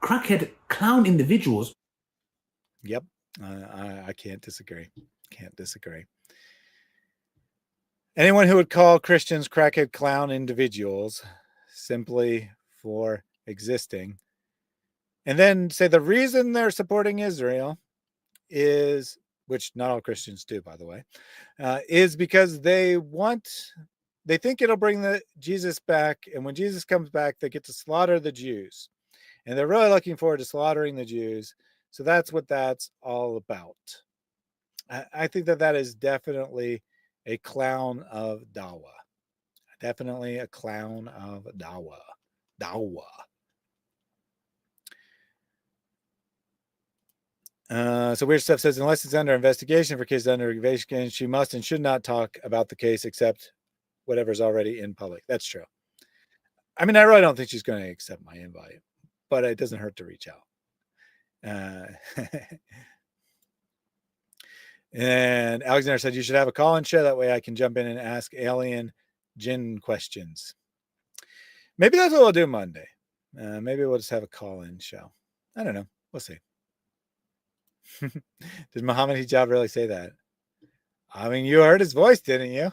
Crackhead clown individuals. Yep. I can't disagree. Anyone who would call Christians crackhead clown individuals simply for existing, and then say the reason they're supporting Israel is, which not all Christians do, by the way, is because they think it'll bring Jesus back, and when Jesus comes back, they get to slaughter the Jews, and they're really looking forward to slaughtering the Jews. So that's what that's all about. I think that is definitely a clown of Dawa. Definitely a clown of Dawa. So Weird Stuff says, unless it's under investigation for cases under investigation, she must and should not talk about the case except whatever's already in public. That's true. I mean, I really don't think she's going to accept my invite, but it doesn't hurt to reach out. And Alexander said, you should have a call-in show. That way I can jump in and ask alien jinn questions. Maybe that's what we'll do Monday. Maybe we'll just have a call-in show. I don't know. We'll see. Did Muhammad Hijab really say that? I mean, you heard his voice, didn't you?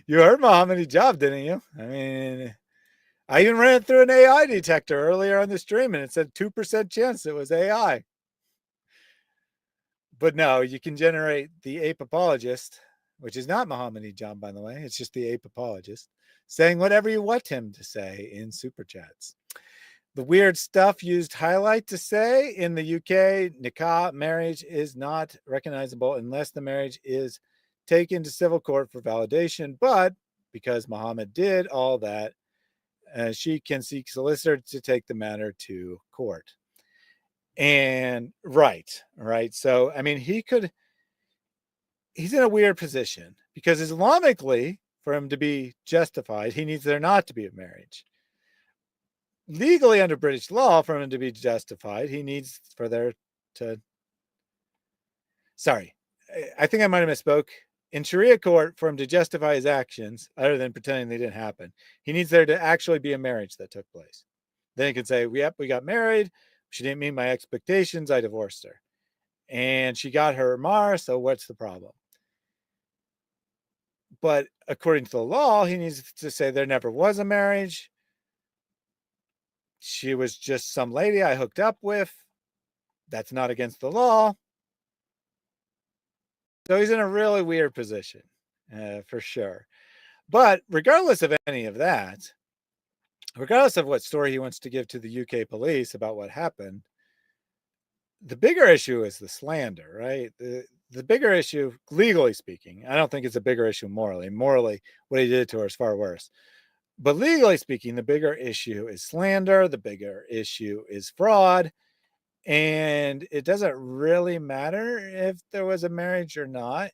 You heard Muhammad Hijab, didn't you? I mean, I even ran it through an AI detector earlier on the stream, and it said 2% chance it was AI. But no, you can generate the ape apologist, which is not Muhammad Hijab, by the way. It's just the ape apologist saying whatever you want him to say in super chats. The Weird Stuff used highlight to say in the UK, nikah, marriage, is not recognizable unless the marriage is taken to civil court for validation. But because Muhammad did all that, she can seek solicitor to take the matter to court. And right. So, I mean, he's in a weird position because Islamically, for him to be justified, he needs there not to be a marriage. Legally, under British law, for him to be justified, he needs for there to. Sorry, I think I might have misspoke. In Sharia court, for him to justify his actions, other than pretending they didn't happen, he needs there to actually be a marriage that took place. Then he can say, yep, we got married. She didn't meet my expectations. I divorced her. And she got her mar, so what's the problem? But according to the law, he needs to say there never was a marriage. She was just some lady I hooked up with. That's not against the law. So he's in a really weird position, for sure. But regardless of any of that, regardless of what story he wants to give to the UK police about what happened, the bigger issue is the slander, right? The bigger issue, legally speaking, I don't think it's a bigger issue morally. Morally, what he did to her is far worse. But legally speaking, the bigger issue is slander. The bigger issue is fraud. And it doesn't really matter if there was a marriage or not,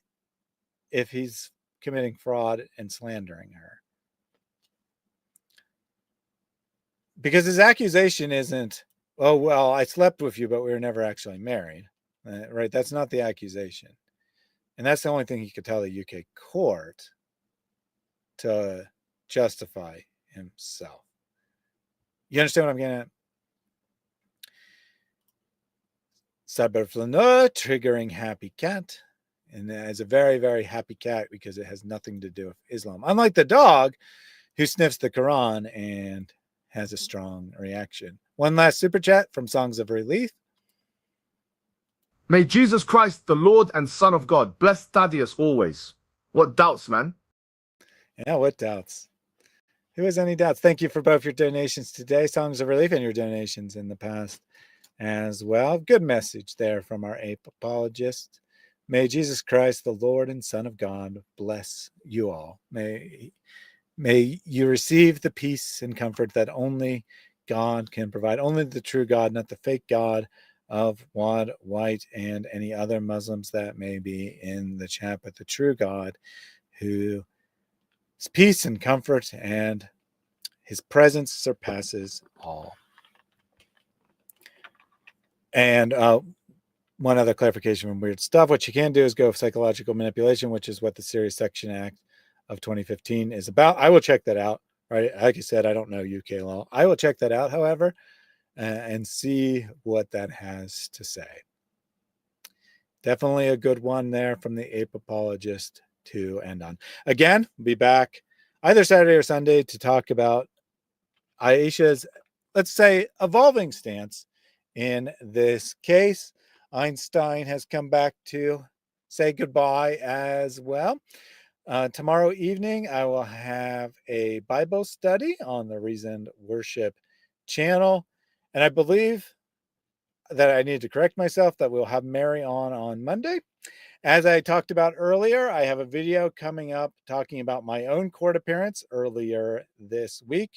if he's committing fraud and slandering her. Because his accusation isn't, oh, well, I slept with you, but we were never actually married. Right? That's not the accusation. And that's the only thing he could tell the UK court to justify himself. You understand what I'm getting at? Saberflaneur, triggering happy cat. And it's a very, very happy cat because it has nothing to do with Islam. Unlike the dog who sniffs the Quran and has a strong reaction. One last super chat from Songs of Relief. May Jesus Christ, the Lord and Son of God, bless Thaddeus always. What doubts, man? Yeah, what doubts? Who has any doubts? Thank you for both your donations today, Songs of Relief, and your donations in the past as well. Good message there from our ape apologist. May Jesus Christ, the Lord and Son of God, bless you all. May you receive the peace and comfort that only God can provide. Only the true God, not the fake God of Wad, White, and any other Muslims that may be in the chat, but the true God who is peace and comfort, and his presence surpasses all. And one other clarification from Weird Stuff. What you can do is go with psychological manipulation, which is what the Serious Section Act of 2015 is about. I will check that out. Right? Like I said, I don't know UK law. I will check that out, however, and see what that has to say. Definitely a good one there from the ape apologist to end on. Again, we'll be back either Saturday or Sunday to talk about Aisha's, let's say, evolving stance in this case. Einstein has come back to say goodbye as well. Tomorrow evening, I will have a Bible study on the Reasoned Worship channel. And I believe that I need to correct myself that we'll have Mary on Monday. As I talked about earlier, I have a video coming up talking about my own court appearance earlier this week.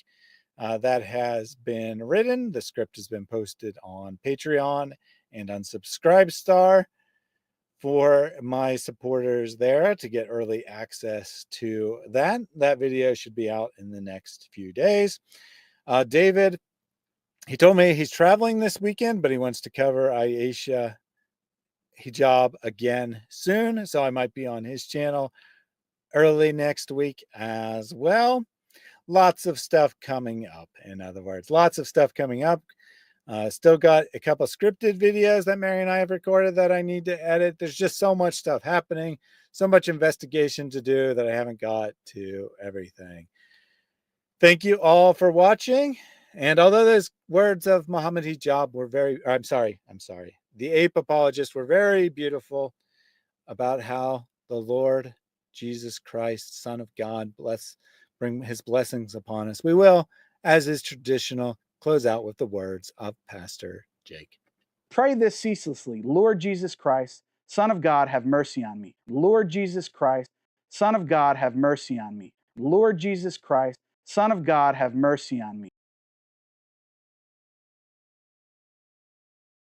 That has been written. The script has been posted on Patreon and on Subscribestar for my supporters there to get early access to that. That video should be out in the next few days. David, he told me he's traveling this weekend, but he wants to cover Aisha Hijab again soon. So I might be on his channel early next week as well. Lots of stuff coming up. In other words, lots of stuff coming up. Still got a couple scripted videos that Mary and I have recorded that I need to edit. There's just so much stuff happening, so much investigation to do that I haven't got to everything. Thank you all for watching. And although those words of Muhammad Hijab were I'm sorry. The ape apologists were very beautiful about how the Lord Jesus Christ, Son of God, bring his blessings upon us. We will, as is traditional, close out with the words of Pastor Jake. Pray this ceaselessly. Lord Jesus Christ, Son of God, have mercy on me. Lord Jesus Christ, Son of God, have mercy on me. Lord Jesus Christ, Son of God, have mercy on me.